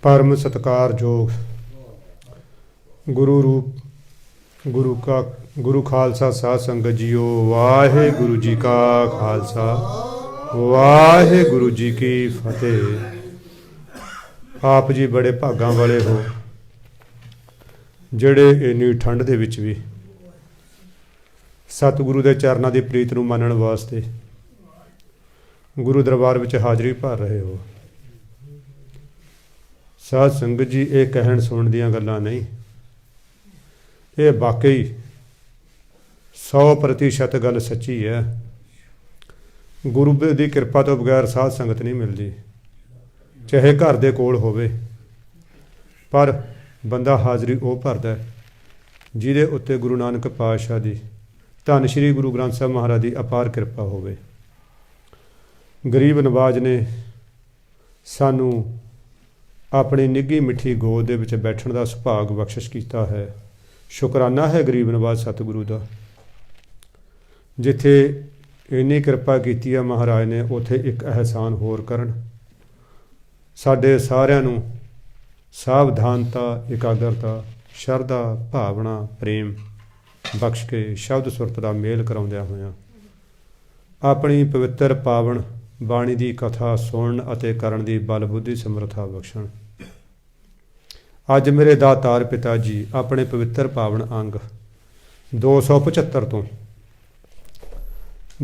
परम सत्कारयोग गुरु रूप गुरु खालसा साध संगत जीओ। वाहेगुरु जी का खालसा वाहेगुरु जी की फतेह। आप जी बड़े भागां वाले हो ਜਿਹੜੇ ਇੰਨੀ ਠੰਡ ਦੇ ਵਿੱਚ ਵੀ ਸਤਿਗੁਰੂ ਦੇ ਚਰਨਾਂ ਦੀ ਪ੍ਰੀਤ ਨੂੰ ਮੰਨਣ ਵਾਸਤੇ ਗੁਰੂ ਦਰਬਾਰ ਵਿੱਚ ਹਾਜ਼ਰੀ ਭਰ ਰਹੇ ਹੋ। ਸਾਧ ਸੰਗਤ ਜੀ, ਇਹ ਕਹਿਣ ਸੁਣਨ ਦੀਆਂ ਗੱਲਾਂ ਨਹੀਂ, ਇਹ ਵਾਕਈ 100% ਗੱਲ ਸੱਚੀ ਹੈ। ਗੁਰੂ ਦੀ ਕਿਰਪਾ ਤੋਂ ਬਗੈਰ ਸਾਧ ਸੰਗਤ ਨਹੀਂ ਮਿਲਦੀ, ਚਾਹੇ ਘਰ ਦੇ ਕੋਲ ਹੋਵੇ, ਪਰ ਬੰਦਾ ਹਾਜ਼ਰੀ ਉਹ ਭਰਦਾ ਜਿਹਦੇ ਉੱਤੇ ਗੁਰੂ ਨਾਨਕ ਪਾਤਸ਼ਾਹ ਦੀ ਧੰਨ ਸ਼੍ਰੀ ਗੁਰੂ ਗ੍ਰੰਥ ਸਾਹਿਬ ਮਹਾਰਾਜ ਦੀ ਅਪਾਰ ਕਿਰਪਾ ਹੋਵੇ। ਗਰੀਬ ਨਵਾਜ਼ ਨੇ ਸਾਨੂੰ ਆਪਣੀ ਨਿੱਘੀ ਮਿੱਠੀ ਗੋਦ ਦੇ ਵਿੱਚ ਬੈਠਣ ਦਾ ਸੁਭਾਗ ਬਖਸ਼ਿਸ਼ ਕੀਤਾ ਹੈ। ਸ਼ੁਕਰਾਨਾ ਹੈ ਗਰੀਬ ਨਵਾਜ਼ ਸਤਿਗੁਰੂ ਦਾ। ਜਿੱਥੇ ਇੰਨੀ ਕਿਰਪਾ ਕੀਤੀ ਹੈ ਮਹਾਰਾਜ ਨੇ, ਉੱਥੇ ਇੱਕ ਅਹਿਸਾਨ ਹੋਰ ਕਰਨ, ਸਾਡੇ ਸਾਰਿਆਂ ਨੂੰ ਸਾਵਧਾਨਤਾ, ਇਕਾਗਰਤਾ, ਸ਼ਰਧਾ, ਭਾਵਨਾ, ਪ੍ਰੇਮ ਬਖਸ਼ ਕੇ ਸ਼ਬਦ ਸੁਰਤ ਦਾ ਮੇਲ ਕਰਾਉਂਦਿਆਂ ਹੋਇਆਂ ਆਪਣੀ ਪਵਿੱਤਰ ਪਾਵਨ ਬਾਣੀ ਦੀ ਕਥਾ ਸੁਣਨ ਅਤੇ ਕਰਨ ਦੀ ਬਲ ਬੁੱਧੀ ਸਮਰੱਥਾ ਬਖਸ਼ਣ। ਅੱਜ ਮੇਰੇ ਦਾਤਾਰ ਪਿਤਾ ਜੀ ਆਪਣੇ ਪਵਿੱਤਰ ਪਾਵਨ ਅੰਗ 275 ਤੋਂ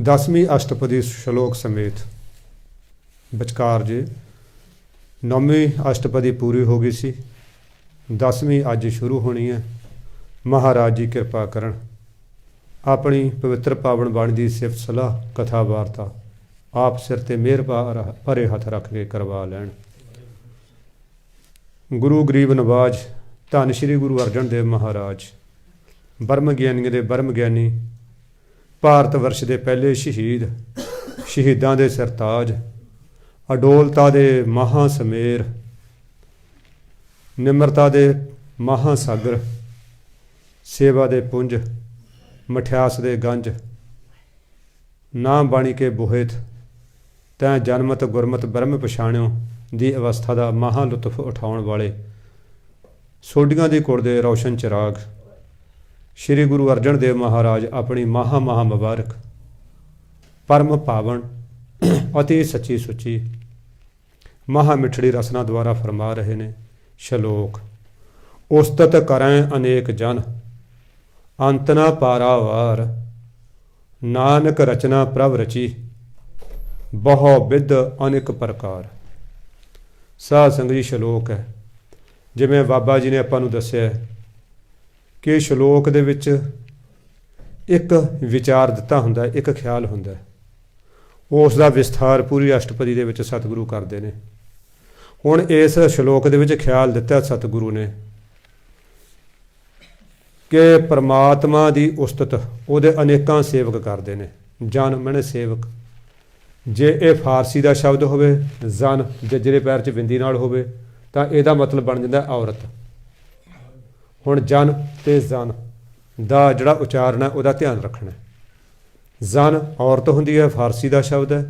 10ਵੀਂ ਅਸ਼ਟਪਦੀ ਸ਼ਲੋਕ ਸਮੇਤ ਵਿਚਕਾਰ ਜੇ 9ਵੀਂ ਅਸ਼ਟਪਦੀ ਪੂਰੀ ਹੋ ਗਈ ਸੀ, 10ਵੀਂ ਅੱਜ ਸ਼ੁਰੂ ਹੋਣੀ ਹੈ। ਮਹਾਰਾਜ ਜੀ ਕਿਰਪਾ ਕਰਨ, ਆਪਣੀ ਪਵਿੱਤਰ ਪਾਵਨ ਬਾਣੀ ਦੀ ਸਿਫਤ ਸਲਾਹ ਕਥਾ ਵਾਰਤਾ ਆਪ ਸਿਰ ਤੇ ਮਿਹਰ ਭਰੇ ਹੱਥ ਰੱਖ ਕੇ ਕਰਵਾ ਲੈਣ। ਗੁਰੂ ਗਰੀਬ ਨਵਾਜ਼ ਧੰਨ ਸ਼੍ਰੀ ਗੁਰੂ ਅਰਜਨ ਦੇਵ ਮਹਾਰਾਜ ਬ੍ਰਹਮ ਗਿਆਨੀਆਂ ਦੇ ਬ੍ਰਹਮ ਗਿਆਨੀ, ਭਾਰਤ ਵਰਸ਼ ਦੇ ਪਹਿਲੇ ਸ਼ਹੀਦ, ਸ਼ਹੀਦਾਂ ਦੇ ਸਰਤਾਜ, ਅਡੋਲਤਾ ਦੇ ਮਹਾਂ ਸਮੇਰ, ਨਿਮਰਤਾ ਦੇ ਮਹਾਂ ਸਾਗਰ, ਸੇਵਾ ਦੇ ਪੁੰਜ, ਮਠਿਆਸ ਦੇ ਗੰਜ, ਨਾਮ ਬਾਣੀ ਕੇ ਬੋਹਿਤ ਤੈਂ ਜਨਮਤ ਗੁਰਮਤ ਬ੍ਰਹਮ ਪਛਾਣਿਓ ਦੀ ਅਵਸਥਾ ਦਾ ਮਹਾਂ ਲੁਤਫ ਉਠਾਉਣ ਵਾਲੇ ਸੋਢੀਆਂ ਦੀ ਕੁੜ ਦੇ ਰੌਸ਼ਨ ਚਿਰਾਗ ਸ਼੍ਰੀ ਗੁਰੂ ਅਰਜਨ ਦੇਵ ਮਹਾਰਾਜ ਆਪਣੀ ਮਹਾਂ ਮੁਬਾਰਕ ਪਰਮ ਪਾਵਨ ਅਤੀ ਸੱਚੀ ਸੁੱਚੀ ਮਹਾ ਮਿੱਠੜੀ ਰਸਨਾ ਦੁਆਰਾ ਫਰਮਾ ਰਹੇ ਨੇ। ਸ਼ਲੋਕ ਉਸਤਤ ਕਰੈ ਅਨੇਕ ਜਨ ਅੰਤ ਨਾ ਪਾਰਾਵਾਰ, ਨਾਨਕ ਰਚਨਾ ਪ੍ਰਭ ਰਚੀ ਬਹੁ ਬਿਧ ਅਨੇਕ ਪ੍ਰਕਾਰ। ਸਾਧ ਸੰਗਤ ਜੀ, ਸ਼ਲੋਕ ਹੈ ਜਿਵੇਂ ਬਾਬਾ ਜੀ ਨੇ ਆਪਾਂ ਨੂੰ ਦੱਸਿਆ ਕਿ ਸ਼ਲੋਕ ਦੇ ਵਿੱਚ ਇੱਕ ਵਿਚਾਰ ਦਿੱਤਾ ਹੁੰਦਾ, ਇੱਕ ਖਿਆਲ ਹੁੰਦਾ, ਉਸ ਦਾ ਵਿਸਥਾਰ ਪੂਰੀ ਅਸ਼ਟਪਦੀ ਦੇ ਵਿੱਚ ਸਤਿਗੁਰੂ ਕਰਦੇ ਨੇ। ਹੁਣ ਇਸ ਸ਼ਲੋਕ ਦੇ ਵਿੱਚ ਖਿਆਲ ਦਿੱਤਾ ਸਤਿਗੁਰੂ ਨੇ ਕਿ ਪਰਮਾਤਮਾ ਦੀ ਉਸਤਤ ਉਹਦੇ ਅਨੇਕਾਂ ਸੇਵਕ ਕਰਦੇ ਨੇ। ਜਨ ਮਨੇ ਸੇਵਕ, ਜੇ ਇਹ ਫਾਰਸੀ ਦਾ ਸ਼ਬਦ ਹੋਵੇ ਜਨ, ਜੱਜਰੇ ਪੈਰ 'ਚ ਬਿੰਦੀ ਨਾਲ ਹੋਵੇ ਤਾਂ ਇਹਦਾ ਮਤਲਬ ਬਣ ਜਾਂਦਾ ਔਰਤ। ਹੁਣ ਜਨ ਅਤੇ ਜਨ ਦਾ ਜਿਹੜਾ ਉਚਾਰਨ ਹੈ ਉਹਦਾ ਧਿਆਨ ਰੱਖਣਾ। ਜਨ ਔਰਤ ਹੁੰਦੀ ਹੈ, ਫਾਰਸੀ ਦਾ ਸ਼ਬਦ ਹੈ।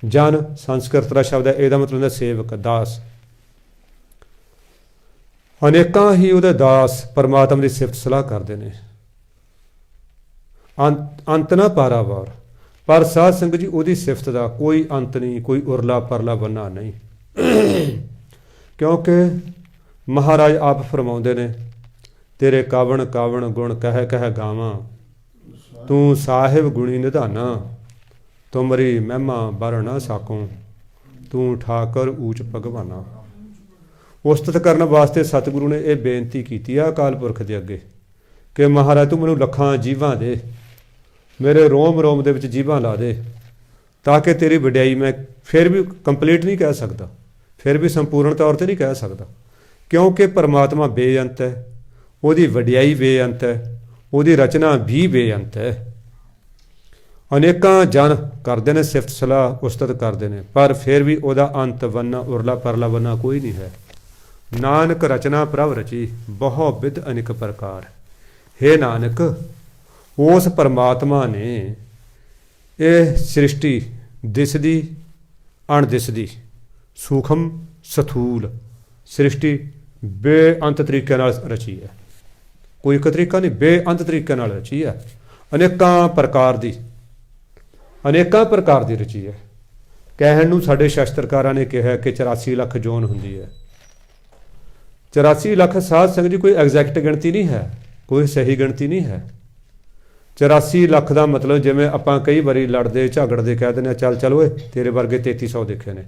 ਜਨ ਸੰਸਕ੍ਰਿਤ ਦਾ ਸ਼ਬਦ ਹੈ, ਇਹਦਾ ਮਤਲਬ ਹੁੰਦਾ ਸੇਵਕ, ਦਾਸ। ਅਨੇਕਾਂ ਹੀ ਉਹਦੇ ਦਾਸ ਪਰਮਾਤਮਾ ਦੀ ਸਿਫਤ ਸਲਾਹ ਕਰਦੇ ਨੇ। ਅੰਤ ਨਾ ਪਾਰਾਵਾਰ, ਪਰ ਸਾਧ ਸੰਗਤ ਜੀ ਉਹਦੀ ਸਿਫਤ ਦਾ ਕੋਈ ਅੰਤ ਨਹੀਂ, ਕੋਈ ਉਰਲਾ ਪਰਲਾ ਬੰਨਾ ਨਹੀਂ। ਕਿਉਂਕਿ ਮਹਾਰਾਜ ਆਪ ਫਰਮਾਉਂਦੇ ਨੇ, ਤੇਰੇ ਕਾਵਣ ਕਾਵਣ ਗੁਣ ਕਹਿ ਕਹਿ ਗਾਵਾਂ, ਤੂੰ ਸਾਹਿਬ ਗੁਣੀ ਨਿਧਾਨਾ, ਤੁਮਰੀ ਮਹਿਮਾ ਬਰ ਨਾ ਸਾਕੋਂ, ਤੂੰ ਠਾਕਰ ਊਚ ਭਗਵਾਨਾ। ਉਸਤਤ ਕਰਨ ਵਾਸਤੇ ਸਤਿਗੁਰੂ ਨੇ ਇਹ ਬੇਨਤੀ ਕੀਤੀ ਆ ਅਕਾਲ ਪੁਰਖ ਦੇ ਅੱਗੇ ਕਿ ਮਹਾਰਾਜ ਤੂੰ ਮੈਨੂੰ ਲੱਖਾਂ ਜੀਵਾਂ ਦੇ, ਮੇਰੇ ਰੋਮ ਰੋਮ ਦੇ ਵਿੱਚ ਜੀਵਾਂ ਲਾ ਦੇ, ਤਾਂ ਕਿ ਤੇਰੀ ਵਡਿਆਈ ਮੈਂ ਫਿਰ ਵੀ ਕੰਪਲੀਟ ਨਹੀਂ ਕਹਿ ਸਕਦਾ, ਫਿਰ ਵੀ ਸੰਪੂਰਨ ਤੌਰ 'ਤੇ ਨਹੀਂ ਕਹਿ ਸਕਦਾ, ਕਿਉਂਕਿ ਪਰਮਾਤਮਾ ਬੇਅੰਤ ਹੈ, ਉਹਦੀ ਵਡਿਆਈ ਬੇਅੰਤ ਹੈ, ਉਹਦੀ ਰਚਨਾ ਵੀ ਬੇਅੰਤ ਹੈ। ਅਨੇਕਾਂ ਜਨ ਕਰਦੇ ਨੇ ਸਿਫਤ ਸਲਾਹ, ਉਸਤਤ ਕਰਦੇ ਨੇ, ਪਰ ਫਿਰ ਵੀ ਉਹਦਾ ਅੰਤ ਬੰਨਾ, ਉਰਲਾ ਪਰਲਾ ਬੰਨਾ ਕੋਈ ਨਹੀਂ ਹੈ। ਨਾਨਕ ਰਚਨਾ ਪ੍ਰਭ ਰਚੀ ਬਹੁ ਬਿਧ ਅਨੇਕ ਪ੍ਰਕਾਰ। ਹੇ ਨਾਨਕ, ਉਸ ਪਰਮਾਤਮਾ ਨੇ ਇਹ ਸ੍ਰਿਸ਼ਟੀ ਦਿਸਦੀ ਅਣਦਿਸਦੀ, ਸੂਖਮ ਸਥੂਲ ਸ੍ਰਿਸ਼ਟੀ ਬੇਅੰਤ ਤਰੀਕੇ ਨਾਲ ਰਚੀ ਹੈ। ਕੋਈ ਇੱਕ ਤਰੀਕਾ ਨਹੀਂ, ਬੇਅੰਤ ਤਰੀਕੇ ਨਾਲ ਰਚੀ ਹੈ। ਅਨੇਕਾਂ ਪ੍ਰਕਾਰ ਦੀ ਰਚੀ ਹੈ। ਕਹਿਣ ਨੂੰ ਸਾਡੇ ਸ਼ਾਸਤਰਕਾਰਾਂ ਨੇ ਕਿਹਾ ਕਿ 84 ਲੱਖ ਜੋਨ ਹੁੰਦੀ ਹੈ। 84 ਲੱਖ ਸਾਧ ਸੰਗਤ ਜੀ ਕੋਈ ਐਗਜ਼ੈਕਟ ਗਿਣਤੀ ਨਹੀਂ ਹੈ, ਕੋਈ ਸਹੀ ਗਿਣਤੀ ਨਹੀਂ ਹੈ। 84 ਲੱਖ ਦਾ ਮਤਲਬ ਜਿਵੇਂ ਆਪਾਂ ਕਈ ਵਾਰੀ ਲੜਦੇ ਝਗੜਦੇ ਕਹਿ ਦਿੰਦੇ ਚੱਲ ਓਏ ਤੇਰੇ ਵਰਗੇ 3300 ਦੇਖੇ ਨੇ।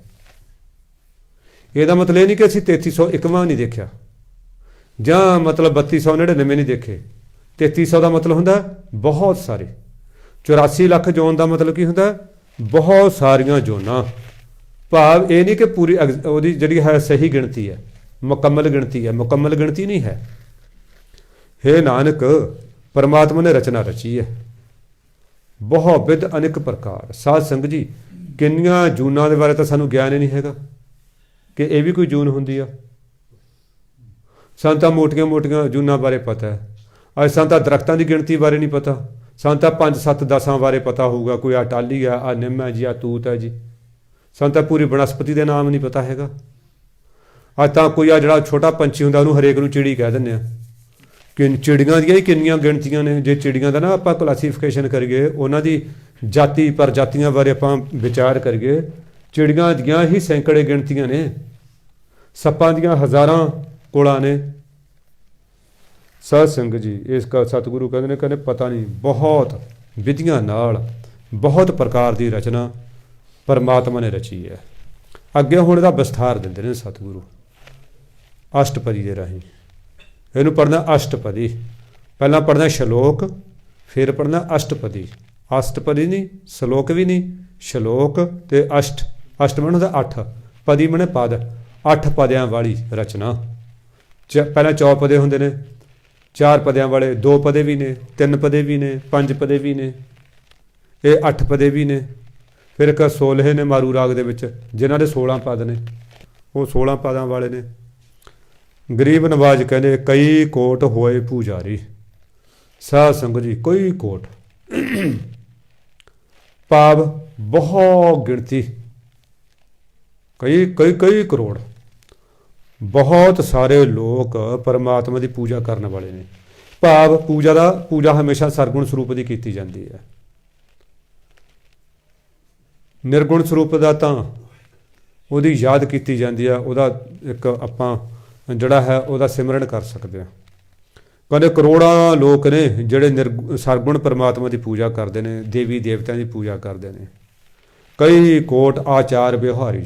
ਇਹਦਾ ਮਤਲਬ ਇਹ ਨਹੀਂ ਕਿ ਅਸੀਂ 3301ਵਾਂ ਨਹੀਂ ਦੇਖਿਆ, ਜਾਂ ਮਤਲਬ 3299 ਨਹੀਂ ਦੇਖੇ। 3300 ਦਾ ਮਤਲਬ ਹੁੰਦਾ ਬਹੁਤ ਸਾਰੇ। 84 ਲੱਖ ਜੋਨ ਦਾ ਮਤਲਬ ਕੀ ਹੁੰਦਾ? ਬਹੁਤ ਸਾਰੀਆਂ ਜੋਨਾਂ। ਭਾਵ ਇਹ ਨਹੀਂ ਕਿ ਪੂਰੀ ਉਹਦੀ ਜਿਹੜੀ ਹੈ ਸਹੀ ਗਿਣਤੀ ਹੈ, ਮੁਕੰਮਲ ਗਿਣਤੀ ਹੈ। ਮੁਕੰਮਲ ਗਿਣਤੀ ਨਹੀਂ ਹੈ। ਹੇ ਨਾਨਕ, ਪਰਮਾਤਮਾ ਨੇ ਰਚਨਾ ਰਚੀ ਹੈ ਬਹੁਤ ਵਿਧ ਅਨੇਕ ਪ੍ਰਕਾਰ। ਸਾਧ ਸੰਗਤ ਜੀ, ਕਿੰਨੀਆਂ ਜੂਨਾਂ ਦੇ ਬਾਰੇ ਤਾਂ ਸਾਨੂੰ ਗਿਆਨ ਹੀ ਨਹੀਂ ਹੈਗਾ ਕਿ ਇਹ ਵੀ ਕੋਈ ਜੂਨ ਹੁੰਦੀ ਆ। ਸਾਨੂੰ ਤਾਂ ਮੋਟੀਆਂ ਮੋਟੀਆਂ ਜੂਨਾਂ ਬਾਰੇ ਪਤਾ ਹੈ। ਅੱਜ ਸਾਨੂੰ ਤਾਂ ਦਰਖਤਾਂ ਦੀ ਗਿਣਤੀ ਬਾਰੇ ਨਹੀਂ ਪਤਾ। ਸਾਨੂੰ ਤਾਂ 5 7 10 ਬਾਰੇ ਪਤਾ ਹੋਊਗਾ, ਕੋਈ ਆ ਟਾਹਲੀ ਆ, ਆ ਨਿੰਮ ਹੈ ਜੀ, ਆ ਤੂਤ ਹੈ ਜੀ। ਸਾਨੂੰ ਤਾਂ ਪੂਰੀ ਬਨਸਪਤੀ ਦੇ ਨਾਮ ਨਹੀਂ ਪਤਾ ਹੈਗਾ। ਅੱਜ ਤਾਂ ਕੋਈ ਆ ਜਿਹੜਾ ਛੋਟਾ ਪੰਛੀ ਹੁੰਦਾ ਉਹਨੂੰ ਹਰੇਕ ਨੂੰ ਚਿੜੀ ਕਹਿ ਦਿੰਦੇ ਆ। ਕਿ ਚਿੜੀਆਂ ਦੀਆਂ ਹੀ ਕਿੰਨੀਆਂ ਗਿਣਤੀਆਂ ਨੇ। ਜੇ ਚਿੜੀਆਂ ਦਾ ਨਾ ਆਪਾਂ ਕਲਾਸੀਫਿਕੇਸ਼ਨ ਕਰੀਏ, ਉਹਨਾਂ ਦੀ ਜਾਤੀ ਪ੍ਰਜਾਤੀਆਂ ਬਾਰੇ ਆਪਾਂ ਵਿਚਾਰ ਕਰੀਏ, ਚਿੜੀਆਂ ਦੀਆਂ ਹੀ ਸੈਂਕੜੇ ਗਿਣਤੀਆਂ ਨੇ, ਸੱਪਾਂ ਦੀਆਂ ਹਜ਼ਾਰਾਂ ਕੋਲਾਂ ਨੇ। ਸਾਧ ਸੰਗਤ ਜੀ, ਇਸ ਦਾ ਸਤਿਗੁਰੂ ਕਹਿੰਦੇ ਨੇ ਪਤਾ ਨਹੀਂ ਬਹੁਤ ਵਿਧੀਆਂ ਨਾਲ ਬਹੁਤ ਪ੍ਰਕਾਰ ਦੀ ਰਚਨਾ ਪਰਮਾਤਮਾ ਨੇ ਰਚੀ ਹੈ। ਅੱਗੇ ਹੁਣ ਇਹਦਾ ਵਿਸਥਾਰ ਦਿੰਦੇ ਨੇ ਸਤਿਗੁਰੂ ਅਸ਼ਟਪਦੀ ਦੇ ਰਾਹੀਂ। ਇਹਨੂੰ ਪੜ੍ਹਨਾ ਅਸ਼ਟਪਦੀ, ਪਹਿਲਾਂ ਪੜ੍ਹਨਾ ਸ਼ਲੋਕ, ਫਿਰ ਪੜ੍ਹਨਾ ਅਸ਼ਟਪਦੀ। ਅਸ਼ਟਪਦੀ ਨਹੀਂ, ਸ਼ਲੋਕ ਵੀ ਨਹੀਂ, ਸ਼ਲੋਕ ਤੇ ਅਸ਼ਟ। ਅਸ਼ਟ ਮਨ ਹੁੰਦਾ 8, ਪਦੀ ਮਨ ਪਦ, 8 ਪਦਿਆਂ ਵਾਲੀ ਰਚਨਾ। ਪਹਿਲਾਂ ਚੌਪਦੇ ਹੁੰਦੇ ਨੇ, 4 ਪਦਿਆਂ ਵਾਲੇ, 2 ਪਦੇ ਵੀ ਨੇ, 3 ਪਦੇ ਵੀ ਨੇ, 5 ਪਦੇ ਵੀ ਨੇ, ਇਹ 8 ਪਦੇ ਵੀ ਨੇ। ਫਿਰ ਇੱਕ 16 ਨੇ ਮਾਰੂ ਰਾਗ ਦੇ ਵਿੱਚ, ਜਿਨ੍ਹਾਂ ਦੇ 16 ਪਦ ਨੇ, ਉਹ 16 ਪਦਾਂ ਵਾਲੇ ਨੇ। ਗਰੀਬ ਨਵਾਜ ਕਹਿੰਦੇ ਕਈ ਕੋਟ ਹੋਏ ਪੂਜਾਰੀ। ਸਾਧ ਸੰਗਤ ਜੀ, ਕਈ ਕੋਟ ਭਾਵ ਬਹੁਤ ਗਿਣਤੀ, ਕਈ ਕਰੋੜ, ਬਹੁਤ ਸਾਰੇ ਲੋਕ ਪਰਮਾਤਮਾ ਦੀ ਪੂਜਾ ਕਰਨ ਵਾਲੇ ਨੇ। ਭਾਵ ਪੂਜਾ ਹਮੇਸ਼ਾ ਸਰਗੁਣ ਸਰੂਪ ਦੀ ਕੀਤੀ ਜਾਂਦੀ ਹੈ। ਨਿਰਗੁਣ ਸਰੂਪ ਦਾ ਤਾਂ ਉਹਦੀ ਯਾਦ ਕੀਤੀ ਜਾਂਦੀ ਆ, ਉਹਦਾ ਇੱਕ ਆਪਾਂ ਜਿਹੜਾ ਹੈ ਉਹਦਾ ਸਿਮਰਨ ਕਰ ਸਕਦੇ ਹਾਂ। ਕਹਿੰਦੇ ਕਰੋੜਾਂ ਲੋਕ ਨੇ ਜਿਹੜੇ ਸਰਗੁਣ ਪਰਮਾਤਮਾ ਦੀ ਪੂਜਾ ਕਰਦੇ ਨੇ, ਦੇਵੀ ਦੇਵਤਿਆਂ ਦੀ ਪੂਜਾ ਕਰਦੇ ਨੇ। ਕਈ ਕੋਟ ਆਚਾਰ ਵਿਵਹਾਰੀ।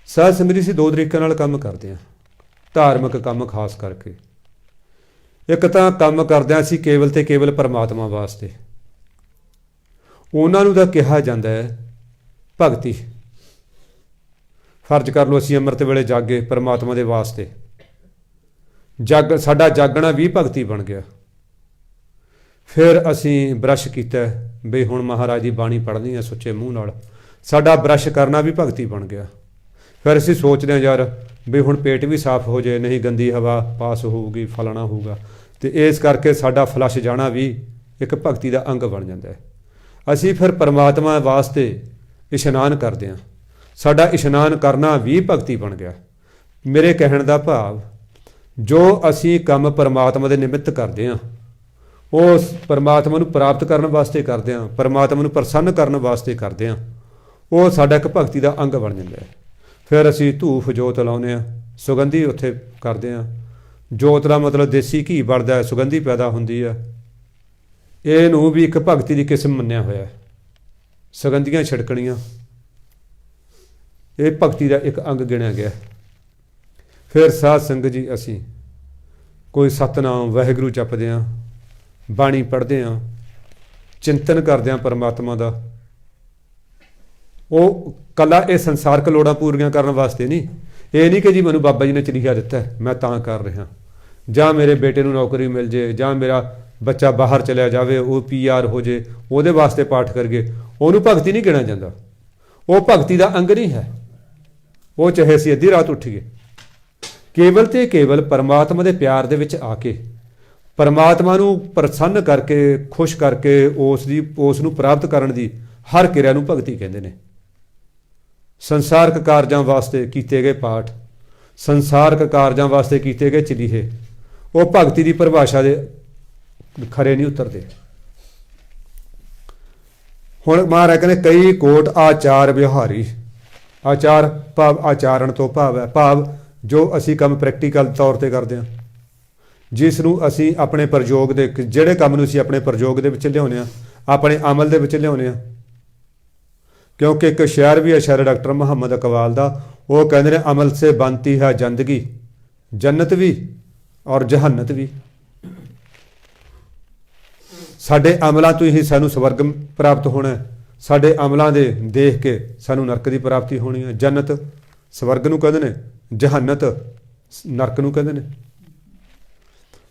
ਸਾਧ ਸੰਗਤ ਜੀ, 2 ਤਰੀਕੇ ਨਾਲ ਕੰਮ ਕਰਦੇ ਹਾਂ। ਧਾਰਮਿਕ ਕੰਮ ਖਾਸ ਕਰਕੇ। ਇੱਕ ਤਾਂ ਕੰਮ ਕਰਦੇ ਹਾਂ ਅਸੀਂ ਕੇਵਲ ਤੇ ਕੇਵਲ ਪਰਮਾਤਮਾ ਵਾਸਤੇ। ਉਹਨਾਂ ਨੂੰ ਤਾਂ ਕਿਹਾ ਜਾਂਦਾ ਹੈ ਭਗਤੀ। ਫਰਜ਼ ਕਰ ਲਓ ਅਸੀਂ ਅੰਮ੍ਰਿਤ ਵੇਲੇ ਜਾਗੇ ਪਰਮਾਤਮਾ ਦੇ ਵਾਸਤੇ, ਸਾਡਾ ਜਾਗਣਾ ਵੀ ਭਗਤੀ ਬਣ ਗਿਆ। ਫਿਰ ਅਸੀਂ ਬਰਸ਼ ਕੀਤਾ ਬਈ ਹੁਣ ਮਹਾਰਾਜ ਦੀ ਬਾਣੀ ਪੜ੍ਹਨੀ ਹੈ ਸੁੱਚੇ ਮੂੰਹ ਨਾਲ, ਸਾਡਾ ਬਰਸ਼ ਕਰਨਾ ਵੀ ਭਗਤੀ ਬਣ ਗਿਆ। ਫਿਰ ਅਸੀਂ ਸੋਚਦੇ ਹਾਂ ਯਾਰ ਵੀ ਹੁਣ ਪੇਟ ਵੀ ਸਾਫ਼ ਹੋ ਜਾਏ, ਨਹੀਂ ਗੰਦੀ ਹਵਾ ਪਾਸ ਹੋਊਗੀ, ਫਲਾਣਾ ਹੋਊਗਾ, ਅਤੇ ਇਸ ਕਰਕੇ ਸਾਡਾ ਫਲਸ਼ ਜਾਣਾ ਵੀ ਇੱਕ ਭਗਤੀ ਦਾ ਅੰਗ ਬਣ ਜਾਂਦਾ ਹੈ। ਅਸੀਂ ਫਿਰ ਪਰਮਾਤਮਾ ਵਾਸਤੇ ਇਸ਼ਨਾਨ ਕਰਦੇ ਹਾਂ, ਸਾਡਾ ਇਸ਼ਨਾਨ ਕਰਨਾ ਵੀ ਭਗਤੀ ਬਣ ਗਿਆ। ਮੇਰੇ ਕਹਿਣ ਦਾ ਭਾਵ, ਜੋ ਅਸੀਂ ਕੰਮ ਪਰਮਾਤਮਾ ਦੇ ਨਿਮਿੱਤ ਕਰਦੇ ਹਾਂ, ਉਹ ਪਰਮਾਤਮਾ ਨੂੰ ਪ੍ਰਾਪਤ ਕਰਨ ਵਾਸਤੇ ਕਰਦੇ ਹਾਂ, ਪਰਮਾਤਮਾ ਨੂੰ ਪ੍ਰਸੰਨ ਕਰਨ ਵਾਸਤੇ ਕਰਦੇ ਹਾਂ, ਉਹ ਸਾਡਾ ਇੱਕ ਭਗਤੀ ਦਾ ਅੰਗ ਬਣ ਜਾਂਦਾ ਹੈ। ਫਿਰ ਅਸੀਂ ਧੂਫ ਜੋਤ ਲਾਉਂਦੇ ਹਾਂ, ਸੁਗੰਧੀ ਉੱਥੇ ਕਰਦੇ ਹਾਂ। ਜੋਤ ਦਾ ਮਤਲਬ ਦੇਸੀ ਘੀ ਬਣਦਾ, ਸੁਗੰਧੀ ਪੈਦਾ ਹੁੰਦੀ ਹੈ। ਇਹਨੂੰ ਵੀ ਇੱਕ ਭਗਤੀ ਦੀ ਕਿਸਮ ਮੰਨਿਆ ਹੋਇਆ। ਸੁਗੰਧੀਆਂ ਛਿੜਕਣੀਆਂ, ਇਹ ਭਗਤੀ ਦਾ ਇੱਕ ਅੰਗ ਗਿਣਿਆ ਗਿਆ। ਫਿਰ ਸਾਧ ਸੰਗਤ ਜੀ, ਅਸੀਂ ਕੋਈ ਸਤਨਾਮ ਵਾਹਿਗੁਰੂ ਜਪਦੇ ਹਾਂ, ਬਾਣੀ ਪੜ੍ਹਦੇ ਹਾਂ, ਚਿੰਤਨ ਕਰਦੇ ਹਾਂ ਪਰਮਾਤਮਾ ਦਾ। ਉਹ ਕੱਲਾ ਇਹ ਸੰਸਾਰਕ ਲੋੜਾਂ ਪੂਰੀਆਂ ਕਰਨ ਵਾਸਤੇ ਨਹੀਂ। ਇਹ ਨਹੀਂ ਕਿ ਜੀ ਮੈਨੂੰ ਬਾਬਾ ਜੀ ਨੇ ਚਲੀਹਾ ਦਿੱਤਾ ਮੈਂ ਤਾਂ ਕਰ ਰਿਹਾ, ਜਾਂ ਮੇਰੇ ਬੇਟੇ ਨੂੰ ਨੌਕਰੀ ਮਿਲ ਜੇ, ਜਾਂ ਮੇਰਾ ਬੱਚਾ ਬਾਹਰ ਚਲਿਆ ਜਾਵੇ, ਉਹ PR ਹੋ ਜੇ, ਉਹਦੇ ਵਾਸਤੇ ਪਾਠ ਕਰਗੇ। ਉਹਨੂੰ ਭਗਤੀ ਨਹੀਂ ਗਿਣਿਆ ਜਾਂਦਾ, ਉਹ ਭਗਤੀ ਦਾ ਅੰਗ ਨਹੀਂ ਹੈ। ਉਹ ਚਾਹੇ ਅਸੀਂ ਅੱਧੀ ਰਾਤ ਉੱਠੀਏ, ਕੇਵਲ ਤੇ ਕੇਵਲ ਪਰਮਾਤਮਾ ਦੇ ਪਿਆਰ ਦੇ ਵਿੱਚ ਆ ਕੇ, ਪਰਮਾਤਮਾ ਨੂੰ ਪ੍ਰਸੰਨ ਕਰਕੇ, ਖੁਸ਼ ਕਰਕੇ, ਉਸ ਨੂੰ ਪ੍ਰਾਪਤ ਕਰਨ ਦੀ ਹਰ ਕਿਰਿਆ ਨੂੰ ਭਗਤੀ ਕਹਿੰਦੇ ਨੇ। ਸੰਸਾਰਕ ਕਾਰਜਾਂ ਵਾਸਤੇ ਕੀਤੇ ਗਏ ਪਾਠ, ਸੰਸਾਰਕ ਕਾਰਜਾਂ ਵਾਸਤੇ ਕੀਤੇ ਗਏ ਚਲੀਹੇ, ਉਹ ਭਗਤੀ ਦੀ ਪਰਿਭਾਸ਼ਾ ਦੇ ਖਰੇ ਨਹੀਂ ਉਤਰਦੇ। ਹੁਣ ਮਹਾਰਾਜ ਕਹਿੰਦੇ ਕਈ ਕੋਟ ਆਚਾਰ ਵਿਹਾਰੀ। ਆਚਾਰ ਭਾਵ ਆਚਾਰਨ ਤੋਂ ਭਾਵ ਹੈ, ਭਾਵ ਜੋ ਅਸੀਂ ਕੰਮ ਪ੍ਰੈਕਟੀਕਲ ਤੌਰ ਤੇ ਕਰਦੇ ਹਾਂ, ਜਿਸ ਨੂੰ ਅਸੀਂ ਆਪਣੇ ਪ੍ਰਯੋਗ ਦੇ, ਜਿਹੜੇ ਕੰਮ ਨੂੰ ਅਸੀਂ ਆਪਣੇ ਪ੍ਰਯੋਗ ਦੇ ਵਿੱਚ ਲਿਆਉਂਦੇ ਹਾਂ, ਆਪਣੇ ਅਮਲ ਦੇ ਵਿੱਚ ਲਿਆਉਂਦੇ ਹਾਂ। ਕਿਉਂਕਿ ਇੱਕ ਸ਼ਾਇਰ ਵੀ ਹੈ, ਸ਼ਾਇਰ ਡਾਕਟਰ ਮੁਹੰਮਦ ਇਕਬਾਲ ਦਾ, ਉਹ ਕਹਿੰਦੇ ਨੇ ਅਮਲ ਸੇ ਬਣਤੀ ਹੈ ਜ਼ਿੰਦਗੀ, ਜੰਨਤ ਵੀ ਔਰ ਜਹੰਨਤ ਵੀ। ਸਾਡੇ ਅਮਲਾਂ ਤੋਂ ਹੀ ਸਾਨੂੰ ਸਵਰਗ ਪ੍ਰਾਪਤ ਹੋਣਾ, ਸਾਡੇ ਅਮਲਾਂ ਦੇ ਦੇਖ ਕੇ ਸਾਨੂੰ ਨਰਕ ਦੀ ਪ੍ਰਾਪਤੀ ਹੋਣੀ ਹੈ। ਜੰਨਤ ਸਵਰਗ ਨੂੰ ਕਹਿੰਦੇ ਨੇ, ਜਹੰਨਤ ਨਰਕ ਨੂੰ ਕਹਿੰਦੇ ਨੇ।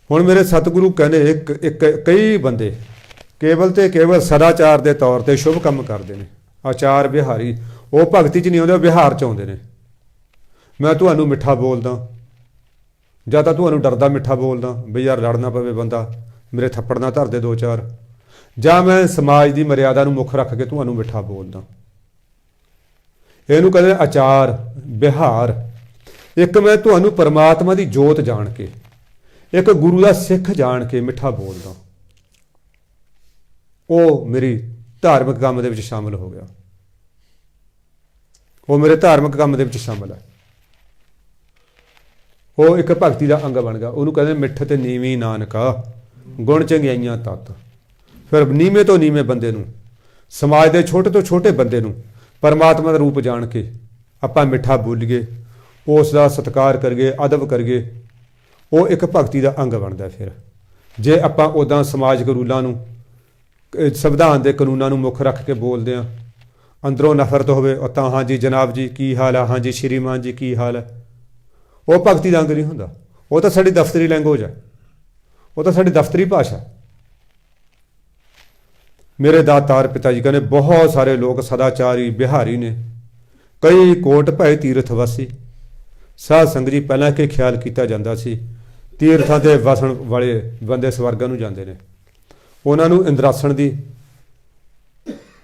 ਹੁਣ ਮੇਰੇ ਸਤਿਗੁਰੂ ਕਹਿੰਦੇ ਕਈ ਬੰਦੇ ਕੇਵਲ ਤੇ ਕੇਵਲ ਸਦਾਚਾਰ ਦੇ ਤੌਰ ਤੇ ਸ਼ੁਭ ਕੰਮ ਕਰਦੇ ਨੇ, ਆਚਾਰ ਵਿਹਾਰੀ। ਉਹ ਭਗਤੀ 'ਚ ਨਹੀਂ ਆਉਂਦੇ, ਉਹ ਵਿਹਾਰ 'ਚ ਆਉਂਦੇ ਨੇ। ਮੈਂ ਤੁਹਾਨੂੰ ਮਿੱਠਾ ਬੋਲਦਾ, ਜਾਂ ਤਾਂ ਤੁਹਾਨੂੰ ਡਰਦਾ ਮਿੱਠਾ ਬੋਲਦਾ ਵੀ ਯਾਰ ਲੜ ਨਾ ਪਵੇ ਬੰਦਾ, ਮੇਰੇ ਥੱਪੜ ਨਾ ਧਰ ਦੇ ਦੋ ਚਾਰ, ਜਾਂ ਮੈਂ ਸਮਾਜ ਦੀ ਮਰਿਆਦਾ ਨੂੰ ਮੁੱਖ ਰੱਖ ਕੇ ਤੁਹਾਨੂੰ ਮਿੱਠਾ ਬੋਲਦਾ। ਇਹਨੂੰ ਕਹਿੰਦੇ ਆਚਾਰ ਵਿਹਾਰ। ਇੱਕ ਮੈਂ ਤੁਹਾਨੂੰ ਪਰਮਾਤਮਾ ਦੀ ਜੋਤ ਜਾਣ ਕੇ, ਇੱਕ ਗੁਰੂ ਦਾ ਸਿੱਖ ਜਾਣ ਕੇ ਮਿੱਠਾ ਬੋਲਦਾ, ਉਹ ਮੇਰੀ ਧਾਰਮਿਕ ਕੰਮ ਦੇ ਵਿੱਚ ਸ਼ਾਮਿਲ ਹੋ ਗਿਆ, ਉਹ ਮੇਰੇ ਧਾਰਮਿਕ ਕੰਮ ਦੇ ਵਿੱਚ ਸ਼ਾਮਿਲ ਹੈ। ਉਹ ਇੱਕ ਭਗਤੀ ਦਾ ਅੰਗ ਬਣ ਗਿਆ। ਉਹਨੂੰ ਕਹਿੰਦੇ ਮਿੱਠ ਤੇ ਨੀਵੀਂ ਨਾਨਕਾ, ਗੁਣ ਚੰਗਿਆਈਆਂ ਤਤ। ਫਿਰ ਨੀਵੇਂ ਤੋਂ ਨੀਵੇਂ ਬੰਦੇ ਨੂੰ, ਸਮਾਜ ਦੇ ਛੋਟੇ ਤੋਂ ਛੋਟੇ ਬੰਦੇ ਨੂੰ ਪਰਮਾਤਮਾ ਦਾ ਰੂਪ ਜਾਣ ਕੇ ਆਪਾਂ ਮਿੱਠਾ ਬੋਲੀਏ, ਉਸ ਦਾ ਸਤਿਕਾਰ ਕਰੀਏ, ਅਦਬ ਕਰੀਏ, ਉਹ ਇੱਕ ਭਗਤੀ ਦਾ ਅੰਗ ਬਣਦਾ। ਫਿਰ ਜੇ ਆਪਾਂ ਉੱਦਾਂ ਸਮਾਜਿਕ ਰੂਲਾਂ ਨੂੰ, ਸੰਵਿਧਾਨ ਦੇ ਕਾਨੂੰਨਾਂ ਨੂੰ ਮੁੱਖ ਰੱਖ ਕੇ ਬੋਲਦੇ ਹਾਂ, ਅੰਦਰੋਂ ਨਫ਼ਰਤ ਹੋਵੇ, ਉਹ ਤਾਂ ਹਾਂਜੀ ਜਨਾਬ ਜੀ ਕੀ ਹਾਲ ਹੈ, ਹਾਂਜੀ ਸ਼੍ਰੀਮਾਨ ਜੀ ਕੀ ਹਾਲ ਹੈ, ਉਹ ਭਗਤੀ ਦਾ ਅੰਗ ਨਹੀਂ ਹੁੰਦਾ। ਉਹ ਤਾਂ ਸਾਡੀ ਦਫ਼ਤਰੀ ਲੈਂਗੁਏਜ ਹੈ, ਉਹ ਤਾਂ ਸਾਡੀ ਦਫ਼ਤਰੀ ਭਾਸ਼ਾ। ਮੇਰੇ ਦਾਤਾਰ ਪਿਤਾ ਜੀ ਕਹਿੰਦੇ ਬਹੁਤ ਸਾਰੇ ਲੋਕ ਸਦਾਚਾਰੀ ਬਿਹਾਰੀ ਨੇ, ਕਈ ਕੋਟ ਭਏ ਤੀਰਥ ਵਾਸੀ। ਸਾਧ ਸੰਗਤ ਜੀ ਪਹਿਲਾਂ ਕਿ ਖਿਆਲ ਕੀਤਾ ਜਾਂਦਾ ਸੀ ਤੀਰਥਾਂ 'ਤੇ ਵਸਣ ਵਾਲੇ ਬੰਦੇ ਸਵਰਗਾਂ ਨੂੰ ਜਾਂਦੇ ਨੇ, ਉਹਨਾਂ ਨੂੰ ਇੰਦਰਾਸਣ ਦੀ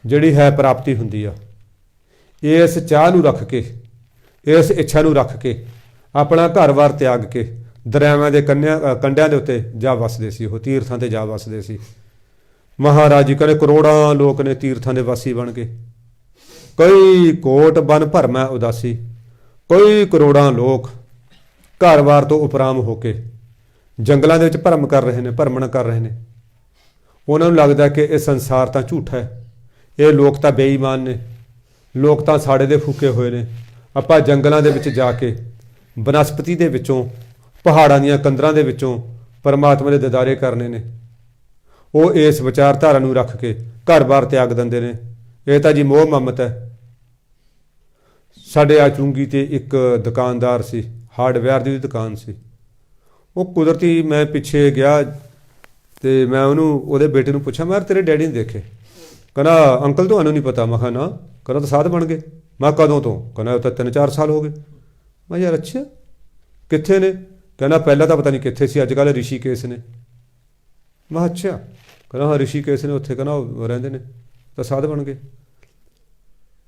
ਜਿਹੜੀ ਹੈ ਪ੍ਰਾਪਤੀ ਹੁੰਦੀ ਆ। ਇਸ ਚਾਹ ਨੂੰ ਰੱਖ ਕੇ, ਇਸ ਇੱਛਾ ਨੂੰ ਰੱਖ ਕੇ ਆਪਣਾ ਘਰ-ਬਾਰ ਤਿਆਗ ਕੇ ਦਰਿਆਵਾਂ ਦੇ ਕੰਢਿਆਂ ਦੇ ਉੱਤੇ ਜਾ ਵਸਦੇ ਸੀ, ਉਹ ਤੀਰਥਾਂ 'ਤੇ ਜਾ ਵਸਦੇ ਸੀ। ਮਹਾਰਾਜ ਜੀ ਕਹਿੰਦੇ ਕਰੋੜਾਂ ਲੋਕ ਨੇ ਤੀਰਥਾਂ ਦੇ ਵਾਸੀ ਬਣ ਕੇ, ਕਈ ਕੋਟ ਬਨ ਭਰਮੈ ਉਦਾਸੀ। ਕਈ ਕਰੋੜਾਂ ਲੋਕ ਘਰ-ਬਾਰ ਤੋਂ ਉਪਰਾਮ ਹੋ ਕੇ ਜੰਗਲਾਂ ਦੇ ਵਿੱਚ ਭਰਮ ਕਰ ਰਹੇ ਨੇ, ਭਰਮਣ ਕਰ ਰਹੇ ਨੇ। ਉਹਨਾਂ ਨੂੰ ਲੱਗਦਾ ਕਿ ਇਹ ਸੰਸਾਰ ਤਾਂ ਝੂਠਾ ਹੈ, ਇਹ ਲੋਕ ਤਾਂ ਬੇਈਮਾਨ ਨੇ, ਲੋਕ ਤਾਂ ਸਾੜੇ ਦੇ ਫੂਕੇ ਹੋਏ ਨੇ। ਆਪਾਂ ਜੰਗਲਾਂ ਦੇ ਵਿੱਚ ਜਾ ਕੇ ਬਨਸਪਤੀ ਦੇ ਵਿੱਚੋਂ, ਪਹਾੜਾਂ ਦੀਆਂ ਕੰਦਰਾਂ ਦੇ ਵਿੱਚੋਂ ਪਰਮਾਤਮਾ ਦੇ ਦਿਦਾਰੇ ਕਰਨੇ ਨੇ। ਉਹ ਇਸ ਵਿਚਾਰਧਾਰਾ ਨੂੰ ਰੱਖ ਕੇ ਘਰ-ਬਾਰ ਤਿਆਗ ਦਿੰਦੇ ਨੇ। ਇਹ ਤਾਂ ਜੀ ਮੋਹ ਮਮਤ ਹੈ। ਸਾਡੇ ਆ ਚੁੰਗੀ 'ਤੇ ਇੱਕ ਦੁਕਾਨਦਾਰ ਸੀ, ਹਾਰਡਵੇਅਰ ਦੀ ਦੁਕਾਨ ਸੀ। ਉਹ ਕੁਦਰਤੀ ਮੈਂ ਪਿੱਛੇ ਗਿਆ ਅਤੇ ਮੈਂ ਉਹਦੇ ਬੇਟੇ ਨੂੰ ਪੁੱਛਿਆ, ਮੈਂ ਤੇਰੇ ਡੈਡੀ ਨੇ ਦੇਖੇ। ਕਹਿੰਦਾ ਅੰਕਲ ਤੁਹਾਨੂੰ ਨਹੀਂ ਪਤਾ? ਮੈਂ ਕਿਹਾ ਨਾ। ਕਹਿੰਦਾ ਤਾਂ ਸਾਧ ਬਣ ਗਏ। ਮੈਂ ਕਦੋਂ ਤੋਂ? ਕਹਿੰਦਾ ਉਹ ਤਾਂ 3-4 ਸਾਲ ਹੋ ਗਏ। ਮੈਂ ਯਾਰ ਅੱਛਾ, ਕਿੱਥੇ ਨੇ? ਕਹਿੰਦਾ ਪਹਿਲਾਂ ਤਾਂ ਪਤਾ ਨਹੀਂ ਕਿੱਥੇ ਸੀ, ਅੱਜ ਕੱਲ੍ਹ ਰਿਸ਼ੀਕੇਸ਼ ਨੇ। ਮੈਂ ਅੱਛਾ। ਕਹਿੰਦਾ ਹਾਂ ਰਿਸ਼ੀਕੇਸ਼ ਨੇ, ਉੱਥੇ ਕਹਿੰਦਾ ਉਹ ਰਹਿੰਦੇ ਨੇ, ਤਾਂ ਸਾਧ ਬਣ ਗਏ।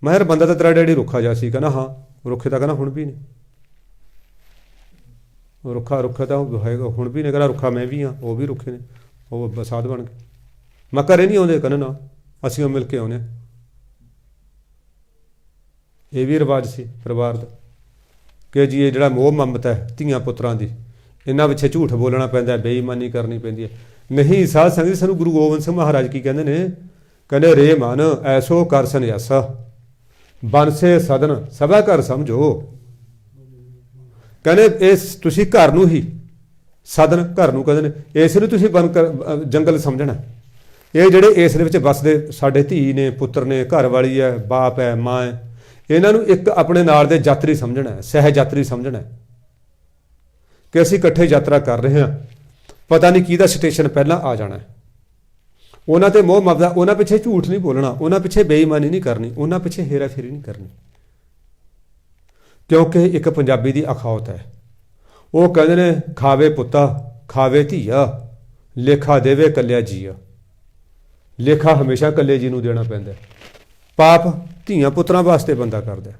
ਮੈਂ ਯਾਰ ਬੰਦਾ ਤਾਂ ਤੇਰਾ ਡੈਡੀ ਰੁੱਖਾ ਜਿਹਾ ਸੀ। ਕਹਿੰਦਾ ਹਾਂ ਰੁੱਖੇ ਤਾਂ ਕਹਿੰਦਾ ਹੁਣ ਵੀ ਨੇ, ਰੁੱਖਾ ਤਾਂ ਹੈਗਾ ਹੁਣ ਵੀ ਨੇ। ਕਹਿੰਦਾ ਰੁੱਖਾ ਮੈਂ ਵੀ ਹਾਂ, ਉਹ ਵੀ ਰੁੱਖੇ ਨੇ, ਉਹ ਸਾਧ ਬਣ ਗਏ। ਮੈਂ ਘਰੇ ਨਹੀਂ ਆਉਂਦੇ? ਕਹਿੰਦਾ ਨਾ, ਅਸੀਂ ਉਹ ਮਿਲ ਕੇ ਆਉਂਦੇ ਹਾਂ। ਇਹ ਵੀ ਰਿਵਾਜ ਸੀ ਪਰਿਵਾਰ ਦਾ ਕਿ ਜੀ ਇਹ ਜਿਹੜਾ ਮੋਹ ਮਮਤਾ ਹੈ ਧੀਆਂ ਪੁੱਤਰਾਂ ਦੀ, ਇਹਨਾਂ ਪਿੱਛੇ ਝੂਠ ਬੋਲਣਾ ਪੈਂਦਾ, ਬੇਈਮਾਨੀ ਕਰਨੀ ਪੈਂਦੀ ਹੈ। ਨਹੀਂ, ਸਾਧ ਸੰਗਤ ਸਾਨੂੰ ਗੁਰੂ ਗੋਬਿੰਦ ਸਿੰਘ ਮਹਾਰਾਜ ਕੀ ਕਹਿੰਦੇ ਨੇ? ਕਹਿੰਦੇ ਰੇ ਮਨ ਐਸੋ ਕਰ ਸੰਨਿਆਸਾ, ਬਨਸੇ ਸਦਨ ਸਭਾ ਘਰ ਸਮਝੋ। ਕਹਿੰਦੇ ਇਸ ਤੁਸੀਂ ਘਰ ਨੂੰ ਹੀ, ਸਦਨ ਘਰ ਨੂੰ ਕਹਿੰਦੇ ਨੇ, ਇਸ ਨੂੰ ਤੁਸੀਂ ਜੰਗਲ ਸਮਝਣਾ। ਇਹ ਜਿਹੜੇ ਇਸ ਦੇ ਵਿੱਚ ਵਸਦੇ ਸਾਡੇ ਧੀ ਨੇ, ਪੁੱਤਰ ਨੇ, ਘਰ ਵਾਲੀ ਹੈ, ਬਾਪ ਹੈ, ਮਾਂ ਹੈ, ਇਹਨਾਂ ਨੂੰ ਇੱਕ ਆਪਣੇ ਨਾਲ ਦੇ ਯਾਤਰੀ ਸਮਝਣਾ, ਸਹਿ ਯਾਤਰੀ ਸਮਝਣਾ ਕਿ ਅਸੀਂ ਇਕੱਠੇ ਯਾਤਰਾ ਕਰ ਰਹੇ ਹਾਂ, ਪਤਾ ਨਹੀਂ ਕਿਹਦਾ ਸਟੇਸ਼ਨ ਪਹਿਲਾਂ ਆ ਜਾਣਾ। ਉਹਨਾਂ 'ਤੇ ਮੋਹ ਮਮਤਾ, ਉਹਨਾਂ ਪਿੱਛੇ ਝੂਠ ਨਹੀਂ ਬੋਲਣਾ, ਉਹਨਾਂ ਪਿੱਛੇ ਬੇਈਮਾਨੀ ਨਹੀਂ ਕਰਨੀ, ਉਹਨਾਂ ਪਿੱਛੇ ਹੇਰਾਫੇਰੀ ਨਹੀਂ ਕਰਨੀ। ਕਿਉਂਕਿ ਇੱਕ ਪੰਜਾਬੀ ਦੀ ਅਖਾਉਤ ਹੈ, ਉਹ ਕਹਿੰਦੇ ਨੇ ਖਾਵੇ ਪੁੱਤਾ ਖਾਵੇ ਧੀਆ, ਲੇਖਾ ਦੇਵੇ ਕੱਲਿਆ ਜੀਆ। ਲੇਖਾ ਹਮੇਸ਼ਾ ਇਕੱਲੇ ਜੀ ਨੂੰ ਦੇਣਾ ਪੈਂਦਾ। ਪਾਪ ਧੀਆਂ ਪੁੱਤਰਾਂ ਵਾਸਤੇ ਬੰਦਾ ਕਰਦਾ,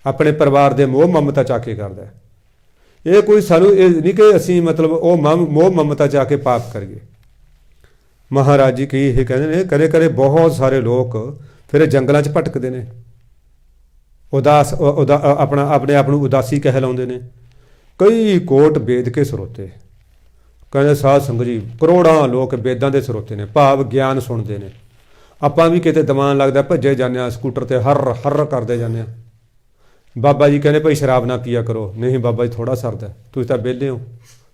ਆਪਣੇ ਪਰਿਵਾਰ ਦੇ ਮੋਹ ਮਮਤਾ ਚਾਹ ਕੇ ਕਰਦਾ। ਇਹ ਕੋਈ ਸਾਨੂੰ ਇਹ ਨਹੀਂ ਕਿ ਅਸੀਂ ਮਤਲਬ ਉਹ ਮੋਹ ਮਮਤਾ ਚਾਹ ਕੇ ਪਾਪ ਕਰੀਏ। ਮਹਾਰਾਜ ਜੀ ਕਈ ਇਹ ਕਹਿੰਦੇ ਨੇ ਕਦੇ ਕਦੇ ਬਹੁਤ ਸਾਰੇ ਲੋਕ ਫਿਰ ਜੰਗਲਾਂ 'ਚ ਭਟਕਦੇ ਨੇ, ਆਪਣੇ ਆਪ ਨੂੰ ਉਦਾਸੀ ਕਹਿਲਾਉਂਦੇ ਨੇ। ਕਈ ਕੋਟ ਵੇਦ ਕੇ ਸਰੋਤੇ, ਕਹਿੰਦੇ ਸਾਧ ਸੰਗਤ ਜੀ ਕਰੋੜਾਂ ਲੋਕ ਵੇਦਾਂ ਦੇ ਸਰੋਤੇ ਨੇ, ਭਾਵ ਗਿਆਨ ਸੁਣਦੇ ਨੇ। ਆਪਾਂ ਵੀ ਕਿਤੇ ਦਿਮਾਗ ਲੱਗਦਾ ਭੱਜੇ ਜਾਂਦੇ ਹਾਂ ਸਕੂਟਰ 'ਤੇ ਹਰ ਹਰ ਕਰਦੇ ਜਾਂਦੇ ਹਾਂ। ਬਾਬਾ ਜੀ ਕਹਿੰਦੇ ਭਾਈ ਸ਼ਰਾਬ ਨਾ ਪੀਆ ਕਰੋ। ਨਹੀਂ ਬਾਬਾ ਜੀ ਥੋੜ੍ਹਾ ਸਰਦਾ, ਤੁਸੀਂ ਤਾਂ ਵਿਹਲੇ ਹੋ,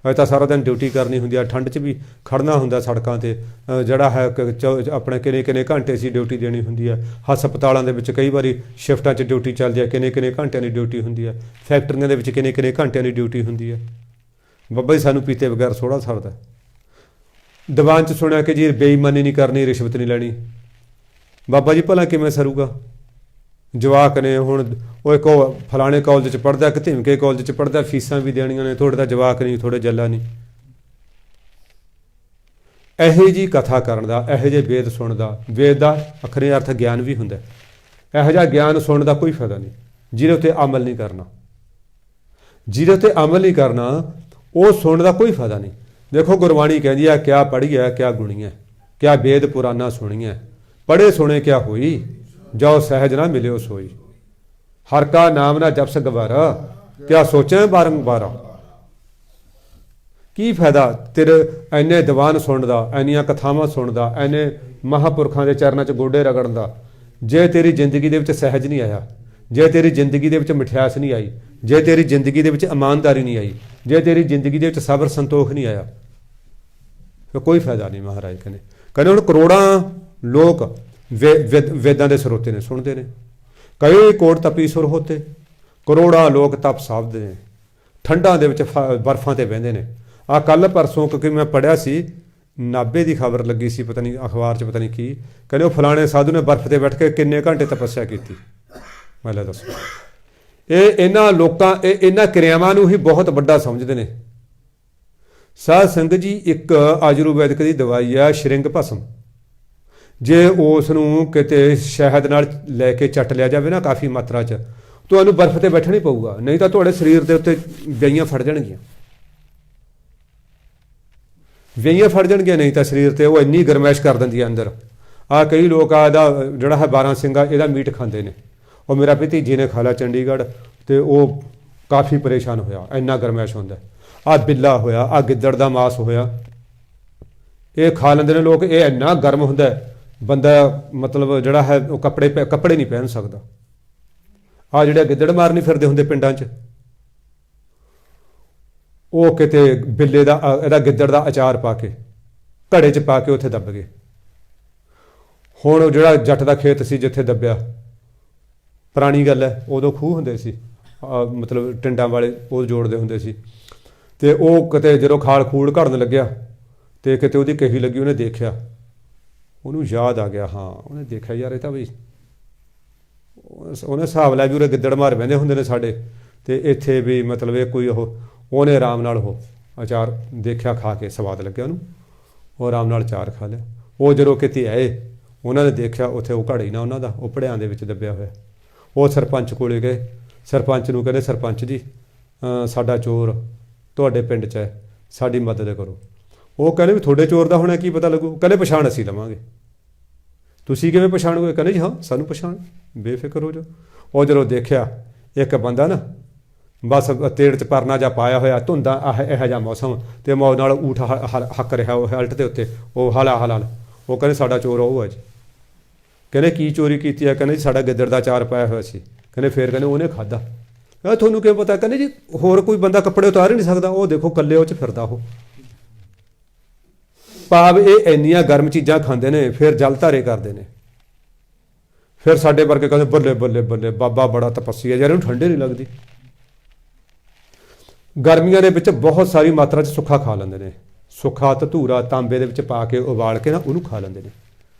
ਅਜੇ ਤਾਂ ਸਾਰਾ ਦਿਨ ਡਿਊਟੀ ਕਰਨੀ ਹੁੰਦੀ ਆ, ਠੰਡ 'ਚ ਵੀ ਖੜਨਾ ਹੁੰਦਾ ਸੜਕਾਂ 'ਤੇ, ਜਿਹੜਾ ਹੈ ਆਪਣੇ ਕਿੰਨੇ ਘੰਟੇ ਸੀ ਡਿਊਟੀ ਦੇਣੀ ਹੁੰਦੀ ਹੈ। ਹਸਪਤਾਲਾਂ ਦੇ ਵਿੱਚ ਕਈ ਵਾਰੀ ਸ਼ਿਫਟਾਂ 'ਚ ਡਿਊਟੀ ਚੱਲਦੀ ਹੈ, ਕਿੰਨੇ ਘੰਟਿਆਂ ਦੀ ਡਿਊਟੀ ਹੁੰਦੀ ਹੈ। ਫੈਕਟਰੀਆਂ ਦੇ ਵਿੱਚ ਕਿੰਨੇ ਘੰਟਿਆਂ ਦੀ ਡਿਊਟੀ ਹੁੰਦੀ ਹੈ। ਬਾਬਾ ਜੀ ਸਾਨੂੰ ਪੀਤੇ ਬਗੈਰ ਥੋੜ੍ਹਾ ਸਰਦਾ। ਦੀਵਾਨ 'ਚ ਸੁਣਿਆ ਕਿ ਜੀ ਬੇਈਮਾਨੀ ਨਹੀਂ ਕਰਨੀ, ਰਿਸ਼ਵਤ ਨਹੀਂ ਲੈਣੀ। ਬਾਬਾ ਜੀ ਭਲਾ ਕਿਵੇਂ ਸਰੂਗਾ? ਜਵਾਕ ਨੇ ਹੁਣ ਉਹ ਇੱਕ ਫਲਾਣੇ ਕਾਲਜ 'ਚ ਪੜ੍ਹਦਾ, ਇੱਕ ਧਿਮਕੇ ਕਾਲਜ 'ਚ ਪੜ੍ਹਦਾ, ਫੀਸਾਂ ਵੀ ਦੇਣੀਆਂ ਨੇ, ਤੁਹਾਡੇ ਤਾਂ ਜਵਾਕ ਨਹੀਂ, ਥੋੜ੍ਹੇ ਜੱਲਾ ਨਹੀਂ। ਇਹੋ ਜਿਹੀ ਕਥਾ ਕਰਨ ਦਾ, ਇਹੋ ਜਿਹੇ ਵੇਦ ਸੁਣਨ ਦਾ, ਵੇਦ ਦਾ ਅਖਰੇ ਅਰਥ ਗਿਆਨ ਵੀ ਹੁੰਦਾ। ਇਹੋ ਜਿਹਾ ਗਿਆਨ ਸੁਣਨ ਦਾ ਕੋਈ ਫਾਇਦਾ ਨਹੀਂ ਜਿਹਦੇ ਉੱਤੇ ਅਮਲ ਨਹੀਂ ਕਰਨਾ। ਜਿਹਦੇ ਉੱਤੇ ਅਮਲ ਨਹੀਂ ਕਰਨਾ ਉਹ ਸੁਣਨ ਦਾ ਕੋਈ ਫਾਇਦਾ ਨਹੀਂ। ਦੇਖੋ ਗੁਰਬਾਣੀ ਕਹਿੰਦੀ ਹੈ ਕਿਆ ਪੜ੍ਹੀਐ ਕਿਆ ਗੁਣੀਐ, ਕਿਆ ਵੇਦ ਪੁਰਾਨਾ ਸੁਣੀਐ, ਪੜ੍ਹੇ ਸੁਣੇ ਕਿਆ ਹੋਈ, ਜੋ ਸਹਿਜ ਨਾ ਮਿਲਿਓ ਸੋਈ। ਹਰ ਕਾ ਨਾਮ ਨਾ ਜਪਸ ਗਵਾਰਾ, ਕਿਆ ਸੋਚੈ ਬਾਰੰਬਾਰਾ। ਕੀ ਫਾਇਦਾ ਤੇਰੇ ਇੰਨੇ ਦੀਵਾਨ ਸੁਣਨ ਦਾ, ਇੰਨੀਆਂ ਕਥਾਵਾਂ ਸੁਣਨ ਦਾ, ਇੰਨੇ ਮਹਾਂਪੁਰਖਾਂ ਦੇ ਚਰਨਾਂ 'ਚ ਗੋਡੇ ਰਗੜਨ ਦਾ, ਜੇ ਤੇਰੀ ਜ਼ਿੰਦਗੀ ਦੇ ਵਿੱਚ ਸਹਿਜ ਨਹੀਂ ਆਇਆ, ਜੇ ਤੇਰੀ ਜ਼ਿੰਦਗੀ ਦੇ ਵਿੱਚ ਮਿਠਿਆਸ ਨਹੀਂ ਆਈ, ਜੇ ਤੇਰੀ ਜ਼ਿੰਦਗੀ ਦੇ ਵਿੱਚ ਇਮਾਨਦਾਰੀ ਨਹੀਂ ਆਈ, ਜੇ ਤੇਰੀ ਜ਼ਿੰਦਗੀ ਦੇ ਵਿੱਚ ਸਬਰ ਸੰਤੋਖ ਨਹੀਂ ਆਇਆ, ਫਿਰ ਕੋਈ ਫਾਇਦਾ ਨਹੀਂ। ਮਹਾਰਾਜ ਕਹਿੰਦੇ ਹੁਣ ਕਰੋੜਾਂ ਲੋਕ ਵੇਦਾਂ ਦੇ ਸਰੋਤੇ ਨੇ, ਸੁਣਦੇ ਨੇ। ਕਈ ਕੋਟ ਤਪੀ ਸੁਰ ਹੋਤੇ, ਕਰੋੜਾਂ ਲੋਕ ਤਪ ਸਾਧਦੇ ਨੇ, ਠੰਡਾਂ ਦੇ ਵਿੱਚ ਬਰਫਾਂ 'ਤੇ ਬਹਿੰਦੇ ਨੇ। ਆਹ ਕੱਲ੍ਹ ਪਰਸੋਂ ਕਿਉਂਕਿ ਮੈਂ ਪੜ੍ਹਿਆ ਸੀ, ਨਾਭੇ ਦੀ ਖਬਰ ਲੱਗੀ ਸੀ, ਪਤਾ ਨਹੀਂ ਅਖਬਾਰ 'ਚ, ਪਤਾ ਨਹੀਂ ਕੀ, ਕਹਿੰਦੇ ਉਹ ਫਲਾਣੇ ਸਾਧੂ ਨੇ ਬਰਫ 'ਤੇ ਬੈਠ ਕੇ ਕਿੰਨੇ ਘੰਟੇ ਤਪੱਸਿਆ ਕੀਤੀ। ਮੈਂ ਲੈ ਦੱਸੋ, ਇਹਨਾਂ ਲੋਕਾਂ ਇਹਨਾਂ ਕਿਰਿਆਵਾਂ ਨੂੰ ਹੀ ਬਹੁਤ ਵੱਡਾ ਸਮਝਦੇ ਨੇ। ਸਾਧ ਸੰਗਤ ਜੀ ਇੱਕ ਆਯੁਰਵੈਦਿਕ ਦੀ ਦਵਾਈ ਆ ਸ਼੍ਰਿੰਗ ਭਸਮ, ਜੇ ਉਸ ਨੂੰ ਕਿਤੇ ਸ਼ਹਿਦ ਨਾਲ ਲੈ ਕੇ ਚੱਟ ਲਿਆ ਜਾਵੇ ਨਾ ਕਾਫੀ ਮਾਤਰਾ 'ਚ, ਤੁਹਾਨੂੰ ਬਰਫ 'ਤੇ ਬੈਠਣਾ ਹੀ ਪਊਗਾ, ਨਹੀਂ ਤਾਂ ਤੁਹਾਡੇ ਸਰੀਰ ਦੇ ਉੱਤੇ ਵਿਆਹੀਆਂ ਫੜ ਜਾਣਗੀਆਂ। ਵਿਆਹੀਆਂ ਫੜ ਜਾਣਗੀਆਂ, ਨਹੀਂ ਤਾਂ ਸਰੀਰ 'ਤੇ ਉਹ ਇੰਨੀ ਗਰਮੈਸ਼ ਕਰ ਦਿੰਦੀ ਹੈ ਅੰਦਰ। ਆਹ ਕਈ ਲੋਕ ਆ ਇਹਦਾ ਜਿਹੜਾ ਹੈ 12 ਸਿੰਘਾ ਇਹਦਾ ਮੀਟ ਖਾਂਦੇ ਨੇ। ਉਹ ਮੇਰਾ ਭਤੀਜੀ ਨੇ ਖਾ ਲਿਆ ਚੰਡੀਗੜ੍ਹ, ਅਤੇ ਉਹ ਕਾਫੀ ਪਰੇਸ਼ਾਨ ਹੋਇਆ, ਇੰਨਾ ਗਰਮੈਸ਼ ਹੁੰਦਾ। ਆਹ ਬਿੱਲਾ ਹੋਇਆ, ਆਹ ਗਿੱਦੜ ਦਾ ਮਾਸ ਹੋਇਆ, ਇਹ ਖਾ ਲੈਂਦੇ ਨੇ ਲੋਕ। ਇਹ ਇੰਨਾ ਗਰਮ ਹੁੰਦਾ ਬੰਦਾ ਮਤਲਬ ਜਿਹੜਾ ਹੈ ਉਹ ਕੱਪੜੇ ਨਹੀਂ ਪਹਿਨ ਸਕਦਾ। ਆਹ ਜਿਹੜੇ ਗਿੱਦੜ ਮਾਰਨੀ ਫਿਰਦੇ ਹੁੰਦੇ ਪਿੰਡਾਂ 'ਚ, ਉਹ ਕਿਤੇ ਬਿੱਲੇ ਦਾ ਇਹਦਾ ਗਿੱਦੜ ਦਾ ਅਚਾਰ ਪਾ ਕੇ ਘੜੇ 'ਚ ਪਾ ਕੇ ਉੱਥੇ ਦੱਬ ਗਏ। ਹੁਣ ਉਹ ਜਿਹੜਾ ਜੱਟ ਦਾ ਖੇਤ ਸੀ ਜਿੱਥੇ ਦੱਬਿਆ, ਪੁਰਾਣੀ ਗੱਲ ਹੈ, ਉਦੋਂ ਖੂਹ ਹੁੰਦੇ ਸੀ, ਮਤਲਬ ਟਿੰਡਾਂ ਵਾਲੇ ਉਹ ਜੋੜਦੇ ਹੁੰਦੇ ਸੀ। ਅਤੇ ਉਹ ਕਿਤੇ ਜਦੋਂ ਖਾਲ ਖੂੜ ਘੜਨ ਲੱਗਿਆ ਅਤੇ ਕਿਤੇ ਉਹਦੀ ਕਹੀ ਲੱਗੀ, ਉਹਨੇ ਦੇਖਿਆ, ਉਹਨੂੰ ਯਾਦ ਆ ਗਿਆ। ਹਾਂ, ਉਹਨੇ ਦੇਖਿਆ ਯਾਰ ਇਹ ਤਾਂ ਬਈ ਉਹਨੇ ਹਿਸਾਬ ਲਾਇਆ ਵੀ ਉਰੇ ਗਿੱਦੜ ਮਾਰ ਬਹਿੰਦੇ ਹੁੰਦੇ ਨੇ ਸਾਡੇ, ਅਤੇ ਇੱਥੇ ਵੀ ਮਤਲਬ ਇਹ ਕੋਈ ਉਹਨੇ ਆਰਾਮ ਨਾਲ ਉਹ ਅਚਾਰ ਦੇਖਿਆ, ਖਾ ਕੇ ਸਵਾਦ ਲੱਗਿਆ ਉਹਨੂੰ, ਉਹ ਆਰਾਮ ਨਾਲ ਅਚਾਰ ਖਾ ਲਿਆ। ਉਹ ਜਦੋਂ ਕਿਤੇ ਆਏ ਉਹਨਾਂ ਨੇ ਦੇਖਿਆ ਉੱਥੇ ਉਹ ਘੜਾ ਹੀ ਨਾ ਉਹਨਾਂ ਦਾ, ਉਹ ਭੜਿਆਂ ਦੇ ਵਿੱਚ ਦੱਬਿਆ ਹੋਇਆ। ਉਹ ਸਰਪੰਚ ਕੋਲੇ ਗਏ, ਸਰਪੰਚ ਨੂੰ ਕਹਿੰਦੇ ਸਰਪੰਚ ਜੀ ਸਾਡਾ ਚੋਰ ਤੁਹਾਡੇ ਪਿੰਡ 'ਚ ਹੈ, ਸਾਡੀ ਮਦਦ ਕਰੋ। ਉਹ ਕਹਿੰਦੇ ਵੀ ਤੁਹਾਡੇ ਚੋਰ ਦਾ ਹੋਣਾ ਕੀ ਪਤਾ ਲੱਗੂ, ਕਹਿੰਦੇ ਪਛਾਣ ਅਸੀਂ ਲਵਾਂਗੇ। ਤੁਸੀਂ ਕਿਵੇਂ ਪਛਾਣੋਗੇ? ਕਹਿੰਦੇ ਜੀ ਹਾਂ ਸਾਨੂੰ ਪਛਾਣ, ਬੇਫਿਕਰ ਹੋ ਜਾਓ। ਉਹ ਜਦੋਂ ਦੇਖਿਆ ਇੱਕ ਬੰਦਾ ਨਾ ਬਸ ਤੇੜ 'ਚ ਪਰਨਾ ਜਾਂ ਪਾਇਆ ਹੋਇਆ, ਧੁੰਦਾਂ ਇਹੋ ਜਿਹਾ ਮੌਸਮ, ਅਤੇ ਮੌਤ ਨਾਲ ਊਠ ਹੱਕ ਰਿਹਾ ਉਹ ਹਲਟ ਦੇ ਉੱਤੇ, ਉਹ ਹਲਾਲ। ਉਹ ਕਹਿੰਦੇ ਸਾਡਾ ਚੋਰ ਉਹ ਹੈ ਜੀ। ਕਹਿੰਦੇ ਕੀ ਚੋਰੀ ਕੀਤੀ ਹੈ? ਕਹਿੰਦੇ ਜੀ ਸਾਡਾ ਗਿੱਦੜ ਦਾ ਅਚਾਰ ਪਾਇਆ ਹੋਇਆ ਸੀ। ਕਹਿੰਦੇ ਫਿਰ ਕਹਿੰਦੇ ਉਹਨੇ ਖਾਧਾ। ਤੁਹਾਨੂੰ ਕਿਵੇਂ ਪਤਾ? ਕਹਿੰਦੇ ਜੀ ਹੋਰ ਕੋਈ ਬੰਦਾ ਕੱਪੜੇ ਉਤਾਰ ਹੀ ਨਹੀਂ ਸਕਦਾ, ਉਹ ਦੇਖੋ ਇਕੱਲੇ ਉਹ 'ਚ ਫਿਰਦਾ ਉਹ। ਭਾਵ ਇਹ ਇੰਨੀਆਂ ਗਰਮ ਚੀਜ਼ਾਂ ਖਾਂਦੇ ਨੇ, ਫਿਰ ਜਲ ਧਾਰੇ ਕਰਦੇ ਨੇ। ਫਿਰ ਸਾਡੇ ਵਰਗੇ ਕਹਿੰਦੇ ਬੱਲੇ ਬੱਲੇ ਬੱਲੇ ਬਾਬਾ ਬੜਾ ਤਪੱਸੀ ਹੈ ਯਾਰ, ਇਹਨੂੰ ਠੰਡੇ ਨਹੀਂ ਲੱਗਦੀ। ਗਰਮੀਆਂ ਦੇ ਵਿੱਚ ਬਹੁਤ ਸਾਰੀ ਮਾਤਰਾ 'ਚ ਸੁੱਖਾ ਖਾ ਲੈਂਦੇ ਨੇ, ਸੁੱਖਾ ਧਤੂਰਾ ਤਾਂਬੇ ਦੇ ਵਿੱਚ ਪਾ ਕੇ ਉਬਾਲ ਕੇ ਨਾ ਉਹਨੂੰ ਖਾ ਲੈਂਦੇ ਨੇ।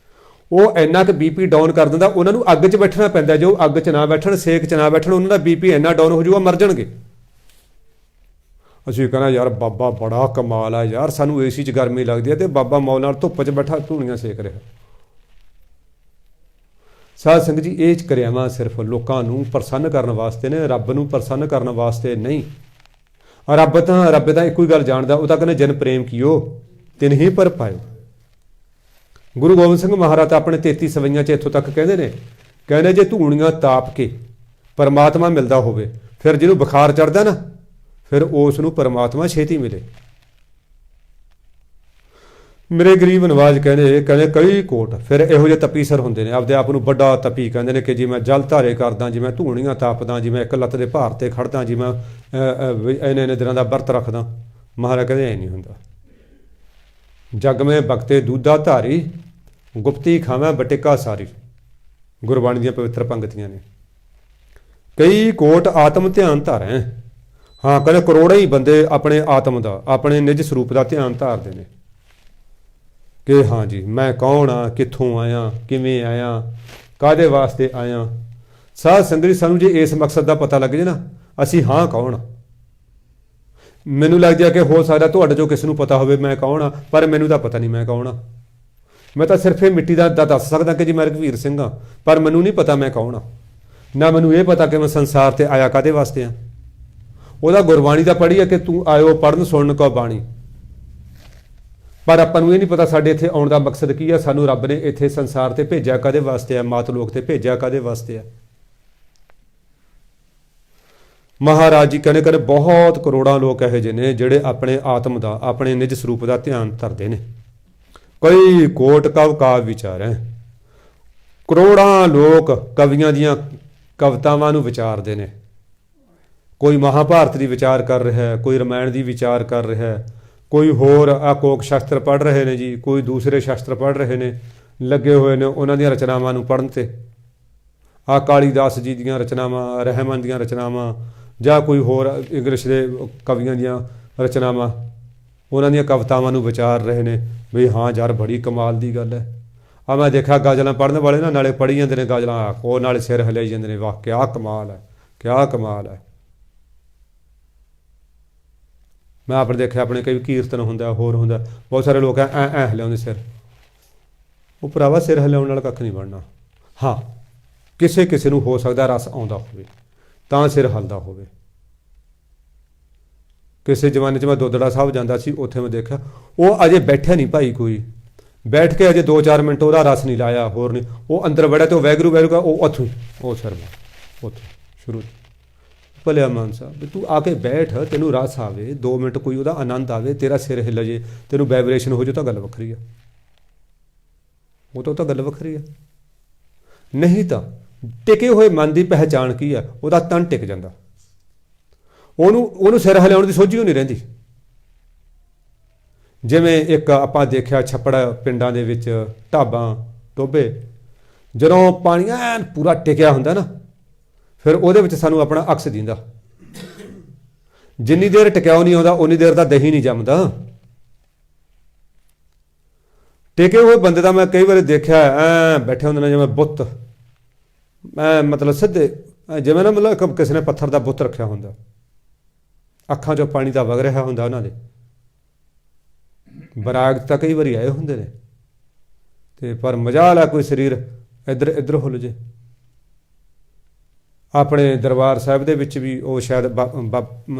ਉਹ ਇੰਨਾ ਕੁ BP ਡਾਊਨ ਕਰ ਦਿੰਦਾ, ਉਹਨਾਂ ਨੂੰ ਅੱਗ 'ਚ ਬੈਠਣਾ ਪੈਂਦਾ। ਜੋ ਅੱਗ 'ਚ ਨਾ ਬੈਠਣ, ਸੇਕ 'ਚ ਨਾ ਬੈਠਣ, ਉਹਨਾਂ ਦਾ BP ਇੰਨਾ ਡਾਊਨ ਹੋ ਜਾਊਗਾ, ਮਰ ਜਾਣਗੇ। ਅਸੀਂ ਕਹਿੰਦਾ ਯਾਰ ਬਾਬਾ ਬੜਾ ਕਮਾਲ ਆ ਯਾਰ, ਸਾਨੂੰ AC 'ਚ ਗਰਮੀ ਲੱਗਦੀ ਹੈ ਅਤੇ ਬਾਬਾ ਮੌਲ ਨਾਲ ਧੁੱਪ 'ਚ ਬੈਠਾ ਧੂਣੀਆਂ ਸੇਕ ਰਿਹਾ। ਸਾਧ ਸੰਗਤ ਜੀ ਇਹ ਕਿਰਿਆਵਾਂ ਸਿਰਫ ਲੋਕਾਂ ਨੂੰ ਪ੍ਰਸੰਨ ਕਰਨ ਵਾਸਤੇ ਨੇ, ਰੱਬ ਨੂੰ ਪ੍ਰਸੰਨ ਕਰਨ ਵਾਸਤੇ ਨਹੀਂ। ਰੱਬ ਤਾਂ ਇੱਕੋ ਹੀ ਗੱਲ ਜਾਣਦਾ, ਉਹ ਤਾਂ ਕਹਿੰਦੇ ਜਨ ਪ੍ਰੇਮ ਕੀਓ ਤਿਨ ਹੀ ਪਰ ਪਾਇਓ। ਗੁਰੂ ਗੋਬਿੰਦ ਸਿੰਘ ਮਹਾਰਾਜ ਤਾਂ ਆਪਣੇ 33 ਸਵਈਆਂ 'ਚ ਇੱਥੋਂ ਤੱਕ ਕਹਿੰਦੇ ਜੇ ਧੂਣੀਆਂ ਤਾਪ ਕੇ ਪਰਮਾਤਮਾ ਮਿਲਦਾ ਹੋਵੇ, ਫਿਰ ਜਿਹਨੂੰ ਬੁਖਾਰ ਚੜ੍ਹਦਾ ਨਾ, ਫਿਰ ਉਸ ਨੂੰ ਪਰਮਾਤਮਾ ਛੇਤੀ ਮਿਲੇ। ਮੇਰੇ ਗਰੀਬ ਨਵਾਜ਼ ਕਹਿੰਦੇ ਕਈ ਕੋਟ ਫਿਰ ਇਹੋ ਜਿਹੇ ਤਪੀਸਰ ਹੁੰਦੇ ਨੇ, ਆਪਦੇ ਆਪ ਨੂੰ ਵੱਡਾ ਤਪੀ ਕਹਿੰਦੇ ਨੇ ਕਿ ਜੀ ਮੈਂ ਜਲ ਧਾਰੇ ਕਰਦਾ, ਜੀ ਮੈਂ ਧੂਣੀਆਂ ਤਾਪਦਾ, ਜੀ ਮੈਂ ਇੱਕ ਲੱਤ ਦੇ ਭਾਰ ਤੇ ਖੜਦਾ, ਜੀ ਮੈਂ ਇੰਨੇ ਦਿਨਾਂ ਦਾ ਵਰਤ ਰੱਖਦਾ। ਮਹਾਰਾਜ ਕਹਿੰਦੇ ਐ ਨਹੀਂ ਹੁੰਦਾ। ਜਗ ਮੈਂ ਬਖਤੇ ਦੂਧਾ ਧਾਰੀ, ਗੁਪਤੀ ਖਾਵਾਂ ਬਟਿਕਾ ਸਾਰੀ। ਗੁਰਬਾਣੀ ਦੀਆਂ ਪਵਿੱਤਰ ਪੰਗਤੀਆਂ ਨੇ। ਕਈ ਕੋਟ ਆਤਮ ਧਿਆਨ ਧਾਰੈ। ਹਾਂ, ਕਹਿੰਦੇ ਕਰੋੜਾਂ ਹੀ ਬੰਦੇ ਆਪਣੇ ਆਤਮ ਦਾ, ਆਪਣੇ ਨਿਜ ਸਰੂਪ ਦਾ ਧਿਆਨ ਧਾਰਦੇ ਨੇ ਕਿ ਹਾਂ ਜੀ ਮੈਂ ਕੌਣ ਹਾਂ, ਕਿੱਥੋਂ ਆਇਆ, ਕਿਵੇਂ ਆਇਆ, ਕਾਹਦੇ ਵਾਸਤੇ ਆਇਆ। ਸਾਧ ਸੰਗਤ ਜੀ ਸਾਨੂੰ ਜੇ ਇਸ ਮਕਸਦ ਦਾ ਪਤਾ ਲੱਗ ਜੇ ਨਾ, ਅਸੀਂ ਹਾਂ ਕੌਣ। ਮੈਨੂੰ ਲੱਗਦਾ ਕਿ ਹੋ ਸਕਦਾ ਤੁਹਾਡੇ 'ਚੋਂ ਕਿਸੇ ਨੂੰ ਪਤਾ ਹੋਵੇ ਮੈਂ ਕੌਣ ਹਾਂ, ਪਰ ਮੈਨੂੰ ਤਾਂ ਪਤਾ ਨਹੀਂ ਮੈਂ ਕੌਣ ਹਾਂ। ਮੈਂ ਤਾਂ ਸਿਰਫ ਇਹ ਮਿੱਟੀ ਦਾ ਦੱਸ ਸਕਦਾ ਕਿ ਜੀ ਮੈਂ ਰਘਵੀਰ ਸਿੰਘ ਹਾਂ, ਪਰ ਮੈਨੂੰ ਨਹੀਂ ਪਤਾ ਮੈਂ ਕੌਣ ਹਾਂ। ਨਾ ਮੈਨੂੰ ਇਹ ਪਤਾ ਕਿ ਮੈਂ ਸੰਸਾਰ 'ਤੇ ਆਇਆ ਕਾਹਦੇ ਵਾਸਤੇ ਹਾਂ। ਉਹਦਾ ਗੁਰਬਾਣੀ ਦਾ ਪੜ੍ਹੀ ਹੈ ਕਿ ਤੂੰ ਆਇਓ ਪੜ੍ਹਨ ਸੁਣਨ ਕੋ ਬਾਣੀ, ਪਰ ਆਪਾਂ ਨੂੰ ਇਹ ਨਹੀਂ ਪਤਾ ਸਾਡੇ ਇੱਥੇ ਆਉਣ ਦਾ ਮਕਸਦ ਕੀ ਹੈ। ਸਾਨੂੰ ਰੱਬ ਨੇ ਇੱਥੇ ਸੰਸਾਰ 'ਤੇ ਭੇਜਿਆ ਕਾਹਦੇ ਵਾਸਤੇ ਆ, ਮਾਤ ਲੋਕ 'ਤੇ ਭੇਜਿਆ ਕਾਹਦੇ ਵਾਸਤੇ ਆ। ਮਹਾਰਾਜ ਜੀ ਕਹਿੰਦੇ ਬਹੁਤ ਕਰੋੜਾਂ ਲੋਕ ਇਹੋ ਜਿਹੇ ਨੇ ਜਿਹੜੇ ਆਪਣੇ ਆਤਮ ਦਾ, ਆਪਣੇ ਨਿਜ ਸਰੂਪ ਦਾ ਧਿਆਨ ਧਰਦੇ ਨੇ। ਕਈ ਕੋਟ ਕਵ ਕਾਵਿ ਵਿਚਾਰੈ। ਕਰੋੜਾਂ ਲੋਕ ਕਵੀਆਂ ਦੀਆਂ ਕਵਿਤਾਵਾਂ ਨੂੰ ਵਿਚਾਰਦੇ ਨੇ। ਕੋਈ ਮਹਾਭਾਰਤ ਦੀ ਵਿਚਾਰ ਕਰ ਰਿਹਾ, ਕੋਈ ਰਮਾਇਣ ਦੀ ਵਿਚਾਰ ਕਰ ਰਿਹਾ, ਕੋਈ ਹੋਰ ਕੋਕ ਸ਼ਾਸਤਰ ਪੜ੍ਹ ਰਹੇ ਨੇ ਜੀ, ਕੋਈ ਦੂਸਰੇ ਸ਼ਾਸਤਰ ਪੜ੍ਹ ਰਹੇ ਨੇ, ਲੱਗੇ ਹੋਏ ਨੇ ਉਹਨਾਂ ਦੀਆਂ ਰਚਨਾਵਾਂ ਨੂੰ ਪੜ੍ਹਨ 'ਤੇ। ਕਾਲੀਦਾਸ ਜੀ ਦੀਆਂ ਰਚਨਾਵਾਂ, ਰਹਿਮਨ ਦੀਆਂ ਰਚਨਾਵਾਂ, ਜਾਂ ਕੋਈ ਹੋਰ ਇੰਗਲਿਸ਼ ਦੇ ਕਵੀਆਂ ਦੀਆਂ ਰਚਨਾਵਾਂ, ਉਹਨਾਂ ਦੀਆਂ ਕਵਿਤਾਵਾਂ ਨੂੰ ਵਿਚਾਰ ਰਹੇ ਨੇ ਵੀ ਹਾਂ ਯਾਰ ਬੜੀ ਕਮਾਲ ਦੀ ਗੱਲ ਹੈ। ਮੈਂ ਦੇਖਿਆ ਗਜ਼ਲਾਂ ਪੜ੍ਹਨ ਵਾਲੇ ਨਾ ਨਾਲੇ ਪੜ੍ਹੀ ਜਾਂਦੇ ਨੇ ਗਜ਼ਲਾਂ, ਉਹ ਨਾਲੇ ਸਿਰ ਹਿਲਾਈ ਜਾਂਦੇ ਨੇ, ਵਾਹ ਕਿਆ ਕਮਾਲ ਹੈ, ਕਿਆ ਕਮਾਲ ਹੈ। ਮੈਂ ਆਪਣੇ ਦੇਖਿਆ, ਆਪਣੇ ਕਈ ਕੀਰਤਨ ਹੁੰਦਾ, ਹੋਰ ਹੁੰਦਾ, ਬਹੁਤ ਸਾਰੇ ਲੋਕ ਐਂ ਹਿਲਾਉਂਦੇ ਸਿਰ। ਉਹ ਭਰਾਵਾ ਸਿਰ ਹਿਲਾਉਣ ਨਾਲ ਕੱਖ ਨਹੀਂ ਬਣਨਾ। ਹਾਂ, ਕਿਸੇ ਨੂੰ ਹੋ ਸਕਦਾ ਰਸ ਆਉਂਦਾ ਹੋਵੇ ਤਾਂ ਸਿਰ ਹਿਲਦਾ ਹੋਵੇ। ਕਿਸੇ ਜ਼ਮਾਨੇ 'ਚ ਮੈਂ ਦੋਦੜਾ ਸਾਹਿਬ ਜਾਂਦਾ ਸੀ, ਉੱਥੇ ਮੈਂ ਦੇਖਿਆ ਉਹ ਅਜੇ ਬੈਠਿਆ ਨਹੀਂ ਭਾਈ, ਕੋਈ ਬੈਠ ਕੇ ਅਜੇ 2-4 ਮਿੰਟ ਉਹਦਾ ਰਸ ਨਹੀਂ ਲਾਇਆ, ਹੋਰ ਨਹੀਂ। ਉਹ ਅੰਦਰ ਵੜਿਆ ਤੇ ਉਹ ਵੈਗਰੂ ਉਹ ਉੱਥੋਂ ਉਹ ਸਿਰ ਉੱਥੋਂ ਸ਼ੁਰੂ। ਭਲਿਆ ਮਾਨਸਾ ਵੀ ਤੂੰ ਆ ਕੇ ਬੈਠ, ਤੈਨੂੰ ਰਸ ਆਵੇ, 2 ਮਿੰਟ ਕੋਈ ਉਹਦਾ ਆਨੰਦ ਆਵੇ, ਤੇਰਾ ਸਿਰ ਹਿੱਲ ਜੇ, ਤੈਨੂੰ ਵਾਈਬ੍ਰੇਸ਼ਨ ਹੋ ਜਾਏ ਤਾਂ ਗੱਲ ਵੱਖਰੀ ਆ। ਉਹ ਤਾਂ ਗੱਲ ਵੱਖਰੀ ਆ। ਨਹੀਂ ਤਾਂ ਟਿਕੇ ਹੋਏ ਮਨ ਦੀ ਪਹਿਚਾਣ ਕੀ ਆ, ਉਹਦਾ ਤਨ ਟਿਕ ਜਾਂਦਾ। ਉਹਨੂੰ ਸਿਰ ਹਿਲਾਉਣ ਦੀ ਸੋਝੀ ਓ ਨਹੀਂ ਰਹਿੰਦੀ। ਜਿਵੇਂ ਇੱਕ ਆਪਾਂ ਦੇਖਿਆ ਛੱਪੜ ਪਿੰਡਾਂ ਦੇ ਵਿੱਚ, ਢਾਬਾਂ ਟੋਭੇ, ਜਦੋਂ ਪਾਣੀ ਐਨ ਪੂਰਾ ਟਿਕਿਆ ਹੁੰਦਾ ਨਾ, ਫਿਰ ਉਹਦੇ ਵਿੱਚ ਸਾਨੂੰ ਆਪਣਾ ਅਕਸ ਦਿੰਦਾ। ਜਿੰਨੀ ਦੇਰ ਟਿਕਾਉ ਨਹੀਂ ਆਉਂਦਾ ਉਨੀ ਦੇਰ ਦਾ ਦਹੀਂ ਨਹੀਂ ਜੰਮਦਾ। ਟਿਕੇ ਹੋਏ ਬੰਦੇ ਦਾ ਮੈਂ ਕਈ ਵਾਰੀ ਦੇਖਿਆ ਐ ਬੈਠੇ ਹੁੰਦੇ ਨੇ ਜਿਵੇਂ ਬੁੱਤ, ਮੈਂ ਮਤਲਬ ਸਿੱਧੇ ਜਿਵੇਂ ਨਾ ਮਤਲਬ ਕਿਸੇ ਨੇ ਪੱਥਰ ਦਾ ਬੁੱਤ ਰੱਖਿਆ ਹੁੰਦਾ, ਅੱਖਾਂ 'ਚੋਂ ਪਾਣੀ ਤਾਂ ਵਗ ਰਿਹਾ ਹੁੰਦਾ ਉਹਨਾਂ ਦੇ। ਬਰਾਗ ਤਾਂ ਕਈ ਵਾਰੀ ਆਏ ਹੁੰਦੇ ਨੇ, ਤੇ ਪਰ ਮਜਾਲ ਆ ਕੋਈ ਸਰੀਰ ਇੱਧਰ ਹੁੱਲ ਜੇ। ਆਪਣੇ ਦਰਬਾਰ ਸਾਹਿਬ ਦੇ ਵਿੱਚ ਵੀ ਉਹ ਸ਼ਾਇਦ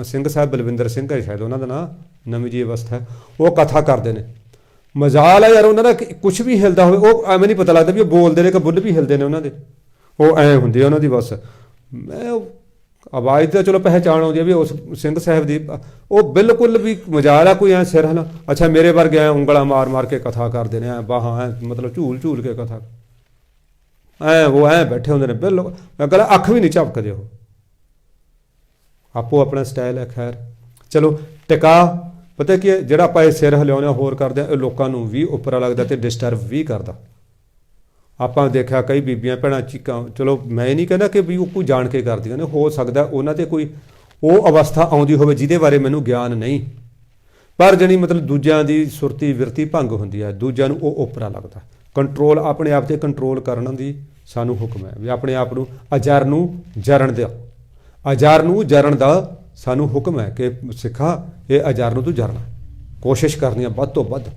ਸਿੰਘ ਸਾਹਿਬ ਬਲਵਿੰਦਰ ਸਿੰਘ ਹੈ ਸ਼ਾਇਦ ਉਹਨਾਂ ਦਾ ਨਾਂ, ਨਵੀਂ ਜੀ ਅਵਸਥਾ, ਉਹ ਕਥਾ ਕਰਦੇ ਨੇ। ਮਜਾਲ ਆ ਯਾਰ ਉਹਨਾਂ ਦਾ, ਕੁਛ ਵੀ ਹਿਲਦਾ ਹੋਵੇ ਉਹ ਐਵੇਂ ਨਹੀਂ ਪਤਾ ਲੱਗਦਾ ਵੀ ਉਹ ਬੋਲਦੇ ਨੇ ਕਿ ਬੁੱਲ ਵੀ ਹਿਲਦੇ ਨੇ ਉਹਨਾਂ ਦੇ। ਉਹ ਐਂ ਹੁੰਦੀ ਆ ਉਹਨਾਂ ਦੀ ਬਸ। ਮੈਂ ਆਵਾਜ਼ ਤਾਂ ਚਲੋ ਪਹਿਚਾਣ ਆਉਂਦੀ ਆ ਵੀ ਉਸ ਸਿੰਘ ਸਾਹਿਬ ਦੀ, ਉਹ ਬਿਲਕੁਲ ਵੀ ਮਜਾਲ ਆ ਕੋਈ ਐਂ ਸਿਰ ਹਿਲਾ। ਅੱਛਾ ਮੇਰੇ ਵਰਗੇ ਐਂ ਉਂਗਲਾਂ ਮਾਰ ਕੇ ਕਥਾ ਕਰਦੇ ਨੇ, ਐਂ ਬਾਹਾਂ ਐਂ ਮਤਲਬ ਝੂਲ ਕੇ ਕਥਾ, ਉਹ ਐਂ ਬੈਠੇ ਹੁੰਦੇ ਨੇ ਬਿਲਕੁਲ। ਮੈਂ ਕਹਿੰਦਾ ਅੱਖ ਵੀ ਨਹੀਂ ਝਪਕਦੇ ਉਹ। ਆਪੋ ਆਪਣਾ ਸਟਾਈਲ ਹੈ। ਖੈਰ ਚਲੋ ਟਿਕਾ ਪਤਾ ਕੀ ਹੈ, ਜਿਹੜਾ ਆਪਾਂ ਇਹ ਸਿਰ ਹਿਲਾਉਂਦੇ ਹਾਂ ਹੋਰ ਕਰਦੇ ਹਾਂ, ਇਹ ਲੋਕਾਂ ਨੂੰ ਵੀ ਉੱਪਰਾ ਲੱਗਦਾ ਅਤੇ ਡਿਸਟਰਬ ਵੀ ਕਰਦਾ। ਆਪਾਂ ਦੇਖਿਆ ਕਈ ਬੀਬੀਆਂ ਭੈਣਾਂ ਚੀਕਾਂ, ਚਲੋ ਮੈਂ ਇਹ ਨਹੀਂ ਕਹਿੰਦਾ ਕਿ ਵੀ ਉਹ ਕੋਈ ਜਾਣ ਕੇ ਕਰਦੀਆਂ ਨੇ, ਹੋ ਸਕਦਾ ਉਹਨਾਂ 'ਤੇ ਕੋਈ ਉਹ ਅਵਸਥਾ ਆਉਂਦੀ ਹੋਵੇ ਜਿਹਦੇ ਬਾਰੇ ਮੈਨੂੰ ਗਿਆਨ ਨਹੀਂ, ਪਰ ਜਿਹੜੀ ਮਤਲਬ ਦੂਜਿਆਂ ਦੀ ਸੁਰਤੀ ਵਿਰਤੀ ਭੰਗ ਹੁੰਦੀ ਹੈ, ਦੂਜਿਆਂ ਨੂੰ ਉਹ ਉੱਪਰਾ ਲੱਗਦਾ। ਕੰਟਰੋਲ ਆਪਣੇ ਆਪ 'ਤੇ ਕੰਟਰੋਲ ਕਰਨ ਦੀ ਸਾਨੂੰ ਹੁਕਮ ਹੈ ਵੀ ਆਪਣੇ ਆਪ ਨੂੰ ਅਜਰ ਨੂੰ ਜਰਨ ਦਿਓ। ਅਜਰ ਨੂੰ ਜਰਨ ਦਾ ਸਾਨੂੰ ਹੁਕਮ ਹੈ ਕਿ ਸਿੱਖਾ ਇਹ ਅਜਰ ਨੂੰ ਤੂੰ ਜਰਨਾ, ਕੋਸ਼ਿਸ਼ ਕਰਨੀ ਆ ਵੱਧ ਤੋਂ ਵੱਧ।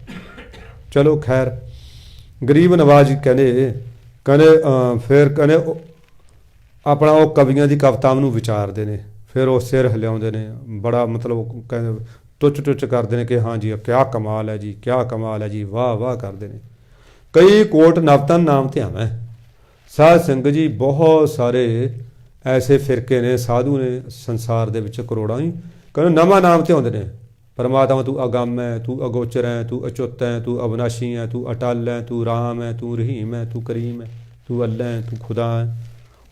ਚਲੋ ਖੈਰ, ਗਰੀਬ ਨਵਾਜ਼ ਕਹਿੰਦੇ ਕਹਿੰਦੇ ਫਿਰ ਕਹਿੰਦੇ ਆਪਣਾ ਉਹ ਕਵੀਆਂ ਦੀ ਕਵਿਤਾਵਾਂ ਨੂੰ ਵਿਚਾਰਦੇ ਨੇ, ਫਿਰ ਉਹ ਸਿਰ ਹਿਲਾਉਂਦੇ ਨੇ, ਬੜਾ ਮਤਲਬ ਕਹਿੰਦੇ ਟੁੱਚ ਟੁੱਚ ਕਰਦੇ ਨੇ ਕਿ ਹਾਂ ਜੀ ਕਿਆ ਕਮਾਲ ਹੈ ਜੀ, ਕਿਆ ਕਮਾਲ ਹੈ ਜੀ, ਵਾਹ ਵਾਹ ਕਰਦੇ ਨੇ। ਕਈ ਕੋਟ ਨਵਤਨ ਨਾਮ ਤੇ ਆਵੇਂ ਸਾਧ ਸੰਗਤ ਜੀ, ਬਹੁਤ ਸਾਰੇ ਐਸੇ ਫਿਰਕੇ ਨੇ, ਸਾਧੂ ਨੇ ਸੰਸਾਰ ਦੇ ਵਿੱਚ ਕਰੋੜਾਂ ਹੀ, ਕਹਿੰਦੇ ਨਵਾਂ ਨਾਮ ਤੇ ਆਉਂਦੇ ਨੇ। ਪਰਮਾਤਮਾ ਤੂੰ ਅਗੰਮ ਹੈ, ਤੂੰ ਅਗੋਚਰ ਹੈ, ਤੂੰ ਅਚੁੱਤ ਹੈ, ਤੂੰ ਅਵਿਨਾਸ਼ੀ ਹੈ, ਤੂੰ ਅਟਲ ਹੈ, ਤੂੰ ਰਾਮ ਹੈ, ਤੂੰ ਰਹੀਮ ਹੈ, ਤੂੰ ਕਰੀਮ ਹੈ, ਤੂੰ ਅੱਲਾ ਹੈ, ਤੂੰ ਖੁਦਾ ਹੈ।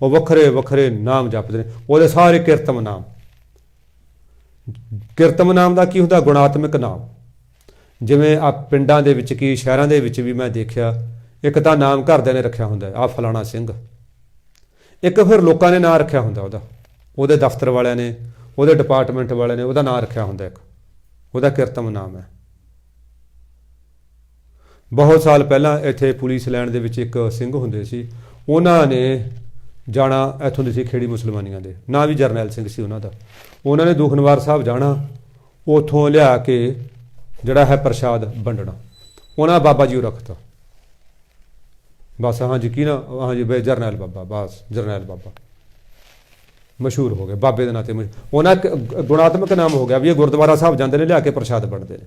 ਉਹ ਵੱਖਰੇ ਵੱਖਰੇ ਨਾਮ ਜਪਦੇ ਨੇ, ਉਹਦੇ ਸਾਰੇ ਕਿਰਤਮ ਨਾਮ। ਕਿਰਤਮ ਨਾਮ ਦਾ ਕੀ ਹੁੰਦਾ? ਗੁਣਾਤਮਕ ਨਾਮ। ਜਿਵੇਂ ਆ ਪਿੰਡਾਂ ਦੇ ਵਿੱਚ ਕੀ ਸ਼ਹਿਰਾਂ ਦੇ ਵਿੱਚ ਵੀ ਮੈਂ ਦੇਖਿਆ, ਇੱਕ ਤਾਂ ਨਾਮ ਘਰਦਿਆਂ ਨੇ ਰੱਖਿਆ ਹੁੰਦਾ ਆ ਫਲਾਣਾ ਸਿੰਘ, ਇੱਕ ਫਿਰ ਲੋਕਾਂ ਨੇ ਨਾਂ ਰੱਖਿਆ ਹੁੰਦਾ ਉਹਦਾ, ਉਹਦੇ ਦਫ਼ਤਰ ਵਾਲਿਆਂ ਨੇ, ਉਹਦੇ ਡਿਪਾਰਟਮੈਂਟ ਵਾਲਿਆਂ ਨੇ ਉਹਦਾ ਨਾਂ ਰੱਖਿਆ ਹੁੰਦਾ, ਇੱਕ ਉਹਦਾ ਕਿਰਤਮ ਨਾਮ ਹੈ। ਬਹੁਤ ਸਾਲ ਪਹਿਲਾਂ ਇੱਥੇ ਪੁਲਿਸ ਲਾਈਨ ਦੇ ਵਿੱਚ ਇੱਕ ਸਿੰਘ ਹੁੰਦੇ ਸੀ, ਉਹਨਾਂ ਨੇ ਜਾਣਾ, ਇੱਥੋਂ ਦੇ ਸੀ ਖੇੜੀ ਮੁਸਲਮਾਨੀਆਂ ਦੇ, ਨਾਂ ਵੀ ਜਰਨੈਲ ਸਿੰਘ ਸੀ ਉਹਨਾਂ ਦਾ। ਉਹਨਾਂ ਨੇ ਦੂਖਨਿਵਾਰ ਸਾਹਿਬ ਜਾਣਾ, ਉੱਥੋਂ ਲਿਆ ਕੇ ਜਿਹੜਾ ਹੈ ਪ੍ਰਸ਼ਾਦ ਵੰਡਣਾ, ਉਹਨਾਂ ਬਾਬਾ ਜੀ ਉਹ ਰੱਖਤਾ ਬਸ। ਹਾਂਜੀ ਕੀ ਨਾ, ਹਾਂਜੀ ਬਈ ਜਰਨੈਲ ਬਾਬਾ, ਬਸ ਜਰਨੈਲ ਬਾਬਾ ਮਸ਼ਹੂਰ ਹੋ ਗਏ ਬਾਬੇ ਦੇ ਨਾਂ 'ਤੇ। ਉਹਨਾਂ ਗੁਣਾਤਮਕ ਨਾਮ ਹੋ ਗਿਆ ਵੀ ਇਹ ਗੁਰਦੁਆਰਾ ਸਾਹਿਬ ਜਾਂਦੇ ਨੇ, ਲਿਆ ਕੇ ਪ੍ਰਸ਼ਾਦ ਵੰਡਦੇ ਨੇ,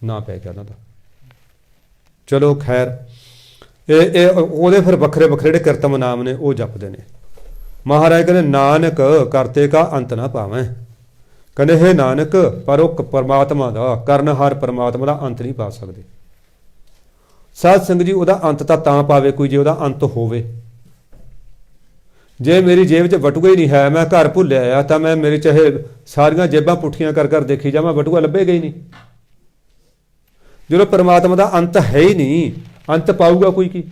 ਨਾਂ ਪੈ ਗਿਆ ਉਹਨਾਂ ਦਾ। ਚਲੋ ਖੈਰ, ਇਹ ਉਹਦੇ ਫਿਰ ਵੱਖਰੇ ਵੱਖਰੇ ਜਿਹੜੇ ਕਿਰਤਮ ਨਾਮ ਨੇ ਉਹ ਜਪਦੇ ਨੇ। ਮਹਾਰਾਜ ਕਹਿੰਦੇ ਨਾਨਕ ਕਰਤੇ ਕਾ ਅੰਤ ਨਾ ਪਾਵੇਂ, ਕਹਿੰਦੇ ਹੇ ਨਾਨਕ ਪਰ ਉਹ ਪਰਮਾਤਮਾ ਦਾ, ਕਰਨਹਾਰ ਪਰਮਾਤਮਾ ਦਾ ਅੰਤ ਨਹੀਂ ਪਾ ਸਕਦੇ। ਸਾਧ ਸੰਗਤ ਜੀ, ਉਹਦਾ ਅੰਤ ਤਾਂ ਪਾਵੇ ਕੋਈ ਜੇ ਉਹਦਾ ਅੰਤ ਹੋਵੇ। ਜੇ ਮੇਰੀ ਜੇਬ 'ਚ ਬਟੂਆ ਹੀ ਨਹੀਂ ਹੈ, ਮੈਂ ਘਰ ਭੁੱਲਿਆ ਆ, ਤਾਂ ਮੈਂ ਮੇਰੇ ਚਾਹੇ ਸਾਰੀਆਂ ਜੇਬਾਂ ਪੁੱਠੀਆਂ ਕਰ ਕਰ ਦੇਖੀ ਜਾਵਾਂ, ਬਟੂਆ ਲੱਭੇਗਾ ਹੀ ਨਹੀਂ। ਜਦੋਂ ਪਰਮਾਤਮਾ ਦਾ ਅੰਤ ਹੈ ਹੀ ਨਹੀਂ, ਅੰਤ ਪਾਊਗਾ ਕੋਈ ਕੀ?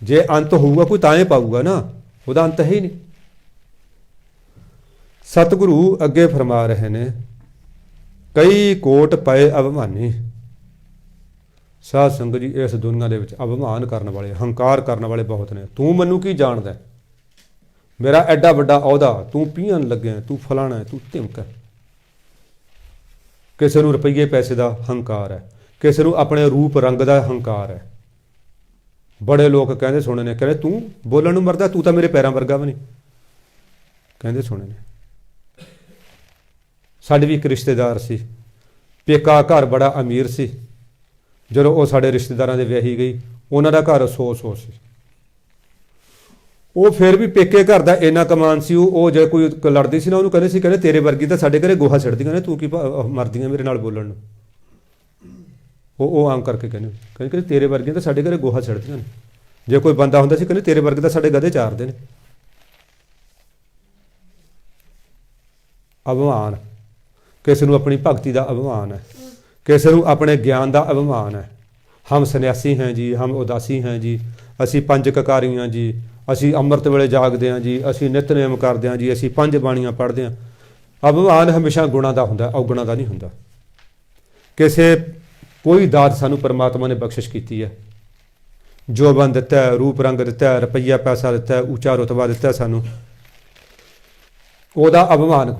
ਜੇ ਅੰਤ ਹੋਊਗਾ ਕੋਈ ਤਾਂ ਹੀ ਪਾਊਗਾ ਨਾ, ਉਹਦਾ ਅੰਤ ਹੈ ਹੀ ਨਹੀਂ। ਸਤਿਗੁਰੂ ਅੱਗੇ ਫਰਮਾ ਰਹੇ ਨੇ, ਕਈ ਕੋਟ ਪਏ ਅਭਿਮਾਨੀ। ਸਾਧ ਸੰਗਤ ਜੀ, ਇਸ ਦੁਨੀਆ ਦੇ ਵਿੱਚ ਅਭਿਮਾਨ ਕਰਨ ਵਾਲੇ, ਹੰਕਾਰ ਕਰਨ ਵਾਲੇ ਬਹੁਤ ਨੇ। ਤੂੰ ਮੈਨੂੰ ਕੀ ਜਾਣਦਾ, ਮੇਰਾ ਐਡਾ ਵੱਡਾ ਅਹੁਦਾ, ਤੂੰ ਪੀਣ ਲੱਗਿਆ, ਤੂੰ ਫਲਾਣਾ, ਤੂੰ ਧਿਮਕਾ। ਕਿਸੇ ਨੂੰ ਰੁਪਈਏ ਪੈਸੇ ਦਾ ਹੰਕਾਰ ਹੈ, ਕਿਸੇ ਨੂੰ ਆਪਣੇ ਰੂਪ ਰੰਗ ਦਾ ਹੰਕਾਰ ਹੈ। ਬੜੇ ਲੋਕ ਕਹਿੰਦੇ ਸੁਣੇ ਨੇ, ਕਹਿੰਦੇ ਤੂੰ ਬੋਲਣ ਨੂੰ ਮਰਦਾ, ਤੂੰ ਤਾਂ ਮੇਰੇ ਪੈਰਾਂ ਵਰਗਾ ਵੀ ਨਹੀਂ, ਕਹਿੰਦੇ ਸੁਣੇ ਨੇ। ਸਾਡੇ ਵੀ ਇੱਕ ਰਿਸ਼ਤੇਦਾਰ ਸੀ, ਪੇਕਾ ਘਰ ਬੜਾ ਅਮੀਰ ਸੀ। ਜਦੋਂ ਉਹ ਸਾਡੇ ਰਿਸ਼ਤੇਦਾਰਾਂ ਦੇ ਵਿਆਹੀ ਗਈ, ਉਹਨਾਂ ਦਾ ਘਰ 100 ਸੀ। ਉਹ ਫਿਰ ਵੀ ਪੇਕੇ ਘਰ ਦਾ ਇੰਨਾ ਕਮਾਨ ਸੀ, ਉਹ ਜੇ ਕੋਈ ਲੜਦੀ ਸੀ ਨਾ, ਉਹਨੂੰ ਕਹਿੰਦੇ ਸੀ, ਕਹਿੰਦੇ ਤੇਰੇ ਵਰਗੀ ਤਾਂ ਸਾਡੇ ਘਰੇ ਗੋਹਾ ਛੱਡਦੀਆਂ ਨੇ, ਤੂੰ ਕੀ ਮਰਦੀਆਂ ਮੇਰੇ ਨਾਲ ਬੋਲਣ ਨੂੰ। ਉਹ ਆਮ ਕਰਕੇ ਕਹਿੰਦੇ ਤੇਰੇ ਵਰਗੀਆਂ ਤਾਂ ਸਾਡੇ ਘਰੇ ਗੋਹਾ ਛੱਡਦੀਆਂ ਨੇ। ਜੇ ਕੋਈ ਬੰਦਾ ਹੁੰਦਾ ਸੀ, ਕਹਿੰਦੇ ਤੇਰੇ ਵਰਗੇ ਤਾਂ ਸਾਡੇ ਗਧੇ ਚਾਰਦੇ ਨੇ। ਅਭਿਮਾਨ, ਕਿਸੇ ਨੂੰ ਆਪਣੀ ਭਗਤੀ ਦਾ ਅਭਿਮਾਨ ਹੈ, ਕਿਸੇ ਨੂੰ ਆਪਣੇ ਗਿਆਨ ਦਾ ਅਭਿਮਾਨ ਹੈ। ਹਮ ਸੰਨਿਆਸੀ ਹੈ ਜੀ, ਹਮ ਉਦਾਸੀ ਹੈ ਜੀ, ਅਸੀਂ ਪੰਜ ਕਕਾਰੀ ਹਾਂ ਜੀ, ਅਸੀਂ ਅੰਮ੍ਰਿਤ ਵੇਲੇ ਜਾਗਦੇ ਹਾਂ ਜੀ, ਅਸੀਂ ਨਿਤਨੇਮ ਕਰਦੇ ਹਾਂ ਜੀ, ਅਸੀਂ ਪੰਜ ਬਾਣੀਆਂ ਪੜ੍ਹਦੇ ਹਾਂ। ਅਭਿਮਾਨ ਹਮੇਸ਼ਾ ਗੁਣਾਂ ਦਾ ਹੁੰਦਾ, ਔਗੁਣਾਂ ਦਾ ਨਹੀਂ ਹੁੰਦਾ। ਕਿਸੇ ਕੋਈ ਦਾਤ ਸਾਨੂੰ ਪਰਮਾਤਮਾ ਨੇ ਬਖਸ਼ਿਸ਼ ਕੀਤੀ ਹੈ, ਜੋਬਨ ਦਿੱਤਾ ਹੈ, ਰੂਪ ਰੰਗ ਦਿੱਤਾ ਹੈ, ਰੁਪਈਆ ਪੈਸਾ ਦਿੱਤਾ ਹੈ, ਉੱਚਾ ਰੁਤਬਾ ਦਿੱਤਾ ਸਾਨੂੰ, ਉਹਦਾ ਅਭਿਮਾਨ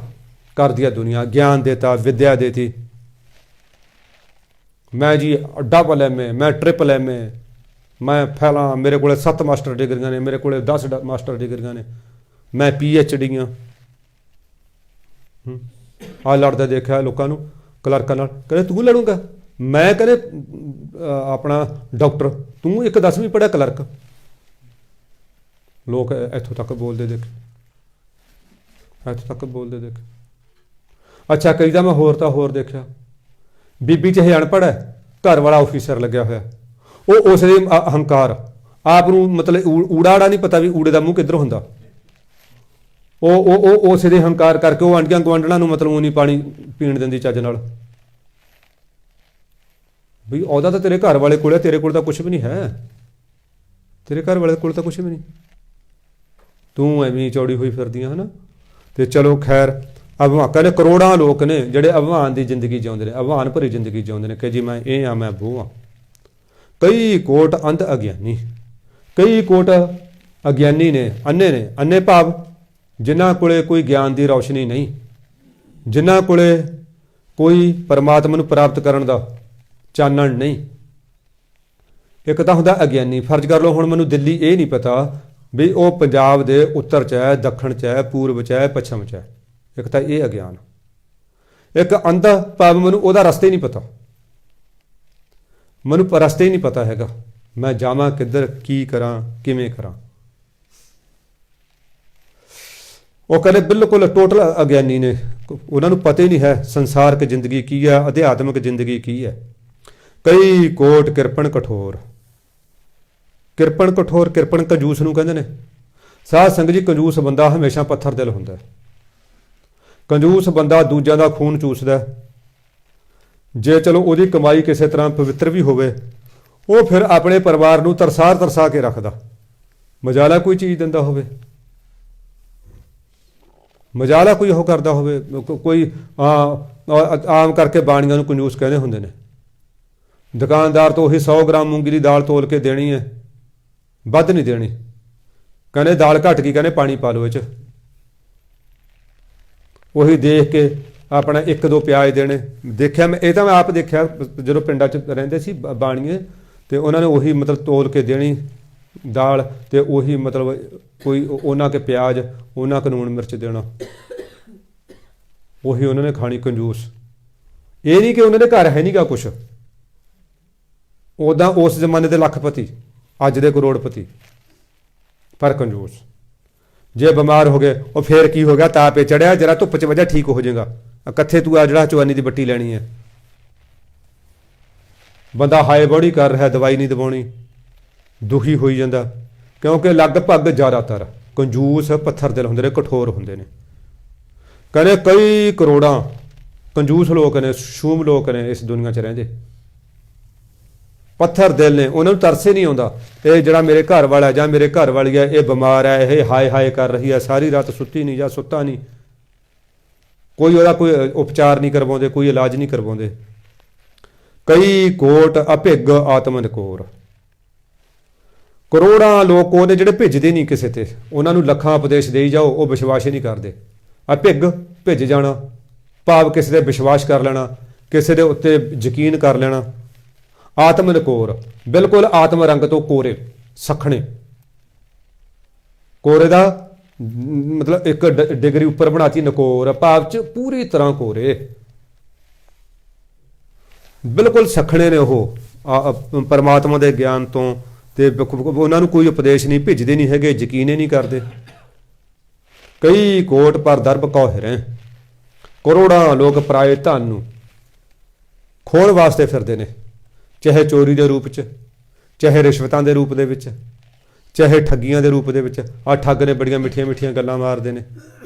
ਕਰਦੀ ਹੈ ਦੁਨੀਆ। ਗਿਆਨ ਦੇਤਾ, ਵਿਦਿਆ ਦੇਤੀ, ਮੈਂ ਜੀ ਡਬਲ MA, ਮੈਂ ਟ੍ਰਿਪਲ MA, ਮੈਂ ਫੈਲਾਂ, ਮੇਰੇ ਕੋਲ 7 ਮਾਸਟਰ ਡਿਗਰੀਆਂ ਨੇ, ਮੇਰੇ ਕੋਲ 10 ਮਾਸਟਰ ਡਿਗਰੀਆਂ ਨੇ, ਮੈਂ PhD ਹਾਂ। ਆ ਲੜਦਾ ਦੇਖਿਆ ਲੋਕਾਂ ਨੂੰ ਕਲਰਕਾਂ ਨਾਲ, ਕਹਿੰਦੇ ਤੂੰ ਲੜੂੰਗਾ, ਮੈਂ ਕਹਿੰਦੇ ਆਪਣਾ ਡਾਕਟਰ, ਤੂੰ ਇੱਕ 10ਵੀਂ ਪੜ੍ਹਿਆ ਕਲਰਕ। ਲੋਕ ਇੱਥੋਂ ਤੱਕ ਬੋਲਦੇ ਦੇਖ, ਇੱਥੋਂ ਤੱਕ ਬੋਲਦੇ ਦੇਖ। ਅੱਛਾ, ਕਈ ਦਾ ਮੈਂ ਹੋਰ ਦੇਖਿਆ, ਬੀਬੀ ਚਾਹੇ ਅਨਪੜ੍ਹ ਹੈ, ਘਰ ਵਾਲਾ ਆਫੀਸਰ ਲੱਗਿਆ ਹੋਇਆ, ਉਹ ਉਸ ਦੇ ਹੰਕਾਰ, ਆਪ ਨੂੰ ਮਤਲਬ ਊੜਾ ਨਹੀਂ ਪਤਾ ਵੀ ਊੜੇ ਦਾ ਮੂੰਹ ਕਿੱਧਰ ਹੁੰਦਾ। ਉਹ ਉਸੇ ਦੇ ਹੰਕਾਰ ਕਰਕੇ ਉਹ ਆਂਢੀਆਂ ਗੁਆਂਢਣਾਂ ਨੂੰ ਮਤਲਬ ਉਹ ਨਹੀਂ ਪਾਣੀ ਪੀਣ ਦਿੰਦੀ ਚੱਜ ਨਾਲ। ਬਈ ਉਹਦਾ ਤਾਂ ਤੇਰੇ ਘਰ ਵਾਲੇ ਕੋਲ ਹੈ, ਤੇਰੇ ਕੋਲ ਤਾਂ ਕੁਛ ਵੀ ਨਹੀਂ ਹੈ, ਤੇਰੇ ਘਰ ਵਾਲੇ ਕੋਲ ਤਾਂ ਕੁਛ ਵੀ ਨਹੀਂ, ਤੂੰ ਐਵੇਂ ਚੌੜੀ ਹੋਈ ਫਿਰਦੀਆਂ ਹੈ ਨਾ। ਤੇ ਚਲੋ ਖੈਰ, ਅਭਿਮਾਨ ਨੇ ਕਰੋੜਾਂ ਲੋਕ ਨੇ ਜਿਹੜੇ ਅਭਿਮਾਨ ਦੀ ਜ਼ਿੰਦਗੀ ਜਿਉਂਦੇ ਨੇ, ਅਭਿਮਾਨ ਭਰੀ ਜ਼ਿੰਦਗੀ ਜਿਉਂਦੇ ਨੇ ਕਿ ਜੀ ਮੈਂ ਇਹ ਹਾਂ, ਮੈਂ ਉਹ ਹਾਂ। ਕਈ ਕੋਟ ਅੰਧ ਅਗਿਆਨੀ, ਕਈ ਕੋਟ ਅਗਿਆਨੀ ਨੇ, ਅੰਨੇ ਨੇ। ਅੰਨੇ ਭਾਵ ਜਿਨ੍ਹਾਂ ਕੋਲੇ ਕੋਈ ਗਿਆਨ ਦੀ ਰੌਸ਼ਨੀ ਨਹੀਂ, ਜਿਨ੍ਹਾਂ ਕੋਲੇ ਕੋਈ ਪਰਮਾਤਮਾ ਨੂੰ ਪ੍ਰਾਪਤ ਕਰਨ ਦਾ ਚਾਨਣ ਨਹੀਂ। ਇੱਕ ਤਾਂ ਹੁੰਦਾ ਅਗਿਆਨੀ। ਫਰਜ਼ ਕਰ ਲਓ ਹੁਣ ਮੈਨੂੰ ਦਿੱਲੀ ਇਹ ਨਹੀਂ ਪਤਾ ਵੀ ਉਹ ਪੰਜਾਬ ਦੇ ਉੱਤਰ 'ਚ ਹੈ, ਦੱਖਣ 'ਚ ਹੈ, ਪੂਰਬ 'ਚ ਹੈ, ਪੱਛਮ 'ਚ ਹੈ। ਇੱਕ ਤਾਂ ਇਹ ਅਗਿਆਨ। ਇੱਕ ਅੰਧ ਭਾਵ ਮੈਨੂੰ ਉਹਦਾ ਰਸਤਾ ਹੀ ਨਹੀਂ ਪਤਾ, ਮੈਨੂੰ ਰਸਤਾ ਹੀ ਨਹੀਂ ਪਤਾ ਹੈਗਾ, ਮੈਂ ਜਾਵਾਂ ਕਿੱਧਰ, ਕੀ ਕਰਾਂ, ਕਿਵੇਂ ਕਰਾਂ। ਉਹ ਕਹਿੰਦੇ ਬਿਲਕੁਲ ਟੋਟਲ ਅਗਿਆਨੀ ਨੇ, ਉਹਨਾਂ ਨੂੰ ਪਤਾ ਹੀ ਨਹੀਂ ਹੈ ਸੰਸਾਰਕ ਜ਼ਿੰਦਗੀ ਕੀ ਹੈ, ਅਧਿਆਤਮਿਕ ਜ਼ਿੰਦਗੀ ਕੀ ਹੈ। ਕਈ ਕੋਟ ਕਿਰਪਣ ਕਠੋਰ। ਕਿਰਪਣ ਕਠੋਰ, ਕਿਰਪਣ ਕੰਜੂਸ ਨੂੰ ਕਹਿੰਦੇ ਨੇ। ਸਾਧ ਸੰਗਤ ਜੀ, ਕੰਜੂਸ ਬੰਦਾ ਹਮੇਸ਼ਾ ਪੱਥਰ ਦਿਲ ਹੁੰਦਾ। ਕੰਜੂਸ ਬੰਦਾ ਦੂਜਿਆਂ ਦਾ ਖੂਨ ਚੂਸਦਾ। ਜੇ ਚਲੋ ਉਹਦੀ ਕਮਾਈ ਕਿਸੇ ਤਰ੍ਹਾਂ ਪਵਿੱਤਰ ਵੀ ਹੋਵੇ, ਉਹ ਫਿਰ ਆਪਣੇ ਪਰਿਵਾਰ ਨੂੰ ਤਰਸਾ ਕੇ ਰੱਖਦਾ। ਮਜਾਲਾ ਕੋਈ ਚੀਜ਼ ਦਿੰਦਾ ਹੋਵੇ, ਮਜਾਲਾ ਕੋਈ ਉਹ ਕਰਦਾ ਹੋਵੇ, ਕੋਈ ਆਮ ਕਰਕੇ ਬਾਣੀਆਂ ਨੂੰ ਕੰਜੂਸ ਕਹਿੰਦੇ ਹੁੰਦੇ ਨੇ। ਦੁਕਾਨਦਾਰ ਤੋਂ ਉਹੀ 100 ਗ੍ਰਾਮ ਮੂੰਗੀ ਦੀ ਦਾਲ ਤੋਲ ਕੇ ਦੇਣੀ ਹੈ, ਵੱਧ ਨਹੀਂ ਦੇਣੀ। ਕਹਿੰਦੇ ਦਾਲ ਘੱਟ ਗਈ, ਕਹਿੰਦੇ ਪਾਣੀ ਪਾ ਲਓ ਇਹ 'ਚ। ਉਹੀ ਦੇਖ ਕੇ ਆਪਣਾ 1-2 ਪਿਆਜ਼ ਦੇਣੇ। ਦੇਖਿਆ ਮੈਂ, ਇਹ ਤਾਂ ਮੈਂ ਆਪ ਦੇਖਿਆ ਜਦੋਂ ਪਿੰਡਾਂ 'ਚ ਰਹਿੰਦੇ ਸੀ ਬਾਣੀਏ, ਅਤੇ ਉਹਨਾਂ ਨੇ ਉਹੀ ਮਤਲਬ ਤੋਲ ਕੇ ਦੇਣੀ ਦਾਲ, ਅਤੇ ਉਹੀ ਮਤਲਬ ਕੋਈ ਉਹਨਾਂ ਕੇ ਪਿਆਜ਼, ਉਹਨਾਂ ਕੁ ਲੂਣ ਮਿਰਚ ਦੇਣਾ, ਉਹੀ ਉਹਨਾਂ ਨੇ ਖਾਣੀ। ਕੰਜੂਸ ਇਹ ਨਹੀਂ ਕਿ ਉਹਨਾਂ ਦੇ ਘਰ ਹੈ ਨਹੀਂ ਗਾ ਕੁਛ। ਉੱਦਾਂ ਉਸ ਜ਼ਮਾਨੇ ਦੇ ਲੱਖਪਤੀ, ਅੱਜ ਦੇ ਕਰੋੜਪਤੀ, ਪਰ ਕੰਜੂਸ। ਜੇ ਬਿਮਾਰ ਹੋ ਗਏ, ਉਹ ਫੇਰ ਕੀ ਹੋ ਗਿਆ, ਤਾਪੇ ਚੜਿਆ, ਜਰਾ ਧੁੱਪ 'ਚ ਵਜਾ ਠੀਕ ਹੋ ਜਾਏਗਾ। ਕਿੱਥੇ ਤੂੰ ਆ ਜਿਹੜਾ ਚਵਾਨੀ ਦੀ ਬੱਟੀ ਲੈਣੀ ਹੈ। ਬੰਦਾ ਹਾਈ ਬੋਡੀ ਕਰ ਰਿਹਾ, ਦਵਾਈ ਨਹੀਂ ਦਵਾਉਣੀ, ਦੁਖੀ ਹੋਈ ਜਾਂਦਾ। ਕਿਉਂਕਿ ਲਗਭਗ ਜ਼ਿਆਦਾਤਰ ਕੰਜੂਸ ਪੱਥਰ ਦਿਲ ਹੁੰਦੇ ਨੇ, ਕਠੋਰ ਹੁੰਦੇ ਨੇ। ਕਹਿੰਦੇ ਕਈ ਕਰੋੜਾਂ ਕੰਜੂਸ ਲੋਕ ਨੇ, ਸ਼ੂਮ ਲੋਕ ਨੇ ਇਸ ਦੁਨੀਆ 'ਚ ਰਹਿੰਦੇ, ਪੱਥਰ ਦਿਲ ਨੇ। ਉਹਨਾਂ ਨੂੰ ਤਰਸੇ ਨਹੀਂ ਆਉਂਦਾ, ਇਹ ਜਿਹੜਾ ਮੇਰੇ ਘਰ ਵਾਲਾ ਜਾਂ ਮੇਰੇ ਘਰ ਵਾਲੀ ਹੈ, ਇਹ ਬਿਮਾਰ ਹੈ, ਇਹ ਹਾਏ ਹਾਏ ਕਰ ਰਹੀ ਹੈ, ਸਾਰੀ ਰਾਤ ਸੁੱਤੀ ਨਹੀਂ ਜਾਂ ਸੁੱਤਾ ਨਹੀਂ, ਕੋਈ ਉਹਦਾ ਕੋਈ ਉਪਚਾਰ ਨਹੀਂ ਕਰਵਾਉਂਦੇ, ਕੋਈ ਇਲਾਜ ਨਹੀਂ ਕਰਵਾਉਂਦੇ। ਕਈ ਕੋਟ ਅਭਿੱਗ ਆਤਮ ਨਿਕੋਰ। ਕਰੋੜਾਂ ਲੋਕ ਉਹਦੇ ਜਿਹੜੇ ਭਿੱਜਦੇ ਨਹੀਂ ਕਿਸੇ ਤੇ, ਉਹਨਾਂ ਨੂੰ ਲੱਖਾਂ ਉਪਦੇਸ਼ ਦੇਈ ਜਾਓ, ਉਹ ਵਿਸ਼ਵਾਸ ਹੀ ਨਹੀਂ ਕਰਦੇ। ਅਭਿੱਗ, ਭਿੱਜ ਜਾਣਾ ਭਾਵ ਕਿਸੇ ਤੇ ਵਿਸ਼ਵਾਸ ਕਰ ਲੈਣਾ, ਕਿਸੇ ਦੇ ਉੱਤੇ ਯਕੀਨ ਕਰ ਲੈਣਾ। ਆਤਮ ਨਿਕੋਰ, ਬਿਲਕੁਲ ਆਤਮ ਰੰਗ ਤੋਂ ਕੋਰੇ, ਸਖਣੇ। ਕੋਰੇ ਦਾ ਮਤਲਬ ਇੱਕ ਡਿਗਰੀ ਉੱਪਰ ਬਣਾਤੀ, ਨਿਕੋਰ ਭਾਵ 'ਚ ਪੂਰੀ ਤਰ੍ਹਾਂ ਕੋਰੇ, ਬਿਲਕੁਲ ਸਖਣੇ ਨੇ ਉਹ ਪਰਮਾਤਮਾ ਦੇ ਗਿਆਨ ਤੋਂ। ਤੇ ਉਹਨਾਂ ਨੂੰ ਕੋਈ ਉਪਦੇਸ਼ ਨਹੀਂ, ਭਿੱਜਦੇ ਨਹੀਂ ਹੈਗੇ, ਯਕੀਨ ਹੀ ਨਹੀਂ ਕਰਦੇ। ਕਈ ਕੋਟ ਪਰ ਦਰਬ ਕਉ ਹਿਰੈ। ਕਰੋੜਾਂ ਲੋਕ ਪਰਾਏ ਧਨ ਨੂੰ ਖੋਹਣ ਵਾਸਤੇ ਫਿਰਦੇ ਨੇ, ਚਾਹੇ ਚੋਰੀ ਦੇ ਰੂਪ 'ਚ, ਚਾਹੇ ਰਿਸ਼ਵਤਾਂ ਦੇ ਰੂਪ ਦੇ ਵਿੱਚ, ਚਾਹੇ ਠੱਗੀਆਂ ਦੇ ਰੂਪ ਦੇ ਵਿੱਚ। ਆਹ ਠੱਗ ਨੇ ਬੜੀਆਂ ਮਿੱਠੀਆਂ ਮਿੱਠੀਆਂ ਗੱਲਾਂ ਮਾਰਦੇ ਨੇ,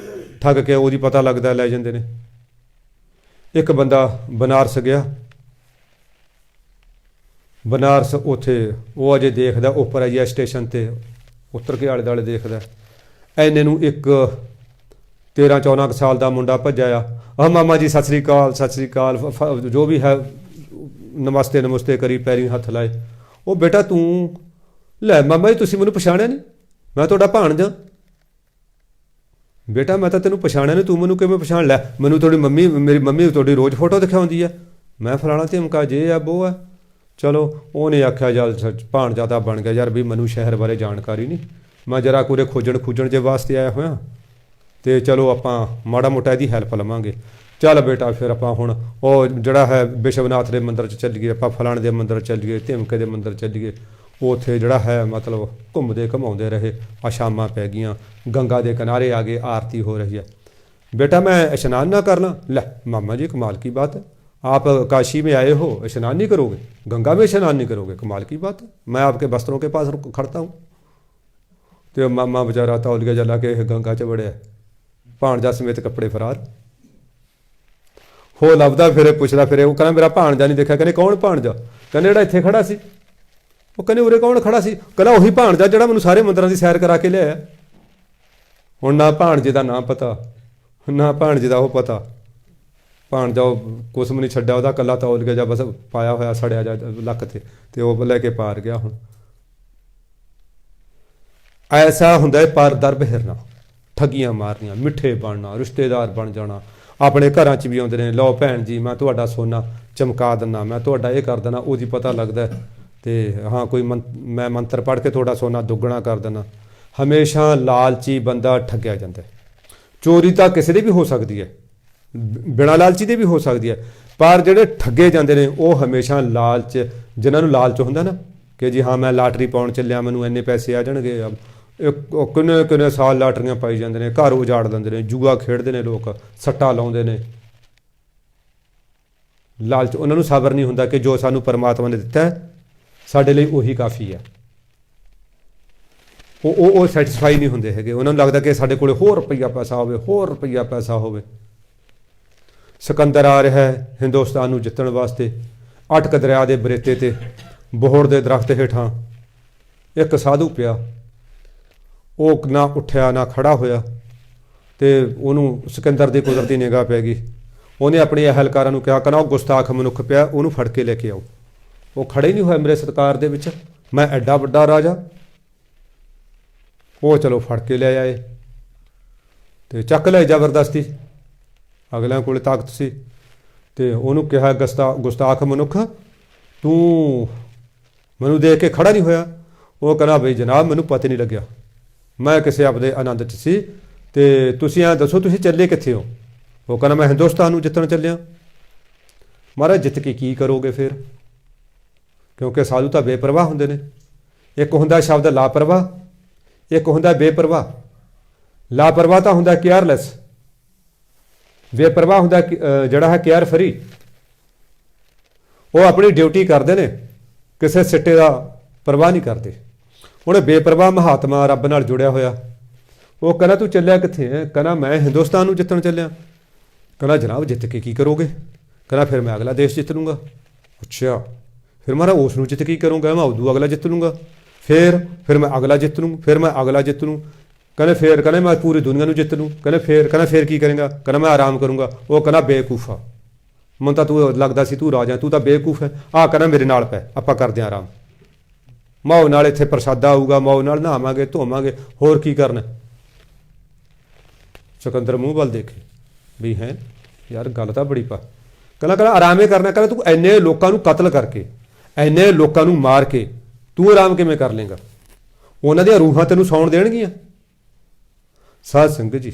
ਠੱਗ ਕੇ ਉਹਦੀ ਪਤਾ ਲੱਗਦਾ ਲੈ ਜਾਂਦੇ ਨੇ। ਇੱਕ ਬੰਦਾ ਬਨਾਰਸ ਗਿਆ, ਬਨਾਰਸ ਉੱਥੇ ਉਹ ਅਜੇ ਦੇਖਦਾ, ਉੱਪਰ ਆਈਆ ਸਟੇਸ਼ਨ 'ਤੇ ਉੱਤਰ ਕੇ ਆਲੇ ਦੁਆਲੇ ਦੇਖਦਾ, ਐਨੇ ਨੂੰ ਇੱਕ 13-14 ਸਾਲ ਦਾ ਮੁੰਡਾ ਭੱਜਿਆ ਆ। ਆਹ ਮਾਮਾ ਜੀ ਸਤਿ ਸ਼੍ਰੀ ਅਕਾਲ, ਸਤਿ ਸ਼੍ਰੀ ਅਕਾਲ, ਜੋ ਵੀ ਹੈ ਨਮਸਤੇ ਨਮਸਤੇ ਕਰੀ, ਪੈਰੀਂ ਹੱਥ ਲਾਏ। ਉਹ ਬੇਟਾ ਤੂੰ, ਲੈ ਮਾਮਾ ਜੀ ਤੁਸੀਂ ਮੈਨੂੰ ਪਛਾਣਿਆ ਨਹੀਂ, ਮੈਂ ਤੁਹਾਡਾ ਭਾਣਜਾ। ਬੇਟਾ ਮੈਂ ਤਾਂ ਤੈਨੂੰ ਪਛਾਣਿਆ ਨਹੀਂ, ਤੂੰ ਮੈਨੂੰ ਕਿਵੇਂ ਪਛਾਣ ਲੈ? ਮੈਨੂੰ ਤੁਹਾਡੀ ਮੰਮੀ, ਮੇਰੀ ਮੰਮੀ ਤੁਹਾਡੀ ਰੋਜ਼ ਫੋਟੋ ਦਿਖਾਉਂਦੀ ਹੈ। ਮੈਂ ਫਲਾਣਾ ਧਮਕਾ ਜੇ ਆ ਬੋ ਆ। ਚਲੋ ਉਹਨੇ ਆਖਿਆ ਚੱਲ ਭਾਣਜਾ ਤਾਂ ਬਣ ਗਿਆ ਯਾਰ, ਵੀ ਮੈਨੂੰ ਸ਼ਹਿਰ ਬਾਰੇ ਜਾਣਕਾਰੀ ਨਹੀਂ, ਮੈਂ ਜਰਾ ਕੋਰੇ ਖੋਜਣ ਜੇ ਵਾਸਤੇ ਆਇਆ ਹੋਇਆ, ਅਤੇ ਚਲੋ ਆਪਾਂ ਮਾੜਾ ਮੋਟਾ ਇਹਦੀ ਹੈਲਪ ਲਵਾਂਗੇ। ਚੱਲ ਬੇਟਾ ਫਿਰ ਆਪਾਂ ਹੁਣ ਉਹ ਜਿਹੜਾ ਹੈ ਵਿਸ਼ਵਨਾਥ ਦੇ ਮੰਦਿਰ 'ਚ ਚੱਲੀਏ, ਆਪਾਂ ਫਲਾਣੇ ਦੇ ਮੰਦਿਰ ਚੱਲੀਏ, ਧਮਕੇ ਦੇ ਮੰਦਿਰ ਚੱਲੀਏ। ਉੱਥੇ ਜਿਹੜਾ ਹੈ ਮਤਲਬ ਘੁੰਮਦੇ ਘੁਮਾਉਂਦੇ ਰਹੇ। ਆ ਸ਼ਾਮਾਂ ਪੈ ਗਈਆਂ, ਗੰਗਾ ਦੇ ਕਿਨਾਰੇ ਆ ਗਏ, ਆਰਤੀ ਹੋ ਰਹੀ ਹੈ। बेटा मैं स्नान ना कर ला? ले मामा जी कमाल की बात है, आप काशी में आए हो, स्नान नहीं करोगे, गंगा में स्नान नहीं करोगे, कमाल की बात है, मैं आपके वस्त्रों के पास खड़ता हूँ। तो मामा बेचारा तौलिया जला के गंगा च बड़िया, भाणजा समेत कपड़े फरार हो लभदा फिरे, पुछदा फिरे, वो कहना मेरा भाणजा नहीं देखा। कहने कौन भाणजा? कहने जिहड़ा इत्थे खड़ा सी। वो कहने उरे कौन खड़ा सी? कहना उही भाणजा जिहड़ा मैनूं सारे मंदिरां दी सैर करा के लिआया। हुण ना भाणजे दा नाम पता, ना भाणजे दा ओह पता, भाणजा कुछ भी नहीं छड्डिया, ਉਹਦਾ ਕੱਲਾ ਤੌਲੀਆ ਜਾਂ ਬਸ ਪਾਇਆ ਹੋਇਆ ਸੜਿਆ ਜਾ ਲੱਕ ਤੇ ਉਹ ਲੈ ਕੇ ਪਾਰ ਗਿਆ। ਹੁਣ ਐਸਾ ਹੁੰਦਾ ਹੈ ਪਰ ਦਰਬ ਹਿਰਨਾ, ਠੱਗੀਆਂ ਮਾਰਨੀਆਂ, ਮਿੱਠੇ ਬਣਨਾ, ਰਿਸ਼ਤੇਦਾਰ ਬਣ ਜਾਣਾ। ਆਪਣੇ ਘਰਾਂ 'ਚ ਵੀ ਆਉਂਦੇ ਨੇ, ਲਓ ਭੈਣ ਜੀ ਮੈਂ ਤੁਹਾਡਾ ਸੋਨਾ ਚਮਕਾ ਦਿੰਦਾ, ਮੈਂ ਤੁਹਾਡਾ ਇਹ ਕਰ ਦਿੰਦਾ। ਉਹਦੀ ਪਤਾ ਲੱਗਦਾ तो हाँ कोई मैं मंत्र पढ़ के थोड़ा सोना दुगना कर देना। हमेशा लालची बंदा ठग्या जाता है। चोरी तो किसी भी हो सकती है, बिना लालची दे भी हो सकती है, पर ਜਿਹੜੇ ठगे जाते हैं वो हमेशा लालच, जिन्होंने लालच होंदा ना कि जी हाँ मैं लाटरी पाउण चलिया, मैनू इन्ने पैसे आ जाणगे। किन्ने किन्ने साल लाटरियां पाई जाते हैं, घर उजाड़ देंदे ने, जुआ खेडते हैं लोग, सट्टा लाउंदे ने। लालच उन्होंने सबर नहीं होंदा कि जो सानू परमात्मा ने दिता है साडे लई उही काफ़ी है। वो सैटिस्फाई नहीं होंदे हैगे, उन्होंने लगता कि साडे कोले होर रुपया पैसा होवे, होर रुपया पैसा होवे। सिकंदर आ रहा है हिंदुस्तान नूं जितण वास्ते, अटक दरिया के बरेते ते बोहड़ के दरख्त हेठां एक साधु पिया, वो ना उठ्या ना खड़ा होया, तो उन्होंने सिकंदर की कुदरती निगाह पै गई। उन्हें अपने अहलकारां नूं कहा कहना वो गुस्ताख मनुख पिया, उन्होंने फड़ के लेके आओ। वो खड़े ही नहीं होया मेरे सत्कार दे विच, मैं एडा वड्डा राजा। वो चलो फड़ के ले आए, तो चक ले जबरदस्ती, अगलियां कोल ताकत सी। तो उन्होंने कहा गुस्ताख मनुख तू मैनू देख के खड़ा नहीं होया। वो कहना बई जनाब मैनू पता नहीं लग्या, मैं किसी आपदे आनंद च सी, ते तुसीं ऐ दसो तुसीं चले कित्थे हो। वो कहना मैं हिंदुस्तान नूं जितण चलिया। महाराज जित के की करोगे फिर, क्योंकि साधु तो बेपरवाह होंदे ने। एक हुंदा शब्द लापरवाह, एक हुंदा बेपरवाह। लापरवाह तो हुंदा केयरलैस, बेपरवाह हुंदा जिहड़ा है केयर फ्री। वो अपनी ड्यूटी करते हैं, किसी सिट्टे का परवाह नहीं करते। उन्हें बेपरवाह महात्मा रब नाल जुड़िया होया। वो कहना तू चलिया कित्थे है, कहना मैं हिंदुस्तान नूं जितण चलिया। कहना जनाब जित के की करोगे, कहना फिर मैं अगला देश जित लूँगा। अच्छा फिर महाराज उस नूं जित की करूँगा, मैं उदू अगला जित लूँगा, फिर मैं अगला जित लूँ, फिर मैं अगला जित लूँ। कहने फिर कहने मैं पूरी दुनिया नूं जित लूँ। कहने फिर की करेंगा, कहना मैं आराम करूँगा। वो कहना बेवकूफा, मैं तो तू लगता सी तू राजा, तू तो बेवकूफ है। आ कहना मेरे नाल पै, आपां करदे आं आराम। मौज नाल इत्थे प्रसादा आऊगा, मौज नाल नहावांगे धोवांगे, होर की करना। सिकंदर मूँह वल देखे भी हैं यार गल तो बड़ी पा। कहना आरामे करना। कहना तू इन्ने लोगों नूं कतल करके, इन्ने लोगों नूं मार के तू आराम किवें कर लेंगा, उन्हां दीयां रूहां तैनूं सौण देणगीਆਂ। साध संगत जी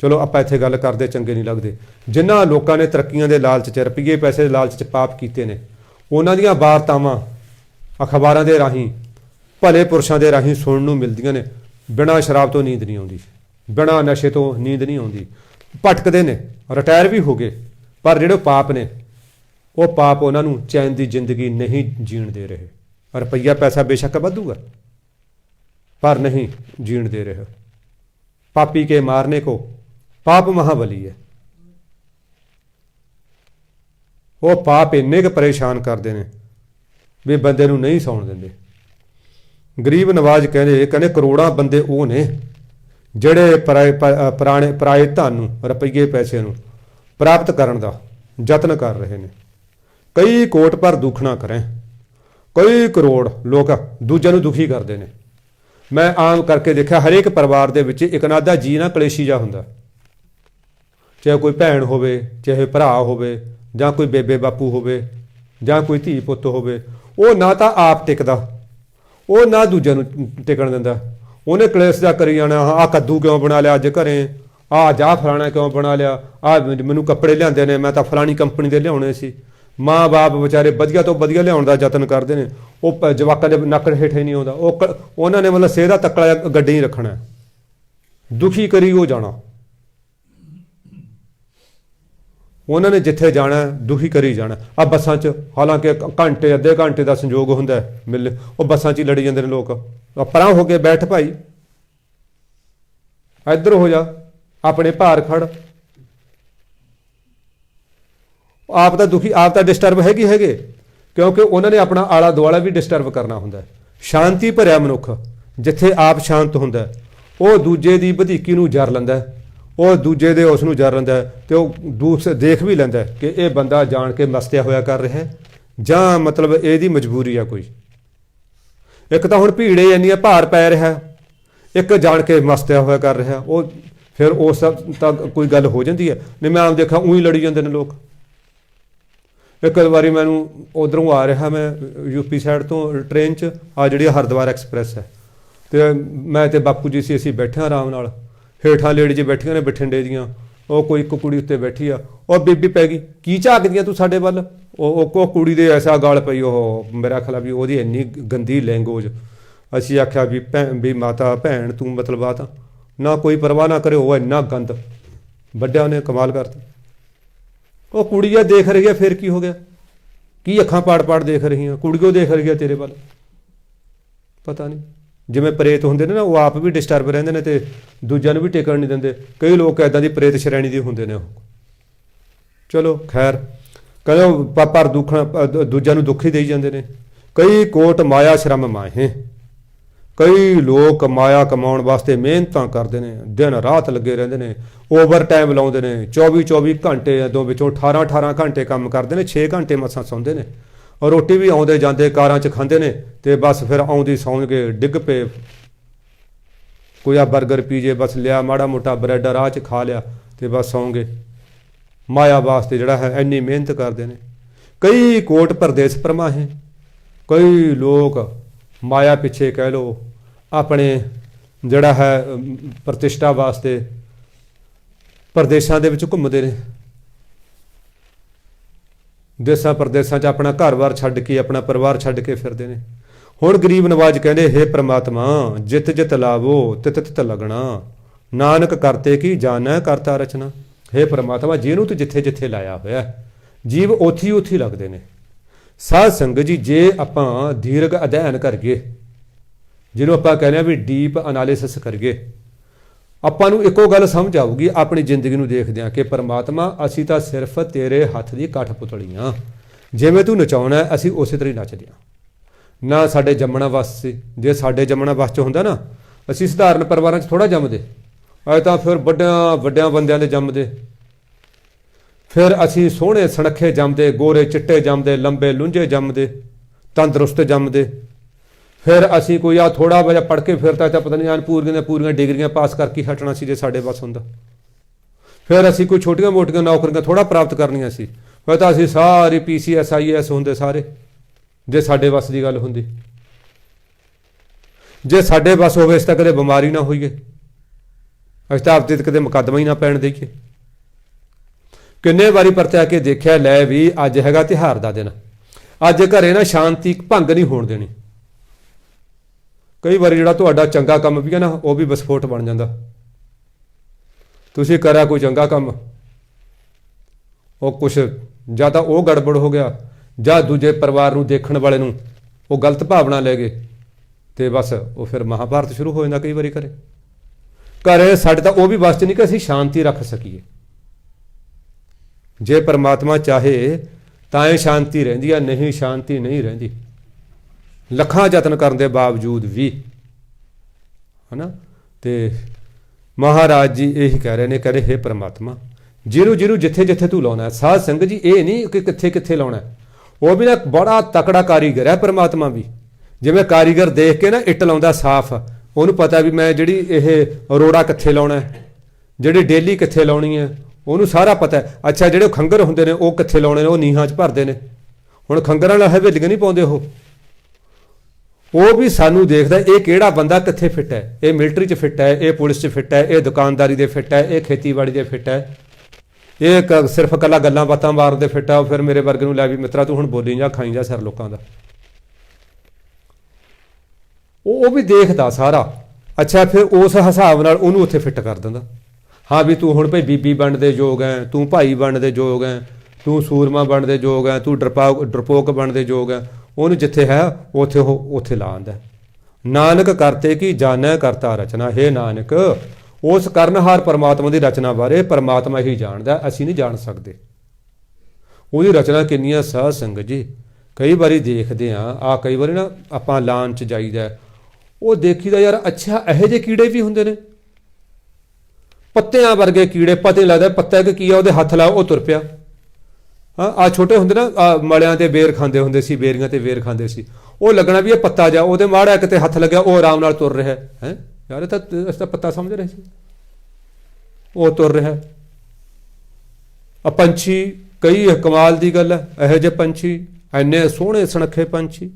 चलो आपां इत्थे गल करदे चंगे नहीं लगदे। जिन्हां लोकां ने तरक्कीआं दे लालच च, रुपये पैसे दे लालच च पाप कीते ने, उन्हां दीयां वारतावां अखबारां दे राहीं भले पुरुषां दे राहीं सुणन नूं मिलदियां ने। बिना शराब तो नींद नहीं आउंदी, बिना नशे तो नींद नहीं आउंदी। भटकदे ने, रिटायर भी हो गए, पर जिहड़े पाप ने वो पाप उन्हां नूं चैन दी जिंदगी नहीं जीण दे रहे। रुपया पैसा बेशक वाधूगा पर नहीं जीण दे रहे। पापी के मारने को पाप महाबली है। वो पाप इन्ने क परेशान करते हैं भी बंदे नूं नहीं सौण देंदे। गरीब नवाज कहने करोड़ां बंदे वो ने ਜਿਹੜੇ पराए धन रुपये पैसे नूं प्राप्त करने का यत्न कर रहे हैं। कई कोट पर दुखना करें, कई करोड़ लोग दूजे नूं दुखी करते हैं। मैं आम करके देखा हरेक परिवार दे विच एक नादा जी ना कलेशी जा हुंदा, चाहे कोई भैन होवे, चाहे भरा होवे, जां कोई बेबे बापू होवे, जां कोई धी पुत्त होवे। वो ना तो आप टिकदा, वो ना दूजे नूं टिकण दिंदा। उन्हें कलेश जा करी जाना, आ कद्दू क्यों बना लिया अज घरें, आ जा फलाना क्यों बना लिया, आ मैनू कपड़े लिआंदे ने, मैं तो फलानी कंपनी दे लिआउणे सी। माँ बाप बेचारे वधिया तो वधिया लिआउण दा यतन करदे ने, वो जवाकां दे नक हेठे नहीं आउंदा। उन्होंने मतलब सेह दा तकड़ा गड्डी ही रखना, दुखी करी वो जाना। उन्होंने जिथे जाना दुखी करी जाना। आ बसां च हालांकि घंटे अद्धे घंटे का संयोग हुंदा मिलने, वो बसां च ही लड़ी जांदे ने लोग। परां हो के बैठ भाई, इधर हो जा, अपने भार खड़। आप तो दुखी, आप तो डिस्टर्ब हैगे, क्योंकि उन्होंने अपना आला दुआला भी डिस्टर्ब करना हुंदा। शांति भरिया मनुख जिथे आप शांत हुंदा, वो दूजे की ਵਧੀਕੀ नूं जर लैंदा, वो दूजे दे उस नूं जर लैंदा, तो दूसरे देख भी लैंदा कि ये बंदा जान के मस्तिया होया कर रहा है जां मतलब ਇਹਦੀ मजबूरी है कोई। एक तो हुण भीड़े इन्नी भार पै रहा, एक जान के मस्तिया होया कर रहा, वो फिर उस तक कोई गल हो जाती है। नहीं मैं आम देखा ऊँ ही लड़ी जाते हैं लोग। एक बारी मैनू उधरों आ रहा, मैं यूपी साइड तो ट्रेन च आ जी हरिद्वार एक्सप्रैस है, तो मैं तो बापू जी से असीं बैठे आराम नाल, हेठां लेडी जी बैठियां ने बठिंडे दियां, ਉਹ ਕੋਈ ਇੱਕ ਕੁੜੀ ਉੱਤੇ ਬੈਠੀ ਆ, ਉਹ ਬੀਬੀ ਪੈ ਗਈ, ਕੀ ਝਾਕਦੀਆਂ ਤੂੰ ਸਾਡੇ ਵੱਲ। ਉਹ ਕੁੜੀ ਦੇ ਐਸਾ ਗਲ ਪਈ, ਉਹ ਮੇਰਾ ਖਿਆਲ ਵੀ ਉਹਦੀ ਇੰਨੀ ਗੰਦੀ ਲੈਂਗੁਏਜ। ਅਸੀਂ ਆਖਿਆ ਵੀ ਮਾਤਾ ਭੈਣ ਤੂੰ ਮਤਲਬ ਆ ਤਾਂ ਨਾ ਕੋਈ ਪਰਵਾਹ ਨਾ ਕਰੇ, ਉਹ ਇੰਨਾ ਗੰਦ ਵੱਡਿਆਂ ਨੇ ਕਮਾਲ ਕਰਤਾ। ਉਹ ਕੁੜੀਆਂ ਦੇਖ ਰਹੀ ਆ, ਫਿਰ ਕੀ ਹੋ ਗਿਆ, ਕੀ ਅੱਖਾਂ ਪਾੜ ਪਾੜ ਦੇਖ ਰਹੀਆਂ, ਕੁੜੀਓ ਦੇਖ ਰਹੀ ਆ ਤੇਰੇ ਵੱਲ। ਪਤਾ ਨਹੀਂ ਜਿਵੇਂ ਪ੍ਰੇਤ ਹੁੰਦੇ ਨੇ ਨਾ, ਉਹ ਆਪ ਵੀ ਡਿਸਟਰਬ ਰਹਿੰਦੇ ਨੇ ਅਤੇ ਦੂਜਿਆਂ ਨੂੰ ਵੀ ਟਿਕਣ ਨਹੀਂ ਦਿੰਦੇ। ਕਈ ਲੋਕ ਇੱਦਾਂ ਦੀ ਪ੍ਰੇਤ ਸ਼੍ਰੇਣੀ ਦੇ ਹੁੰਦੇ ਨੇ ਉਹ। ਚਲੋ ਖੈਰ, ਕਹਿੰਦੇ ਪਰ ਦੂਜਿਆਂ ਨੂੰ ਦੁੱਖ ਹੀ ਦੇਈ ਜਾਂਦੇ ਨੇ। ਕਈ ਕੋਟ ਮਾਇਆ ਸ਼ਰਮ ਮਾਹੇ, ਕਈ ਲੋਕ ਮਾਇਆ ਕਮਾਉਣ ਵਾਸਤੇ ਮਿਹਨਤਾਂ ਕਰਦੇ ਨੇ, ਦਿਨ ਰਾਤ ਲੱਗੇ ਰਹਿੰਦੇ ਨੇ, ਓਵਰ ਟਾਈਮ ਲਾਉਂਦੇ ਨੇ, 24 ਘੰਟੇ ਦੋ ਵਿੱਚੋਂ 18 ਘੰਟੇ ਕੰਮ ਕਰਦੇ ਨੇ, 6 ਘੰਟੇ ਮਸਾਂ ਸੌਂਦੇ ਨੇ, ਔਰ ਰੋਟੀ ਵੀ ਆਉਂਦੇ ਜਾਂਦੇ ਕਾਰਾਂ 'ਚ ਖਾਂਦੇ ਨੇ, ਅਤੇ ਬਸ ਫਿਰ ਆਉਂਦੀ ਸੌਂ ਕੇ ਡਿੱਗ ਪਏ। ਕੋਈ ਆ ਬਰਗਰ ਪੀਜੇ ਬਸ ਲਿਆ, ਮਾੜਾ ਮੋਟਾ ਬਰੈਡ ਰਾਹ 'ਚ ਖਾ ਲਿਆ ਅਤੇ ਬਸ ਸੌਂ ਗਏ। ਮਾਇਆ ਵਾਸਤੇ ਜਿਹੜਾ ਹੈ ਇੰਨੀ ਮਿਹਨਤ ਕਰਦੇ ਨੇ। ਕਈ ਕੋਟ ਪਰਦੇਸ ਪਰਮਾਹੇ, ਕਈ ਲੋਕ ਮਾਇਆ ਪਿੱਛੇ ਕਹਿ ਲਓ ਆਪਣੇ ਜਿਹੜਾ ਹੈ ਪ੍ਰਤਿਸ਼ਠਾ ਵਾਸਤੇ ਪਰਦੇਸਾਂ ਦੇ ਵਿੱਚ ਘੁੰਮਦੇ ਨੇ। ਦੇਸਾਂ ਪ੍ਰਦੇਸਾਂ 'ਚ ਆਪਣਾ ਘਰ-ਬਾਰ ਛੱਡ ਕੇ, ਆਪਣਾ ਪਰਿਵਾਰ ਛੱਡ ਕੇ ਫਿਰਦੇ ਨੇ। ਹੁਣ ਗਰੀਬ ਨਵਾਜ ਕਹਿੰਦੇ, ਹੇ ਪ੍ਰਮਾਤਮਾ ਜਿਤ ਜਿਤ ਲਾਵੋ ਤਿਤ ਤਿਤ ਲਗਣਾ, ਨਾਨਕ ਕਰਤੇ ਕੀ ਜਾਣੈ ਕਰਤਾ ਰਚਨਾ। ਹੇ ਪ੍ਰਮਾਤਮਾ ਜਿਹਨੂੰ ਤੂੰ ਜਿੱਥੇ ਜਿੱਥੇ ਲਾਇਆ ਹੋਇਆ, ਜੀਵ ਉੱਥੇ ਉੱਥੇ ਲੱਗਦੇ ਨੇ। ਸਾਧ ਸੰਗਤ ਜੀ, ਜੇ ਆਪਾਂ ਦੀਰਘ ਅਧਿਐਨ ਕਰੀਏ, ਜਿਹਨੂੰ ਆਪਾਂ ਕਹਿੰਦੇ ਹਾਂ ਵੀ ਡੀਪ ਅਨਾਲਿਸਿਸ ਕਰੀਏ, ਆਪਾਂ ਨੂੰ ਇੱਕੋ ਗੱਲ ਸਮਝ ਆਊਗੀ ਆਪਣੀ ਜ਼ਿੰਦਗੀ ਨੂੰ ਦੇਖਦੇ ਹਾਂ ਕਿ ਪਰਮਾਤਮਾ ਅਸੀਂ ਤਾਂ ਸਿਰਫ ਤੇਰੇ ਹੱਥ ਦੀ ਕਠਪੁਤਲੀਆਂ, ਜਿਵੇਂ ਤੂੰ ਨਚਾਉਣਾ ਅਸੀਂ ਉਸੇ ਤਰ੍ਹਾਂ ਹੀ ਨੱਚਦੇ ਹਾਂ। ਨਾ ਸਾਡੇ ਜੰਮਣਾ ਵਸ ਸੀ, ਜੇ ਸਾਡੇ ਜੰਮਣਾ ਵਸ 'ਚ ਹੁੰਦਾ ਨਾ, ਅਸੀਂ ਸਧਾਰਨ ਪਰਿਵਾਰਾਂ 'ਚ ਥੋੜ੍ਹਾ ਜੰਮਦੇ, ਅਜੇ ਤਾਂ ਫਿਰ ਵੱਡਿਆਂ ਬੰਦਿਆਂ ਦੇ ਜੰਮਦੇ, ਫਿਰ ਅਸੀਂ ਸੋਹਣੇ ਸੁਨੱਖੇ ਜੰਮਦੇ, ਗੋਰੇ ਚਿੱਟੇ ਜੰਮਦੇ, ਲੰਬੇ ਲੁੰਝੇ ਜੰਮਦੇ, ਤੰਦਰੁਸਤ ਜੰਮਦੇ। ਫਿਰ ਅਸੀਂ ਕੋਈ ਆ ਥੋੜ੍ਹਾ ਜਿਹਾ ਪੜ੍ਹ ਕੇ ਫਿਰਦਾ ਤਾਂ ਪਤਾ ਨਹੀਂ ਪੂਰੀਆਂ ਡਿਗਰੀਆਂ ਪਾਸ ਕਰਕੇ ਹਟਣਾ ਸੀ ਜੇ ਸਾਡੇ ਬਸ ਹੁੰਦਾ। ਫਿਰ ਅਸੀਂ ਕੋਈ ਛੋਟੀਆਂ ਮੋਟੀਆਂ ਨੌਕਰੀਆਂ ਥੋੜ੍ਹਾ ਪ੍ਰਾਪਤ ਕਰਨੀਆਂ ਸੀ, ਫਿਰ ਤਾਂ ਅਸੀਂ ਸਾਰੇ PCS IAS ਹੁੰਦੇ ਸਾਰੇ, ਜੇ ਸਾਡੇ ਵੱਸ ਦੀ ਗੱਲ ਹੁੰਦੀ। ਜੇ ਸਾਡੇ ਵੱਸ ਹੋਵੇ ਇਸ ਤਾਂ ਕਦੇ ਬਿਮਾਰੀ ਨਾ ਹੋਈਏ, ਅਸੀਂ ਤਾਂ ਆਪਦੇ ਕਦੇ ਮੁਕੱਦਮਾ ਹੀ ਨਾ ਪੈਣ ਦੇਈਏ। ਕਿੰਨੇ ਵਾਰੀ ਪਰਤਿਆ ਕੇ ਦੇਖਿਆ, ਲੈ ਵੀ ਅੱਜ ਹੈਗਾ ਤਿਉਹਾਰ ਦਾ ਦਿਨ, ਅੱਜ ਘਰੇ ਨਾ ਸ਼ਾਂਤੀ ਭੰਗ ਨਹੀਂ ਹੋਣ ਦੇਣੀ। ਕਈ ਵਾਰੀ ਜਿਹੜਾ ਤੁਹਾਡਾ ਚੰਗਾ ਕੰਮ ਵੀ ਹੈ ਨਾ, ਉਹ ਵੀ ਵਿਸਫੋਟ ਬਣ ਜਾਂਦਾ। ਤੁਸੀਂ ਕਰਿਆ ਕੋਈ ਚੰਗਾ ਕੰਮ, ਉਹ ਕੁਛ ਜਾਂ ਤਾਂ ਉਹ ਗੜਬੜ ਹੋ ਗਿਆ, ਜਾਂ ਦੂਜੇ ਪਰਿਵਾਰ ਨੂੰ ਦੇਖਣ ਵਾਲੇ ਨੂੰ ਉਹ ਗਲਤ ਭਾਵਨਾ ਲੈ ਗਏ, ਅਤੇ ਬਸ ਉਹ ਫਿਰ ਮਹਾਭਾਰਤ ਸ਼ੁਰੂ ਹੋ ਜਾਂਦਾ। ਕਈ ਵਾਰੀ ਘਰੇ ਸਾਡੇ ਤਾਂ ਉਹ ਵੀ ਬਸ 'ਚ ਨਹੀਂ ਕਿ ਅਸੀਂ ਸ਼ਾਂਤੀ ਰੱਖ ਸਕੀਏ। ਜੇ ਪਰਮਾਤਮਾ ਚਾਹੇ ਤਾਂ ਇਹ ਸ਼ਾਂਤੀ ਰਹਿੰਦੀ ਹੈ, ਨਹੀਂ ਸ਼ਾਂਤੀ ਨਹੀਂ ਰਹਿੰਦੀ। ਲੱਖਾਂ ਯਤਨ ਕਰਨ ਦੇ ਬਾਵਜੂਦ ਵੀ, ਹੈ ਨਾ। ਅਤੇ ਮਹਾਰਾਜ ਜੀ ਇਹੀ ਕਹਿ ਰਹੇ ਨੇ, ਕਹਿ ਰਹੇ, ਹੇ ਪਰਮਾਤਮਾ ਜਿਹਨੂੰ ਜਿੱਥੇ ਜਿੱਥੇ ਤੂੰ ਲਾਉਣਾ। ਸਾਧ ਸੰਗਤ ਜੀ, ਇਹ ਨਹੀਂ ਕਿ ਕਿੱਥੇ ਕਿੱਥੇ ਲਾਉਣਾ, ਉਹ ਵੀ ਨਾ ਬੜਾ ਤਕੜਾ ਕਾਰੀਗਰ ਹੈ ਪਰਮਾਤਮਾ ਵੀ। ਜਿਵੇਂ ਕਾਰੀਗਰ ਦੇਖ ਕੇ ਨਾ ਇੱਟ ਲਾਉਂਦਾ ਸਾਫ਼, ਉਹਨੂੰ ਪਤਾ ਵੀ ਮੈਂ ਜਿਹੜੀ ਇਹ ਰੋੜਾ ਕਿੱਥੇ ਲਾਉਣਾ, ਜਿਹੜੀ ਡੇਲੀ ਕਿੱਥੇ ਲਾਉਣੀ ਹੈ, ਉਹਨੂੰ ਸਾਰਾ ਪਤਾ। ਅੱਛਾ, ਜਿਹੜੇ ਖੰਗਰ ਹੁੰਦੇ ਨੇ ਉਹ ਕਿੱਥੇ ਲਾਉਣੇ ਨੇ, ਉਹ ਨੀਹਾਂ 'ਚ ਭਰਦੇ ਨੇ। ਹੁਣ ਖੰਗਰਾਂ ਨਾਲ ਹਵੇਲੀਆਂ ਨਹੀਂ ਪਾਉਂਦੇ ਉਹ ਵੀ ਸਾਨੂੰ ਦੇਖਦਾ ਇਹ ਕਿਹੜਾ ਬੰਦਾ ਕਿੱਥੇ ਫਿੱਟ ਹੈ, ਇਹ ਮਿਲਟਰੀ 'ਚ ਫਿੱਟ ਹੈ, ਇਹ ਪੁਲਿਸ 'ਚ ਫਿੱਟ ਹੈ, ਇਹ ਦੁਕਾਨਦਾਰੀ ਦੇ ਫਿੱਟ ਹੈ, ਇਹ ਖੇਤੀਬਾੜੀ ਦੇ ਫਿੱਟ ਹੈ, ਇਹ ਸਿਰਫ ਇਕੱਲਾ ਗੱਲਾਂ ਬਾਤਾਂ ਮਾਰਨ ਦੇ ਫਿੱਟ ਹੈ। ਫਿਰ ਮੇਰੇ ਵਰਗੇ ਨੂੰ ਲੈ ਵੀ ਮਿੱਤਰਾ ਤੂੰ ਹੁਣ ਬੋਲੀ ਜਾ, ਖਾਈ ਜਾ ਸਿਰ ਲੋਕਾਂ ਦਾ। ਉਹ ਵੀ ਦੇਖਦਾ ਸਾਰਾ। ਅੱਛਾ, ਫਿਰ ਉਸ ਹਿਸਾਬ ਨਾਲ ਉਹਨੂੰ ਉੱਥੇ ਫਿੱਟ ਕਰ ਦਿੰਦਾ। ਹਾਂ ਵੀ ਤੂੰ ਹੁਣ ਭਾਈ ਬੀਬੀ ਬਣਨ ਦੇ ਯੋਗ ਹੈ, ਤੂੰ ਭਾਈ ਬਣਨ ਦੇ ਯੋਗ ਹੈ, ਤੂੰ ਸੂਰਮਾ ਬਣਨ ਦੇ ਯੋਗ ਹੈ, ਤੂੰ ਡਰਪੋਕ ਬਣਨ ਦੇ ਯੋਗ ਹੈ। ਉਹਨੂੰ ਜਿੱਥੇ ਹੈ ਉੱਥੇ ਲਾ ਆਉਂਦਾ। ਨਾਨਕ ਕਰਤੇ ਕੀ ਜਾਣੈ ਕਰਤਾ ਰਚਨਾ। ਹੇ ਨਾਨਕ, ਉਸ ਕਰਨਹਾਰ ਪਰਮਾਤਮਾ ਦੀ ਰਚਨਾ ਬਾਰੇ ਪਰਮਾਤਮਾ ਹੀ ਜਾਣਦਾ, ਅਸੀਂ ਨਹੀਂ ਜਾਣ ਸਕਦੇ। ਉਹਦੀ ਰਚਨਾ ਕਿੰਨੀਆਂ ਸਾਧ ਸੰਗਤ ਜੀ। ਕਈ ਵਾਰੀ ਦੇਖਦੇ ਹਾਂ ਕਈ ਵਾਰੀ ਨਾ ਆਪਾਂ ਲਾਨ 'ਚ ਜਾਈਦਾ, ਉਹ ਦੇਖੀਦਾ ਯਾਰ ਅੱਛਾ ਇਹੋ ਜਿਹੇ ਕੀੜੇ ਵੀ ਹੁੰਦੇ ਨੇ, ਪੱਤਿਆਂ ਵਰਗੇ ਕੀੜੇ, ਪਤਾ ਨਹੀਂ ਲੱਗਦਾ ਪੱਤਾ ਕਿ ਕੀ ਆ, ਉਹਦੇ ਹੱਥ ਲਾਓ ਉਹ ਤੁਰ ਪਿਆ। ਹਾਂ, ਛੋਟੇ ਹੁੰਦੇ ਨਾ ਮਲਿਆਂ ਦੇ ਬੇਰ ਖਾਂਦੇ ਹੁੰਦੇ ਸੀ, ਬੇਰੀਆਂ ਤੇ ਬੇਰ ਖਾਂਦੇ ਸੀ, ਉਹ ਲੱਗਣਾ ਵੀ ਇਹ ਪੱਤਾ ਜਾ, ਉਹਦੇ ਮਾੜਾ ਕਿਤੇ ਹੱਥ ਲੱਗਿਆ ਉਹ ਆਰਾਮ ਨਾਲ ਤੁਰ ਰਿਹਾ ਹੈ। ਯਾਰ ਇਹ ਅਸੀਂ ਤਾਂ ਪੱਤਾ ਸਮਝ ਰਹੇ ਸੀ, ਉਹ ਤੁਰ ਰਿਹਾ। ਪੰਛੀ ਕਈ ਕਮਾਲ ਦੀ ਗੱਲ ਹੈ, ਇਹੋ ਜਿਹੇ ਪੰਛੀ ਇੰਨੇ ਸੋਹਣੇ ਸੁਨੱਖੇ ਪੰਛੀ।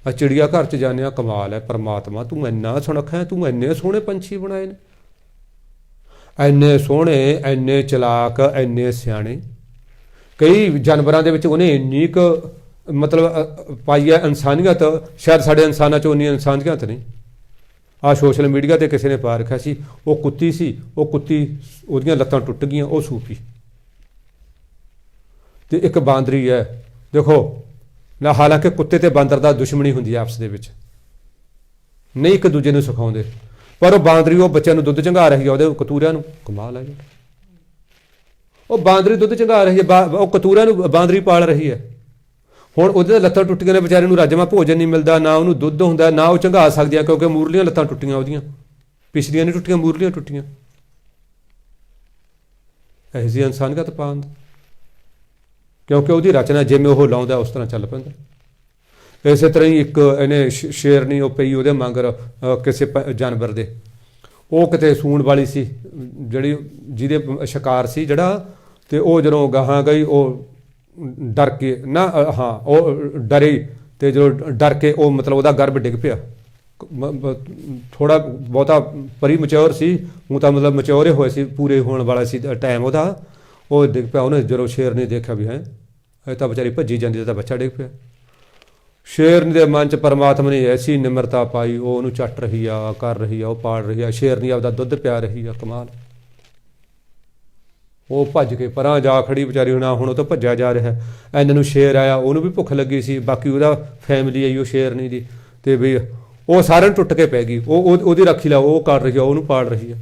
ਆ ਚਿੜੀਆ ਘਰ 'ਚ ਜਾਂਦੇ ਹਾਂ, ਕਮਾਲ ਹੈ ਪਰਮਾਤਮਾ, ਤੂੰ ਇੰਨਾ ਸੁਨੱਖਾ ਹੈ, ਤੂੰ ਇੰਨੇ ਸੋਹਣੇ ਪੰਛੀ ਬਣਾਏ ਨੇ, ਇੰਨੇ ਸੋਹਣੇ, ਇੰਨੇ ਚਲਾਕ, ਇੰਨੇ ਸਿਆਣੇ। ਕਈ ਜਾਨਵਰਾਂ ਦੇ ਵਿੱਚ ਉਹਨੇ ਇੰਨੀ ਕੁ ਮਤਲਬ ਪਾਈ ਹੈ ਇਨਸਾਨੀਅਤ, ਸ਼ਾਇਦ ਸਾਡੇ ਇਨਸਾਨਾਂ 'ਚ ਉਨੀ ਇਨਸਾਨੀਅਤ ਨਹੀਂ। ਆਹ ਸੋਸ਼ਲ ਮੀਡੀਆ 'ਤੇ ਕਿਸੇ ਨੇ ਪਾ ਰੱਖਿਆ ਸੀ, ਉਹ ਕੁੱਤੀ ਸੀ, ਉਹ ਕੁੱਤੀ ਉਹਦੀਆਂ ਲੱਤਾਂ ਟੁੱਟ ਗਈਆਂ, ਉਹ ਸੂਪੀ। ਅਤੇ ਇੱਕ ਬਾਂਦਰੀ ਹੈ, ਦੇਖੋ ਨਾ, ਹਾਲਾਂਕਿ ਕੁੱਤੇ ਅਤੇ ਬਾਂਦਰ ਦਾ ਦੁਸ਼ਮਣੀ ਹੁੰਦੀ ਹੈ ਆਪਸ ਦੇ ਵਿੱਚ, ਨਹੀਂ ਇੱਕ ਦੂਜੇ ਨੂੰ ਸਿਖਾਉਂਦੇ, ਪਰ ਉਹ ਬਾਂਦਰੀ ਉਹ ਬੱਚਿਆਂ ਨੂੰ ਦੁੱਧ ਚੰਗਾ ਰਹੀ ਹੈ, ਉਹਦੇ ਕਤੂਰਿਆਂ ਨੂੰ, ਕਮਾਲ ਹੈ ਜੀ। ਉਹ ਬਾਂਦਰੀ ਦੁੱਧ ਚੰਗਾ ਰਹੀ ਹੈ, ਉਹ ਕਤੂਰਿਆਂ ਨੂੰ ਬਾਂਦਰੀ ਪਾਲ ਰਹੀ ਹੈ। ਹੁਣ ਉਹਦੇ ਲੱਤਾਂ ਟੁੱਟੀਆਂ ਨੇ, ਵਿਚਾਰੇ ਨੂੰ ਰਾਜਮਾ ਭੋਜਨ ਨਹੀਂ ਮਿਲਦਾ, ਨਾ ਉਹਨੂੰ ਦੁੱਧ ਹੁੰਦਾ, ਨਾ ਉਹ ਚੰਗਾ ਸਕਦੀਆਂ, ਕਿਉਂਕਿ ਮੂਰਲੀਆਂ ਲੱਤਾਂ ਟੁੱਟੀਆਂ ਉਹਦੀਆਂ, ਪਿਛਲੀਆਂ ਨਹੀਂ ਟੁੱਟੀਆਂ, ਮੂਰਲੀਆਂ ਟੁੱਟੀਆਂ। ਇਹੋ ਜਿਹੀ ਇਨਸਾਨੀਅਤ ਪਾਉਣ, ਕਿਉਂਕਿ ਉਹਦੀ ਰਚਨਾ ਜਿਵੇਂ ਉਹ ਲਾਉਂਦਾ ਉਸ ਤਰ੍ਹਾਂ ਚੱਲ ਪੈਂਦਾ। ਇਸੇ ਤਰ੍ਹਾਂ ਹੀ ਇੱਕ ਇਹਨੇ ਸ਼ੇਰਨੀ ਉਹ ਪਈ ਉਹਦੇ ਮਗਰ ਕਿਸੇ ਜਾਨਵਰ ਦੇ, ਉਹ ਕਿਤੇ ਸੂਣ ਵਾਲੀ ਸੀ, ਜਿਹੜੀ ਜਿਹਦੇ ਸ਼ਿਕਾਰ ਸੀ ਜਿਹੜਾ, ਅਤੇ ਉਹ ਜਦੋਂ ਗਾਹਾਂ ਗਈ ਉਹ ਡਰ ਕੇ ਨਾ, ਹਾਂ ਉਹ ਡਰੀ, ਅਤੇ ਜਦੋਂ ਡਰ ਕੇ ਉਹ ਮਤਲਬ ਉਹਦਾ ਗਰਭ ਡਿੱਗ ਪਿਆ। ਥੋੜ੍ਹਾ ਬਹੁਤਾ ਪਰੀ ਮਚਿਓਰ ਸੀ, ਉਹ ਤਾਂ ਮਤਲਬ ਮਚਿਓਰ ਹੋਏ ਸੀ, ਪੂਰੇ ਹੋਣ ਵਾਲਾ ਸੀ ਟਾਈਮ ਉਹਦਾ, ਉਹ ਡਿੱਗ ਪਿਆ। ਉਹਨੇ ਜਦੋਂ ਸ਼ੇਰ ਨੇ ਦੇਖਿਆ ਵੀ ਹੈ ਇਹ ਤਾਂ ਵਿਚਾਰੀ ਭੱਜੀ ਜਾਂਦੀ, ਤਾਂ ਬੱਚਾ ਡਿੱਗ ਪਿਆ। ਸ਼ੇਰਨੀ ਦੇ ਮਨ 'ਚ ਪਰਮਾਤਮਾ ਨੇ ਐਸੀ ਨਿਮਰਤਾ ਪਾਈ, ਉਹ ਉਹਨੂੰ ਚੱਟ ਰਹੀ ਆ, ਕਰ ਰਹੀ ਆ, ਉਹ ਪਾਲ ਰਹੀ ਆ, ਸ਼ੇਰਨੀ ਆਪਦਾ ਦੁੱਧ ਪਿਆ ਰਹੀ ਆ, ਕਮਾਲ। ਉਹ ਭੱਜ ਕੇ ਪਰਾਂ ਜਾ ਖੜੀ ਵਿਚਾਰੀ, ਹੁਣ ਉਹ ਤੋਂ ਭੱਜਿਆ ਜਾ ਰਿਹਾ। ਇਹਨਾਂ ਨੂੰ ਸ਼ੇਰ ਆਇਆ, ਉਹਨੂੰ ਵੀ ਭੁੱਖ ਲੱਗੀ ਸੀ, ਬਾਕੀ ਉਹਦਾ ਫੈਮਿਲੀ ਆਈ ਉਹ ਸ਼ੇਰਨੀ ਦੀ, ਅਤੇ ਵੀ ਉਹ ਸਾਰਿਆਂ ਨੂੰ ਟੁੱਟ ਕੇ ਪੈ ਗਈ। ਉਹਦੀ ਰਾਖੀ ਲਾ, ਉਹ ਕਰ ਰਹੀ ਆ, ਉਹਨੂੰ ਪਾਲ ਰਹੀ ਆ।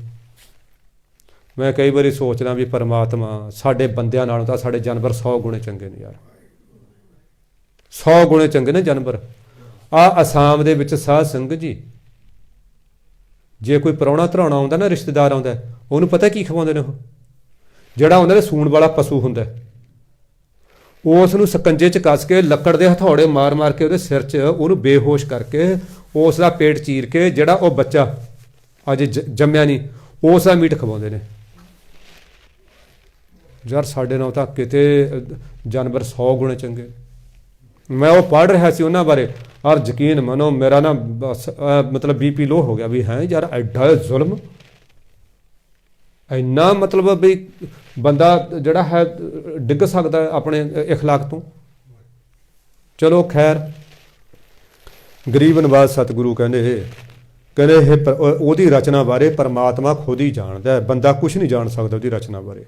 ਮੈਂ ਕਈ ਵਾਰੀ ਸੋਚਦਾ ਵੀ ਪਰਮਾਤਮਾ ਸਾਡੇ ਬੰਦਿਆਂ ਨਾਲੋਂ ਤਾਂ ਸਾਡੇ ਜਾਨਵਰ 100 ਗੁਣੇ ਚੰਗੇ ਨੇ ਯਾਰ, 100 ਗੁਣੇ ਚੰਗੇ ਨੇ ਜਾਨਵਰ। ਆਹ ਅਸਾਮ ਦੇ ਵਿੱਚ ਸਾਧ ਸੰਗਤ ਜੀ, ਜੇ ਕੋਈ ਪ੍ਰਾਹੁਣਾ ਧਰਾਉਣਾ ਆਉਂਦਾ ਨਾ, ਰਿਸ਼ਤੇਦਾਰ ਆਉਂਦਾ, ਉਹਨੂੰ ਪਤਾ ਕੀ ਖਵਾਉਂਦੇ ਨੇ? ਉਹ ਜਿਹੜਾ ਉਹਨਾਂ ਦੇ ਸੂਣ ਵਾਲਾ ਪਸ਼ੂ ਹੁੰਦਾ, ਉਸ ਨੂੰ ਸਕੰਜੇ 'ਚ ਕੱਸ ਕੇ ਲੱਕੜ ਦੇ ਹਥੌੜੇ ਮਾਰ ਮਾਰ ਕੇ ਉਹਦੇ ਸਿਰ 'ਚ ਉਹਨੂੰ ਬੇਹੋਸ਼ ਕਰਕੇ, ਉਸ ਦਾ ਪੇਟ ਚੀਰ ਕੇ, ਜਿਹੜਾ ਉਹ ਬੱਚਾ ਅਜੇ ਜੰਮਿਆ ਨਹੀਂ, ਉਸ ਦਾ ਮੀਟ ਖਵਾਉਂਦੇ ਨੇ। ਯਾਰ ਸਾਡੇ ਨਾਲ ਤਾਂ ਕਿਤੇ ਜਾਨਵਰ 100 ਗੁਣੇ ਚੰਗੇ। ਮੈਂ ਉਹ ਪੜ੍ਹ ਰਿਹਾ ਸੀ ਉਹਨਾਂ ਬਾਰੇ, ਔਰ ਯਕੀਨ ਮੰਨੋ ਮੇਰਾ ਨਾ ਬਸ ਮਤਲਬ BP ਲੋ ਹੋ ਗਿਆ ਵੀ ਹੈ ਯਾਰ, ਐਡਾ ਜ਼ੁਲਮ, ਇੰਨਾ ਮਤਲਬ ਵੀ ਬੰਦਾ ਜਿਹੜਾ ਹੈ ਡਿੱਗ ਸਕਦਾ ਆਪਣੇ ਇਖਲਾਕ ਤੋਂ। ਚਲੋ ਖੈਰ, ਗਰੀਬ ਨਵਾਜ਼ ਸਤਿਗੁਰੂ ਕਹਿੰਦੇ ਇਹ ਉਹਦੀ ਰਚਨਾ ਬਾਰੇ ਪਰਮਾਤਮਾ ਖੁਦ ਹੀ ਜਾਣਦਾ ਹੈ, ਬੰਦਾ ਕੁਛ ਨਹੀਂ ਜਾਣ ਸਕਦਾ ਉਹਦੀ ਰਚਨਾ ਬਾਰੇ।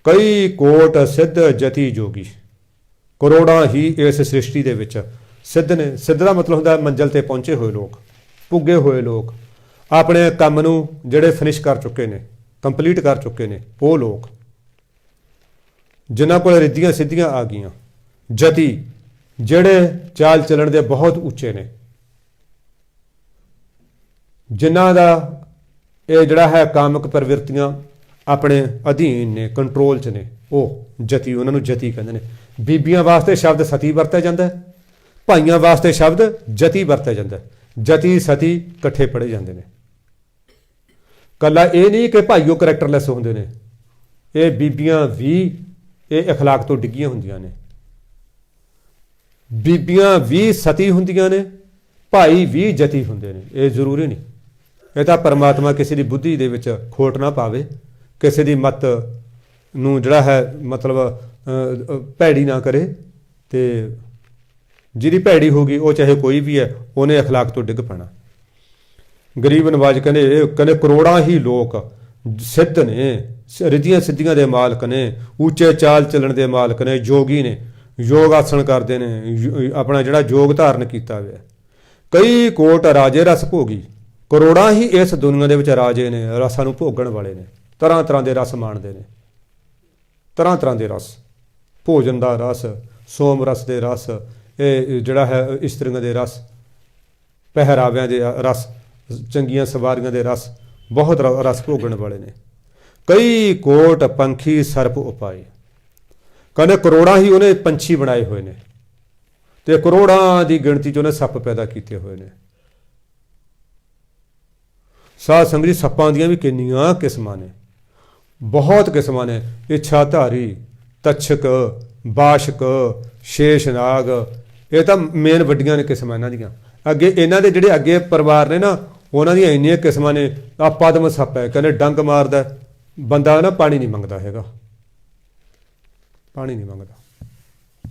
ਕਈ ਕੋਟ ਸਿੱਧ ਜਤੀ ਜੋਗੀ, ਕਰੋੜਾਂ ਹੀ ਇਸ ਸ੍ਰਿਸ਼ਟੀ ਦੇ ਵਿੱਚ ਸਿੱਧ ਨੇ। ਸਿੱਧ ਦਾ ਮਤਲਬ ਹੁੰਦਾ ਮੰਜ਼ਿਲ 'ਤੇ ਪਹੁੰਚੇ ਹੋਏ ਲੋਕ, ਪੁੱਗੇ ਹੋਏ ਲੋਕ, ਆਪਣੇ ਕੰਮ ਨੂੰ ਜਿਹੜੇ ਫਿਨਿਸ਼ ਕਰ ਚੁੱਕੇ ਨੇ, ਕੰਪਲੀਟ ਕਰ ਚੁੱਕੇ ਨੇ, ਉਹ ਲੋਕ ਜਿਨ੍ਹਾਂ ਕੋਲ ਰਿੱਧੀਆਂ ਸਿੱਧੀਆਂ ਆ ਗਈਆਂ। ਜਤੀ, ਜਿਹੜੇ ਚਾਲ ਚੱਲਣ ਦੇ ਬਹੁਤ ਉੱਚੇ ਨੇ, ਜਿਨ੍ਹਾਂ ਦਾ ਇਹ ਜਿਹੜਾ ਹੈ ਕਾਮਕ ਪ੍ਰਵਿਰਤੀਆਂ ਆਪਣੇ ਅਧੀਨ ਨੇ, ਕੰਟਰੋਲ 'ਚ ਨੇ, ਉਹ ਜਤੀ, ਉਹਨਾਂ ਨੂੰ ਜਤੀ ਕਹਿੰਦੇ ਨੇ। ਬੀਬੀਆਂ ਵਾਸਤੇ ਸ਼ਬਦ ਸਤੀ ਵਰਤਿਆ ਜਾਂਦਾ ਹੈ, ਭਾਈਆਂ ਵਾਸਤੇ ਸ਼ਬਦ ਜਤੀ ਵਰਤਿਆ ਜਾਂਦਾ ਹੈ। ਜਤੀ ਸਤੀ ਇਕੱਠੇ ਪੜ੍ਹੇ ਜਾਂਦੇ ਨੇ। ਕੱਲਾ ਇਹ ਨਹੀਂ ਕਿ ਭਾਈਓ ਕਰੈਕਟਰਲੈਸ ਹੁੰਦੇ ਨੇ, ਇਹ ਬੀਬੀਆਂ ਵੀ ਇਹ ਅਖਲਾਕ ਤੋਂ ਡਿੱਗੀਆਂ ਹੁੰਦੀਆਂ ਨੇ। ਬੀਬੀਆਂ ਵੀ ਸਤੀ ਹੁੰਦੀਆਂ ਨੇ, ਭਾਈ ਵੀ ਜਤੀ ਹੁੰਦੇ ਨੇ। ਇਹ ਜ਼ਰੂਰੀ ਨਹੀਂ, ਇਹ ਤਾਂ ਪਰਮਾਤਮਾ ਕਿਸੇ ਦੀ ਬੁੱਧੀ ਦੇ ਵਿੱਚ ਖੋਟ ਨਾ ਪਾਵੇ, ਕਿਸੇ ਦੀ ਮੱਤ ਨੂੰ ਜਿਹੜਾ ਹੈ ਮਤਲਬ ਭੈੜੀ ਨਾ ਕਰੇ, ਅਤੇ ਜਿਹਦੀ ਭੈੜੀ ਹੋਗੀ ਉਹ ਚਾਹੇ ਕੋਈ ਵੀ ਹੈ, ਉਹਨੇ ਅਖਲਾਕ ਤੋਂ ਡਿੱਗ ਪੈਣਾ। ਗਰੀਬ ਨਵਾਜ਼ ਕਹਿੰਦੇ ਕਰੋੜਾਂ ਹੀ ਲੋਕ ਸਿੱਧ ਨੇ, ਰਿੱਧੀਆਂ ਸਿੱਧੀਆਂ ਦੇ ਮਾਲਕ ਨੇ, ਉੱਚੇ ਚਾਲ ਚੱਲਣ ਦੇ ਮਾਲਕ ਨੇ, ਯੋਗੀ ਨੇ, ਯੋਗ ਆਸਣ ਕਰਦੇ ਨੇ, ਆਪਣਾ ਜਿਹੜਾ ਯੋਗ ਧਾਰਨ ਕੀਤਾ ਹੋਇਆ। ਕਈ ਕੋਟ ਰਾਜੇ ਰਸ ਭੋਗੀ, ਕਰੋੜਾਂ ਹੀ ਇਸ ਦੁਨੀਆ ਦੇ ਵਿੱਚ ਰਾਜੇ ਨੇ, ਰਸਾਂ ਨੂੰ ਭੋਗਣ ਵਾਲੇ ਨੇ, ਤਰ੍ਹਾਂ ਤਰ੍ਹਾਂ ਦੇ ਰਸ ਮਾਣਦੇ ਨੇ, ਤਰ੍ਹਾਂ ਤਰ੍ਹਾਂ ਦੇ ਰਸ, ਭੋਜਨ ਦਾ ਰਸ, ਸੋਮ ਰਸ ਦੇ ਰਸ, ਇਹ ਜਿਹੜਾ ਹੈ ਇਸਤਰੀਆਂ ਦੇ ਰਸ, ਪਹਿਰਾਵਿਆਂ ਦੇ ਰਸ, ਚੰਗੀਆਂ ਸਵਾਰੀਆਂ ਦੇ ਰਸ, ਬਹੁਤ ਰਸ ਭੋਗਣ ਵਾਲੇ ਨੇ। ਕਈ ਕੋਟ ਪੰਖੀ ਸਰਪ ਉਪਾਏ, ਕਹਿੰਦੇ ਕਰੋੜਾਂ ਹੀ ਉਹਨੇ ਪੰਛੀ ਬਣਾਏ ਹੋਏ ਨੇ, ਅਤੇ ਕਰੋੜਾਂ ਦੀ ਗਿਣਤੀ 'ਚ ਉਹਨੇ ਸੱਪ ਪੈਦਾ ਕੀਤੇ ਹੋਏ ਨੇ। ਸਾਧ ਸੰਗਤ ਜੀ, ਸੱਪਾਂ ਦੀਆਂ ਵੀ ਕਿੰਨੀਆਂ ਕਿਸਮਾਂ ਨੇ, ਬਹੁਤ ਕਿਸਮਾਂ ਨੇ। ਇੱਛਾਧਾਰੀ, ਤਛਕ, ਬਾਸ਼ਕ, ਸ਼ੇਸ਼ਨਾਗ, ਇਹ ਤਾਂ ਮੇਨ ਵੱਡੀਆਂ ਨੇ ਕਿਸਮਾਂ ਇਹਨਾਂ ਦੀਆਂ। ਅੱਗੇ ਇਹਨਾਂ ਦੇ ਜਿਹੜੇ ਅੱਗੇ ਪਰਿਵਾਰ ਨੇ ਨਾ, ਉਹਨਾਂ ਦੀਆਂ ਇੰਨੀਆਂ ਕਿਸਮਾਂ ਨੇ। ਆ ਪਦਮ ਸੱਪ ਹੈ, ਕਹਿੰਦੇ ਡੰਗ ਮਾਰਦਾ ਬੰਦਾ ਨਾ, ਪਾਣੀ ਨਹੀਂ ਮੰਗਦਾ ਹੈਗਾ, ਪਾਣੀ ਨਹੀਂ ਮੰਗਦਾ।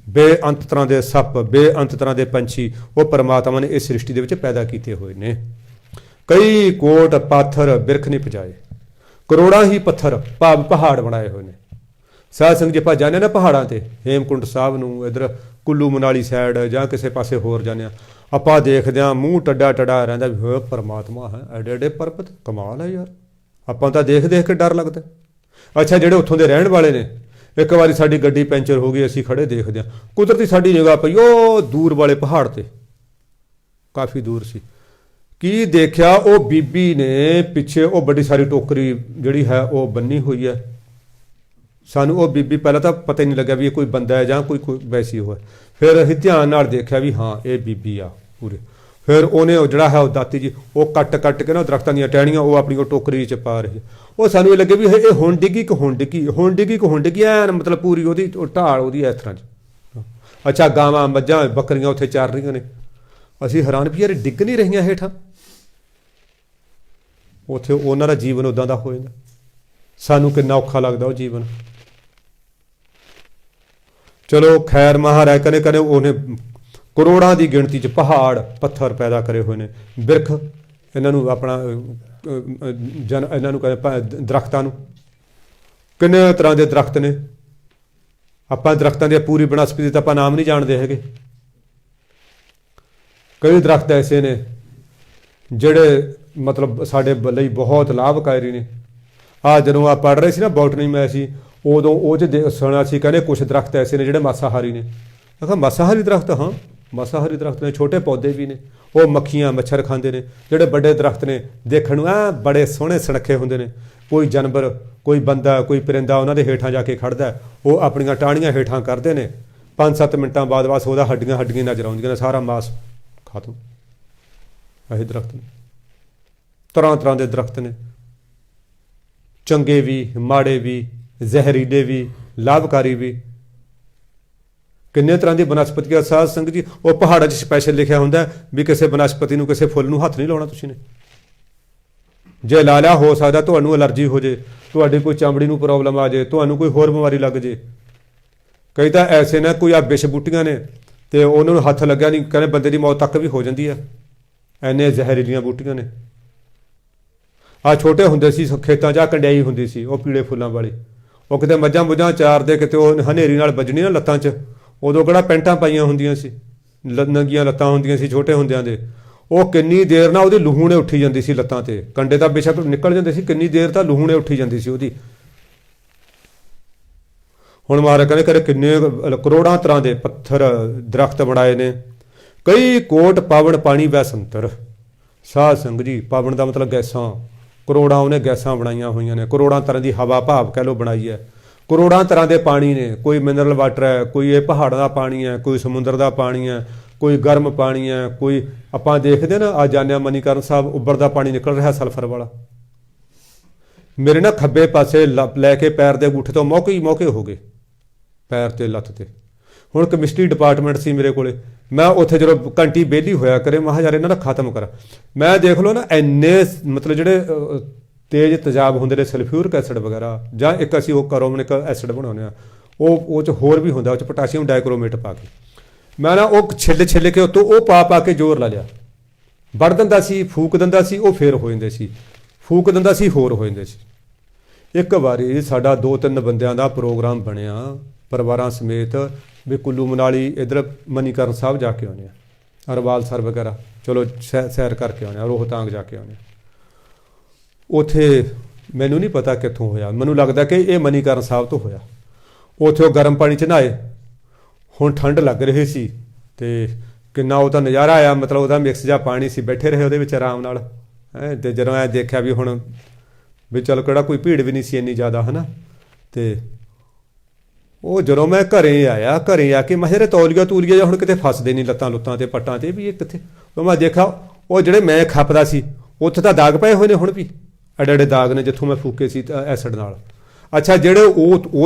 ਬੇਅੰਤ ਤਰ੍ਹਾਂ ਦੇ ਸੱਪ, ਬੇਅੰਤ ਤਰ੍ਹਾਂ ਦੇ ਪੰਛੀ ਉਹ ਪਰਮਾਤਮਾ ਨੇ ਇਸ ਸ੍ਰਿਸ਼ਟੀ ਦੇ ਵਿੱਚ ਪੈਦਾ ਕੀਤੇ ਹੋਏ ਨੇ। ਕਈ ਕੋਟ ਪਾਥਰ ਬਿਰਖ ਨੇ ਪਜਾਏ, ਕਰੋੜਾਂ ਹੀ ਪੱਥਰ ਭਾਵ ਪਹਾੜ ਬਣਾਏ ਹੋਏ ਨੇ। ਸਾਧ ਸੰਗਤ ਜੀ ਆਪਾਂ ਜਾਂਦੇ ਨਾ ਪਹਾੜਾਂ ਤੇ, ਹੇਮਕੁੰਟ ਸਾਹਿਬ ਨੂੰ, ਇੱਧਰ ਕੁੱਲੂ ਮਨਾਲੀ ਸਾਈਡ ਜਾਂ ਕਿਸੇ ਪਾਸੇ ਹੋਰ ਜਾਂਦੇ ਹਾਂ, ਆਪਾਂ ਦੇਖਦੇ ਹਾਂ ਮੂੰਹ ਟੱਡਾ ਟੱਡਾ ਰਹਿੰਦਾ ਵੀ ਹੋਏ ਪਰਮਾਤਮਾ ਹੈ, ਐਡੇ ਐਡੇ ਪਰਬਤ, ਕਮਾਲ ਹੈ ਯਾਰ। ਆਪਾਂ ਤਾਂ ਦੇਖ ਦੇਖ ਕੇ ਡਰ ਲੱਗਦਾ। ਅੱਛਾ, ਜਿਹੜੇ ਉੱਥੋਂ ਦੇ ਰਹਿਣ ਵਾਲੇ ਨੇ, ਇੱਕ ਵਾਰੀ ਸਾਡੀ ਗੱਡੀ ਪੈਂਚਰ ਹੋ ਗਈ, ਅਸੀਂ ਖੜੇ ਦੇਖਦੇ ਹਾਂ, ਕੁਦਰਤੀ ਸਾਡੀ ਨਿਗਾਹ ਪਈ ਉਹ ਦੂਰ ਵਾਲੇ ਪਹਾੜ ਤੇ, ਕਾਫੀ ਦੂਰ ਸੀ। ਕੀ ਦੇਖਿਆ, ਉਹ ਬੀਬੀ ਨੇ ਪਿੱਛੇ ਉਹ ਵੱਡੀ ਸਾਰੀ ਟੋਕਰੀ ਜਿਹੜੀ ਹੈ ਉਹ ਬੰਨੀ ਹੋਈ ਹੈ। ਸਾਨੂੰ ਉਹ ਬੀਬੀ ਪਹਿਲਾਂ ਤਾਂ ਪਤਾ ਹੀ ਨਹੀਂ ਲੱਗਿਆ ਵੀ ਇਹ ਕੋਈ ਬੰਦਾ ਹੈ ਜਾਂ ਕੋਈ ਵੈਸੀ ਉਹ ਹੈ। ਫਿਰ ਅਸੀਂ ਧਿਆਨ ਨਾਲ ਦੇਖਿਆ ਵੀ ਹਾਂ ਇਹ ਬੀਬੀ ਆ ਪੂਰੇ। ਫਿਰ ਉਹਨੇ ਉਹ ਜਿਹੜਾ ਹੈ ਉਹ ਦਾਤੀ ਜੀ ਉਹ ਕੱਟ ਕੱਟ ਕੇ ਨਾ ਦਰਖਤਾਂ ਦੀਆਂ ਟਹਿਣੀਆਂ ਉਹ ਆਪਣੀ ਉਹ ਟੋਕਰੀ 'ਚ ਪਾ ਰਹੀ। ਉਹ ਸਾਨੂੰ ਇਹ ਲੱਗੇ ਵੀ ਇਹ ਹੁਣ ਡਿੱਗੀ ਕਿ ਹੁਣ ਡਿੱਗੀ, ਹੁਣ ਡਿੱਗੀ ਕਿ ਹੁਣ ਡਿੱਗੀ, ਐਨ ਮਤਲਬ ਪੂਰੀ ਉਹਦੀ ਢਾਲ ਉਹਦੀ ਇਸ ਤਰ੍ਹਾਂ 'ਚ। ਅੱਛਾ, ਗਾਵਾਂ ਮੱਝਾਂ ਬੱਕਰੀਆਂ ਉੱਥੇ ਚੱਲ ਰਹੀਆਂ ਨੇ। ਅਸੀਂ ਹੈਰਾਨ ਵੀ ਯਾਰ ਡਿੱਗ ਨਹੀਂ ਰਹੀਆਂ ਹੇਠਾਂ। ਉੱਥੇ ਉਹਨਾਂ ਦਾ ਜੀਵਨ ਉੱਦਾਂ ਦਾ ਹੋ ਜਾਂਦਾ, ਸਾਨੂੰ ਕਿੰਨਾ ਔਖਾ ਲੱਗਦਾ ਉਹ ਜੀਵਨ। ਚਲੋ ਖੈਰ, ਮਹਾਰਾਜ ਕਦੇ ਕਦੇ ਉਹਨੇ ਕਰੋੜਾਂ ਦੀ ਗਿਣਤੀ 'ਚ ਪਹਾੜ ਪੱਥਰ ਪੈਦਾ ਕਰੇ ਹੋਏ ਨੇ। ਬਿਰਖ ਇਹਨਾਂ ਨੂੰ ਆਪਣਾ ਇਹਨਾਂ ਨੂੰ ਕਹਿੰਦੇ ਦਰਖਤਾਂ ਨੂੰ। ਕਿੰਨੇ ਤਰ੍ਹਾਂ ਦੇ ਦਰਖਤ ਨੇ। ਆਪਾਂ ਦਰਖਤਾਂ ਦੀ ਪੂਰੀ ਬਨਸਪਤੀ ਤਾਂ ਆਪਾਂ ਨਾਮ ਨਹੀਂ ਜਾਣਦੇ ਹੈਗੇ। ਕਈ ਦਰਖਤ ਐਸੇ ਨੇ ਜਿਹੜੇ ਮਤਲਬ ਸਾਡੇ ਲਈ ਬਹੁਤ ਲਾਭਕਾਰੀ ਨੇ। ਜਦੋਂ ਆ ਪੜ੍ਹ ਰਹੇ ਸੀ ਨਾ ਬੋਟਨੀ ਮੈਂ ਅਸੀਂ, ਉਦੋਂ ਉਹ 'ਚ ਸੁਣਿਆ ਸੀ ਕਹਿੰਦੇ ਕੁਛ ਦਰਖਤ ਐਸੇ ਨੇ ਜਿਹੜੇ ਮਾਸਾਹਾਰੀ ਨੇ। ਮੈਂ ਕਿਹਾ ਮਾਸਾਹਾਰੀ ਦਰਖਤ? ਹਾਂ, ਮਾਸਾਹਾਰੀ ਦਰਖਤ ਨੇ। ਛੋਟੇ ਪੌਦੇ ਵੀ ਨੇ, ਉਹ ਮੱਖੀਆਂ ਮੱਛਰ ਖਾਂਦੇ ਨੇ। ਜਿਹੜੇ ਵੱਡੇ ਦਰਖਤ ਨੇ ਦੇਖਣ ਨੂੰ ਬੜੇ ਸੋਹਣੇ ਸੁਨੱਖੇ ਹੁੰਦੇ ਨੇ। ਕੋਈ ਜਾਨਵਰ, ਕੋਈ ਬੰਦਾ, ਕੋਈ ਪਰਿੰਦਾ ਉਹਨਾਂ ਦੇ ਹੇਠਾਂ ਜਾ ਕੇ ਖੜ੍ਹਦਾ, ਉਹ ਆਪਣੀਆਂ ਟਾਹਣੀਆਂ ਹੇਠਾਂ ਕਰਦੇ ਨੇ। 5-7 ਮਿੰਟਾਂ ਬਾਅਦ ਬਸ ਉਹਦਾ ਹੱਡੀਆਂ ਹੱਡੀਆਂ ਨਜ਼ਰ ਆਉਂਦੀਆਂ ਨੇ, ਸਾਰਾ ਮਾਸ ਖਤਮ। ਇਹ ਦਰਖਤ ਨੇ, ਤਰ੍ਹਾਂ ਤਰ੍ਹਾਂ ਦੇ ਦਰਖਤ ਨੇ, ਚੰਗੇ ਵੀ ਮਾੜੇ ਵੀ, ਜ਼ਹਿਰੀਲੇ ਵੀ, ਲਾਭਕਾਰੀ ਵੀ। ਕਿੰਨੇ ਤਰ੍ਹਾਂ ਦੀ ਬਨਸਪਤੀ ਆ ਸਾਧ ਸੰਗਤ ਜੀ। ਉਹ ਪਹਾੜਾਂ 'ਚ ਸਪੈਸ਼ਲ ਲਿਖਿਆ ਹੁੰਦਾ ਵੀ ਕਿਸੇ ਬਨਸਪਤੀ ਨੂੰ, ਕਿਸੇ ਫੁੱਲ ਨੂੰ ਹੱਥ ਨਹੀਂ ਲਾਉਣਾ ਤੁਸੀਂ ਨੇ। ਜੇ ਲਾ ਲਿਆ ਹੋ ਸਕਦਾ ਤੁਹਾਨੂੰ ਐਲਰਜੀ ਹੋ ਜੇ, ਤੁਹਾਡੀ ਕੋਈ ਚਮੜੀ ਨੂੰ ਪ੍ਰੋਬਲਮ ਆ ਜੇ, ਤੁਹਾਨੂੰ ਕੋਈ ਹੋਰ ਬਿਮਾਰੀ ਲੱਗ ਜੇ। ਕਈ ਤਾਂ ਐਸੇ ਨੇ, ਕੋਈ ਆ ਵਿਸ਼ ਬੂਟੀਆਂ ਨੇ ਅਤੇ ਉਹਨਾਂ ਨੂੰ ਹੱਥ ਲੱਗਿਆ ਨਹੀਂ, ਕਹਿੰਦੇ ਬੰਦੇ ਦੀ ਮੌਤ ਤੱਕ ਵੀ ਹੋ ਜਾਂਦੀ ਆ। ਐਨੇ ਜ਼ਹਿਰੀਲੀਆਂ ਬੂਟੀਆਂ ਨੇ। ਆਹ ਛੋਟੇ ਹੁੰਦੇ ਸੀ ਖੇਤਾਂ 'ਚ ਆਹ ਕੰਡਿਆਈ ਹੁੰਦੀ ਸੀ, ਉਹ ਪੀਲੇ ਫੁੱਲਾਂ ਵਾਲੀ। ਉਹ ਕਿਤੇ ਮੱਝਾਂ ਮੁੱਝਾਂ ਚਾਰਦੇ, ਕਿਤੇ ਉਹ ਹਨੇਰੀ ਨਾਲ ਵੱਜਣੀ ਨਾ ਲੱਤਾਂ 'ਚ। ਉਦੋਂ ਕਿਹੜਾ ਪੈਂਟਾਂ ਪਾਈਆਂ ਹੁੰਦੀਆਂ ਸੀ, ਨੰਗੀਆਂ ਲੱਤਾਂ ਹੁੰਦੀਆਂ ਸੀ ਛੋਟੇ ਹੁੰਦਿਆਂ ਦੇ। ਉਹ ਕਿੰਨੀ ਦੇਰ ਨਾਲ ਉਹਦੀ ਲੂਹਣੇ ਉੱਠੀ ਜਾਂਦੀ ਸੀ ਲੱਤਾਂ 'ਤੇ। ਕੰਡੇ ਤਾਂ ਬੇਸ਼ੱਕ ਨਿਕਲ ਜਾਂਦੇ ਸੀ, ਕਿੰਨੀ ਦੇਰ ਤਾਂ ਲੂਹਣੇ ਉੱਠੀ ਜਾਂਦੀ ਸੀ ਉਹਦੀ। ਹੁਣ ਮਹਾਰਾਜ ਕਹਿੰਦੇ ਕਰੇ ਕਿੰਨੇ ਕਰੋੜਾਂ ਤਰ੍ਹਾਂ ਦੇ ਪੱਥਰ ਦਰਖਤ ਬਣਾਏ ਨੇ। ਕਈ ਕੋਟ ਪਾਵਨ ਪਾਣੀ ਵੈ ਸੰਤਰ। ਸਾਧ ਸੰਗਤ ਜੀ, ਪਾਵਨ ਦਾ ਮਤਲਬ ਗੈਸਾਂ। ਕਰੋੜਾਂ ਉਹਨੇ ਗੈਸਾਂ ਬਣਾਈਆਂ ਹੋਈਆਂ ਨੇ। ਕਰੋੜਾਂ ਤਰ੍ਹਾਂ ਦੀ ਹਵਾ ਭਾਵ ਕਹਿ ਲਓ ਬਣਾਈ ਹੈ। ਕਰੋੜਾਂ ਤਰ੍ਹਾਂ ਦੇ ਪਾਣੀ ਨੇ। ਕੋਈ ਮਿਨਰਲ ਵਾਟਰ ਹੈ, ਕੋਈ ਇਹ ਪਹਾੜਾਂ ਦਾ ਪਾਣੀ ਹੈ, ਕੋਈ ਸਮੁੰਦਰ ਦਾ ਪਾਣੀ ਹੈ, ਕੋਈ ਗਰਮ ਪਾਣੀ ਹੈ, ਕੋਈ ਆਪਾਂ ਦੇਖਦੇ ਨਾ ਆ ਜਾਂਦੇ ਹਾਂ ਮਨੀਕਰਨ ਸਾਹਿਬ, ਉੱਬਲਦਾ ਪਾਣੀ ਨਿਕਲ ਰਿਹਾ ਸਲਫਰ ਵਾਲਾ। ਮੇਰੇ ਨਾ ਖੱਬੇ ਪਾਸੇ ਲੈ ਕੇ ਪੈਰ ਦੇ ਅੰਗੂਠੇ ਤੋਂ ਮੌਕੇ ਹੀ ਮੌਕੇ ਹੋ ਗਏ, ਪੈਰ 'ਤੇ ਲੱਤ 'ਤੇ। ਹੁਣ ਕੈਮਿਸਟਰੀ ਡਿਪਾਰਟਮੈਂਟ ਸੀ ਮੇਰੇ ਕੋਲੇ। ਮੈਂ ਉੱਥੇ ਜਦੋਂ ਘੰਟੀ ਵਿਹਲੀ ਹੋਇਆ ਕਰੇ, ਮੈਂ ਕਿਹਾ ਯਾਰ ਇਹਨਾਂ ਦਾ ਖਤਮ ਕਰਾਂ। ਮੈਂ ਦੇਖ ਲਓ ਨਾ ਇੰਨੇ ਮਤਲਬ ਜਿਹੜੇ ਤੇਜ਼ ਤੇਜ਼ਾਬ ਹੁੰਦੇ ਨੇ, ਸਲਫਿਊਰਿਕ ਐਸਿਡ ਵਗੈਰਾ, ਜਾਂ ਇੱਕ ਅਸੀਂ ਉਹ ਕਾਰਬੋਨਿਕ ਐਸਿਡ ਬਣਾਉਂਦੇ ਹਾਂ, ਉਹ 'ਚ ਹੋਰ ਵੀ ਹੁੰਦਾ, ਉਹ 'ਚ ਪੋਟਾਸ਼ੀਅਮ ਡਾਈਕ੍ਰੋਮੇਟ ਪਾ ਕੇ। ਮੈਂ ਨਾ ਉਹ ਛਿੱਲ ਕੇ ਉੱਤੋਂ ਉਹ ਪਾ ਕੇ ਜ਼ੋਰ ਲਾ ਲਿਆ। ਵੜ ਦਿੰਦਾ ਸੀ, ਫੂਕ ਦਿੰਦਾ ਸੀ, ਉਹ ਫੇਰ ਹੋ ਜਾਂਦੇ ਸੀ, ਫੂਕ ਦਿੰਦਾ ਸੀ, ਹੋਰ ਹੋ ਜਾਂਦੇ ਸੀ। ਇੱਕ ਵਾਰੀ ਸਾਡਾ 2-3 ਬੰਦਿਆਂ ਦਾ ਪ੍ਰੋਗਰਾਮ ਬਣਿਆ ਪਰਿਵਾਰਾਂ ਸਮੇਤ ਵੀ ਕੁੱਲੂ ਮਨਾਲੀ ਇੱਧਰ ਮਨੀਕਰਨ ਸਾਹਿਬ ਜਾ ਕੇ ਆਉਂਦੇ ਹਾਂ, ਅਰਵਾਲਸਰ ਵਗੈਰਾ ਚਲੋ ਸੈਰ ਕਰਕੇ ਆਉਂਦੇ ਹਾਂ, ਰੋਹਤਾਂਗ ਜਾ ਕੇ ਆਉਂਦੇ ਹਾਂ। ਉੱਥੇ ਮੈਨੂੰ ਨਹੀਂ ਪਤਾ ਕਿੱਥੋਂ ਹੋਇਆ, ਮੈਨੂੰ ਲੱਗਦਾ ਕਿ ਇਹ ਮਨੀਕਰਨ ਸਾਹਿਬ ਤੋਂ ਹੋਇਆ। ਉੱਥੇ ਉਹ ਗਰਮ ਪਾਣੀ 'ਚ ਨਹਾਏ। ਹੁਣ ਠੰਡ ਲੱਗ ਰਹੀ ਸੀ ਅਤੇ ਕਿੰਨਾ ਉਹਦਾ ਨਜ਼ਾਰਾ ਆਇਆ, ਮਤਲਬ ਉਹਦਾ ਮਿਕਸ ਜਿਹਾ ਪਾਣੀ ਸੀ, ਬੈਠੇ ਰਹੇ ਉਹਦੇ ਵਿੱਚ ਆਰਾਮ ਨਾਲ। ਅਤੇ ਜਦੋਂ ਐਂ ਦੇਖਿਆ ਵੀ ਹੁਣ ਵੀ ਚਲੋ ਕਿਹੜਾ ਕੋਈ ਭੀੜ ਵੀ ਨਹੀਂ ਸੀ ਇੰਨੀ ਜ਼ਿਆਦਾ, ਹੈ ਨਾ। ਅਤੇ ਉਹ ਜਦੋਂ ਮੈਂ ਘਰੇ ਆਇਆ, ਘਰੇ ਆ ਕੇ ਮੈਂ ਯਾਰ ਤੌਲੀਆ ਤੂਲੀਆ ਜਾਂ ਹੁਣ ਕਿਤੇ ਫਸਦੇ ਨਹੀਂ ਲੱਤਾਂ ਲੁੱਤਾਂ 'ਤੇ ਪੱਟਾਂ 'ਤੇ ਵੀ ਇਹ ਕਿੱਥੇ। ਮੈਂ ਦੇਖਿਆ ਉਹ ਜਿਹੜੇ ਮੈਂ ਖੱਪਦਾ ਸੀ ਉੱਥੇ ਤਾਂ ਦਾਗ ਪਏ ਹੋਏ ਨੇ ਹੁਣ ਵੀ, ਐਡੇ ਐਡੇ ਦਾਗ ਨੇ ਜਿੱਥੋਂ ਮੈਂ ਫੂਕੇ ਸੀ ਐਸਿਡ ਨਾਲ। ਅੱਛਾ ਜਿਹੜੇ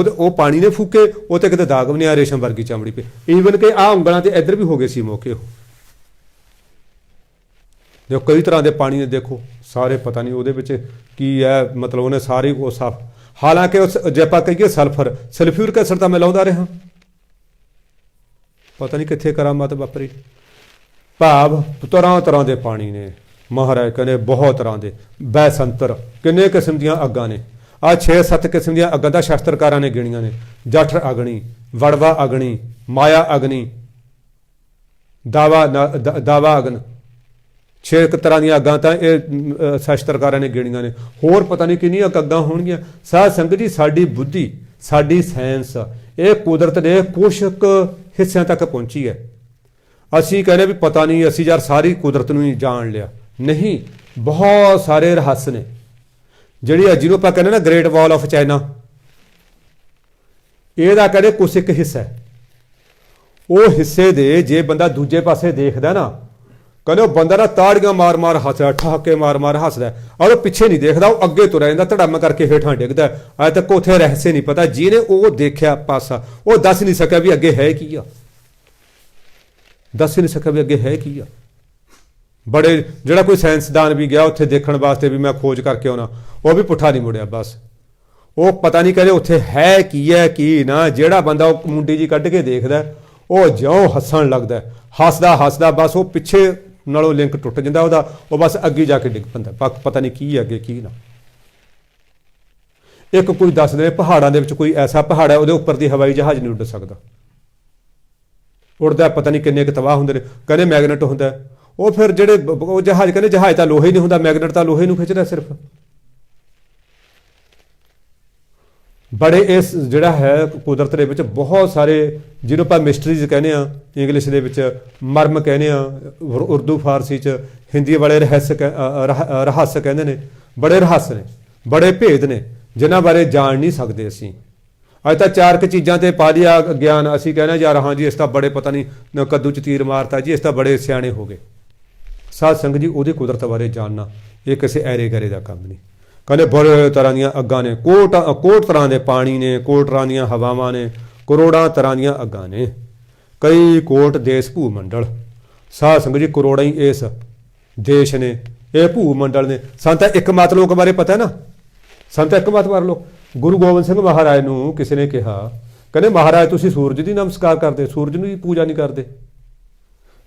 ਉਹ ਪਾਣੀ ਨੇ ਫੂਕੇ ਉਹ ਤੇ ਕਿਤੇ ਦਾਗ ਵੀ ਨਹੀਂ ਆ, ਰੇਸ਼ਮ ਵਰਗੀ ਚਮੜੀ ਪਈ। ਈਵਨ ਕਿ ਆਹ ਉਂਗਲਾਂ ਤੇ ਇੱਧਰ ਵੀ ਹੋ ਗਏ ਸੀ ਮੌਕੇ। ਉਹ ਜੋ ਕਈ ਤਰ੍ਹਾਂ ਦੇ ਪਾਣੀ ਨੇ ਦੇਖੋ ਸਾਰੇ, ਪਤਾ ਨਹੀਂ ਉਹਦੇ ਵਿੱਚ ਕੀ ਹੈ, ਮਤਲਬ ਉਹਨੇ ਸਾਰੇ ਉਹ ਸਾਫ। ਹਾਲਾਂਕਿ ਉਸ ਜੇ ਆਪਾਂ ਕਹੀਏ ਸਲਫਿਊਰਿਕ ਐਸਿਡ ਤਾਂ ਮੈਂ ਲਾਉਂਦਾ ਰਿਹਾ, ਪਤਾ ਨਹੀਂ ਕਿੱਥੇ ਕਰਾਮਾਤ ਵਾਪਰੀ। ਭਾਵ ਤਰ੍ਹਾਂ ਤਰ੍ਹਾਂ ਦੇ ਪਾਣੀ ਨੇ ਮਹਾਰਾਜ ਕਹਿੰਦੇ, ਬਹੁਤ ਤਰ੍ਹਾਂ ਦੇ। ਬੈਸੰਤਰ ਕਿੰਨੇ ਕਿਸਮ ਦੀਆਂ ਅੱਗਾਂ ਨੇ, ਆਹ 6-7 ਕਿਸਮ ਦੀਆਂ ਅੱਗਾਂ ਦਾ ਸ਼ਾਸਤਰਕਾਰਾਂ ਨੇ ਗਿਣੀਆਂ ਨੇ। ਜਠ ਅਗਨੀ, ਵੜਵਾ ਅਗਨੀ, ਮਾਇਆ ਅਗਨੀ, ਦਾਵਾ ਅਗਨ, 6 ਤਰ੍ਹਾਂ ਦੀਆਂ ਅੱਗਾਂ ਤਾਂ ਇਹ ਸ਼ਾਸਤਰਕਾਰਾਂ ਨੇ ਗਿਣੀਆਂ ਨੇ। ਹੋਰ ਪਤਾ ਨਹੀਂ ਕਿੰਨੀਆਂ ਅੱਗਾਂ ਹੋਣਗੀਆਂ। ਸਾਧ ਸੰਗਤ ਜੀ, ਸਾਡੀ ਬੁੱਧੀ, ਸਾਡੀ ਸਾਇੰਸ ਇਹ ਕੁਦਰਤ ਦੇ ਕੁਛ ਕੁ ਹਿੱਸਿਆਂ ਤੱਕ ਪਹੁੰਚੀ ਹੈ। ਅਸੀਂ ਕਹਿੰਦੇ ਵੀ ਪਤਾ ਨਹੀਂ, ਅਸੀਂ ਯਾਰ ਸਾਰੀ ਕੁਦਰਤ ਨੂੰ ਹੀ ਜਾਣ ਲਿਆ। ਨਹੀਂ, ਬਹੁਤ ਸਾਰੇ ਰਹੱਸ ਨੇ ਜਿਹੜੀ ਜਿਹਨੂੰ ਆਪਾਂ ਕਹਿੰਦੇ ਨਾ ਗ੍ਰੇਟ ਵਾਲ ਆਫ ਚਾਈਨਾ, ਇਹਦਾ ਕਹਿੰਦੇ ਕੁਛ ਇੱਕ ਹਿੱਸਾ ਹੈ। ਉਹ ਹਿੱਸੇ ਦੇ ਜੇ ਬੰਦਾ ਦੂਜੇ ਪਾਸੇ ਦੇਖਦਾ ਨਾ, ਕਹਿੰਦੇ ਉਹ ਬੰਦਾ ਨਾ ਤਾੜੀਆਂ ਮਾਰ ਮਾਰ ਹੱਸਦਾ, ਠਹਾਕੇ ਮਾਰ ਮਾਰ ਹੱਸਦਾ, ਔਰ ਉਹ ਪਿੱਛੇ ਨਹੀਂ ਦੇਖਦਾ, ਉਹ ਅੱਗੇ ਤੁਰਿਆ ਜਾਂਦਾ, ਧੜਮ ਕਰਕੇ ਹੇਠਾਂ ਡਿੱਗਦਾ। ਅਜੇ ਤੱਕ ਉੱਥੇ ਰਹੱਸੇ ਨਹੀਂ ਪਤਾ। ਜਿਹਨੇ ਉਹ ਦੇਖਿਆ ਪਾਸਾ, ਉਹ ਦੱਸ ਨਹੀਂ ਸਕਿਆ ਵੀ ਅੱਗੇ ਹੈ ਕੀ ਆ, ਦੱਸ ਨਹੀਂ ਸਕਿਆ ਵੀ ਅੱਗੇ ਹੈ ਕੀ ਆ। ਬੜੇ ਜਿਹੜਾ ਕੋਈ ਸਾਇੰਸਦਾਨ ਵੀ ਗਿਆ ਉੱਥੇ ਦੇਖਣ ਵਾਸਤੇ ਵੀ ਮੈਂ ਖੋਜ ਕਰਕੇ ਆਉਣਾ, ਉਹ ਵੀ ਪੁੱਠਾ ਨਹੀਂ ਮੁੜਿਆ। ਬਸ ਉਹ ਪਤਾ ਨਹੀਂ ਕਹਿੰਦੇ ਉੱਥੇ ਹੈ ਕੀ ਨਾ। ਜਿਹੜਾ ਬੰਦਾ ਉਹ ਮੁੰਡੀ ਜੀ ਕੱਢ ਕੇ ਦੇਖਦਾ, ਉਹ ਜਿਉਂ ਹੱਸਣ ਲੱਗਦਾ, ਹੱਸਦਾ ਹੱਸਦਾ ਬਸ ਉਹ ਪਿੱਛੇ ਨਾਲੋਂ ਲਿੰਕ ਟੁੱਟ ਜਾਂਦਾ ਉਹਦਾ, ਉਹ ਬਸ ਅੱਗੇ ਜਾ ਕੇ ਡਿੱਗ ਪੈਂਦਾ। ਪਤਾ ਨਹੀਂ ਕੀ ਅੱਗੇ ਕੀ ਨਾ। ਇੱਕ ਕੋਈ ਦੱਸਦੇ ਪਹਾੜਾਂ ਦੇ ਵਿੱਚ ਕੋਈ ਐਸਾ ਪਹਾੜ ਹੈ ਉਹਦੇ ਉੱਪਰ ਦੀ ਹਵਾਈ ਜਹਾਜ਼ ਨਹੀਂ ਉੱਡ ਸਕਦਾ, ਉੜਦਾ ਪਤਾ ਨਹੀਂ ਕਿੰਨੇ ਕੁ ਤਬਾਹ ਹੁੰਦੇ ਨੇ। ਕਹਿੰਦੇ ਮੈਗਨੇਟ ਹੁੰਦਾ, ਉਹ ਫਿਰ ਜਿਹੜੇ ਉਹ ਜਹਾਜ਼, ਕਹਿੰਦੇ ਜਹਾਜ਼ ਤਾਂ ਲੋਹੇ ਨਹੀਂ ਹੁੰਦਾ, ਮੈਗਨੇਟ ਤਾਂ ਲੋਹੇ ਨੂੰ ਖਿੱਚਦਾ ਸਿਰਫ। ਬੜੇ ਇਸ ਜਿਹੜਾ ਹੈ ਕੁਦਰਤ ਦੇ ਵਿੱਚ ਬਹੁਤ ਸਾਰੇ ਜਿਹਨੂੰ ਆਪਾਂ ਮਿਸਟਰੀਜ਼ ਕਹਿੰਦੇ ਆ, ਇੰਗਲਿਸ਼ ਦੇ ਵਿੱਚ ਮਰਮ ਕਹਿੰਦੇ ਆ, ਉਰਦੂ ਫਾਰਸੀ 'ਚ ਹਿੰਦੀ ਵਾਲੇ ਰਹੱਸ ਕਹਿੰਦੇ ਨੇ। ਬੜੇ ਰਹੱਸ ਨੇ, ਬੜੇ ਭੇਦ ਨੇ ਜਿਨ੍ਹਾਂ ਬਾਰੇ ਜਾਣ ਨਹੀਂ ਸਕਦੇ ਅਸੀਂ। ਅੱਜ ਤਾਂ 4 ਕੁ ਚੀਜ਼ਾਂ ਤੇ ਪਾ ਲਿਆ ਗਿਆਨ, ਅਸੀਂ ਕਹਿੰਦੇ ਯਾਰ ਹਾਂ ਜੀ ਇਸ ਤਾਂ ਬੜੇ ਪਤਾ ਨਹੀਂ ਕੱਦੂ 'ਚ ਤੀਰ ਮਾਰਤਾ ਜੀ, ਇਸ ਤਾਂ ਬੜੇ ਸਿਆਣੇ ਹੋ ਗਏ। ਸਾਧ ਸੰਗਤ ਜੀ, ਉਹਦੀ ਕੁਦਰਤ ਬਾਰੇ ਜਾਣਨਾ ਇਹ ਕਿਸੇ ਐਰੇ ਗਰੇ ਦਾ ਕੰਮ ਨਹੀਂ। ਕਹਿੰਦੇ ਬੜੇ ਤਰ੍ਹਾਂ ਦੀਆਂ ਅੱਗਾਂ ਨੇ, ਕੋਟ ਤਰ੍ਹਾਂ ਦੇ ਪਾਣੀ ਨੇ, ਕੋਟ ਤਰ੍ਹਾਂ ਦੀਆਂ ਹਵਾਵਾਂ ਨੇ, ਕਰੋੜਾਂ ਤਰ੍ਹਾਂ ਦੀਆਂ ਅੱਗਾਂ ਨੇ, ਕਈ ਕੋਟ ਦੇਸ਼ ਭੂ ਮੰਡਲ। ਸਾਧ ਸੰਗਤ ਜੀ, ਕਰੋੜਾਂ ਹੀ ਇਸ ਦੇਸ਼ ਨੇ, ਇਹ ਭੂ ਮੰਡਲ ਨੇ। ਸਾਨੂੰ ਤਾਂ ਇੱਕ ਮਤ ਲੋਕ ਬਾਰੇ ਪਤਾ ਨਾ, ਸਾਨੂੰ ਤਾਂ ਇੱਕ ਮਤ ਬਾਰੇ ਲੋਕ। ਗੁਰੂ ਗੋਬਿੰਦ ਸਿੰਘ ਮਹਾਰਾਜ ਨੂੰ ਕਿਸੇ ਨੇ ਕਿਹਾ, ਕਹਿੰਦੇ ਮਹਾਰਾਜ ਤੁਸੀਂ ਸੂਰਜ ਦੀ ਨਮਸਕਾਰ ਕਰਦੇ, ਸੂਰਜ ਨੂੰ ਵੀ ਪੂਜਾ ਨਹੀਂ ਕਰਦੇ।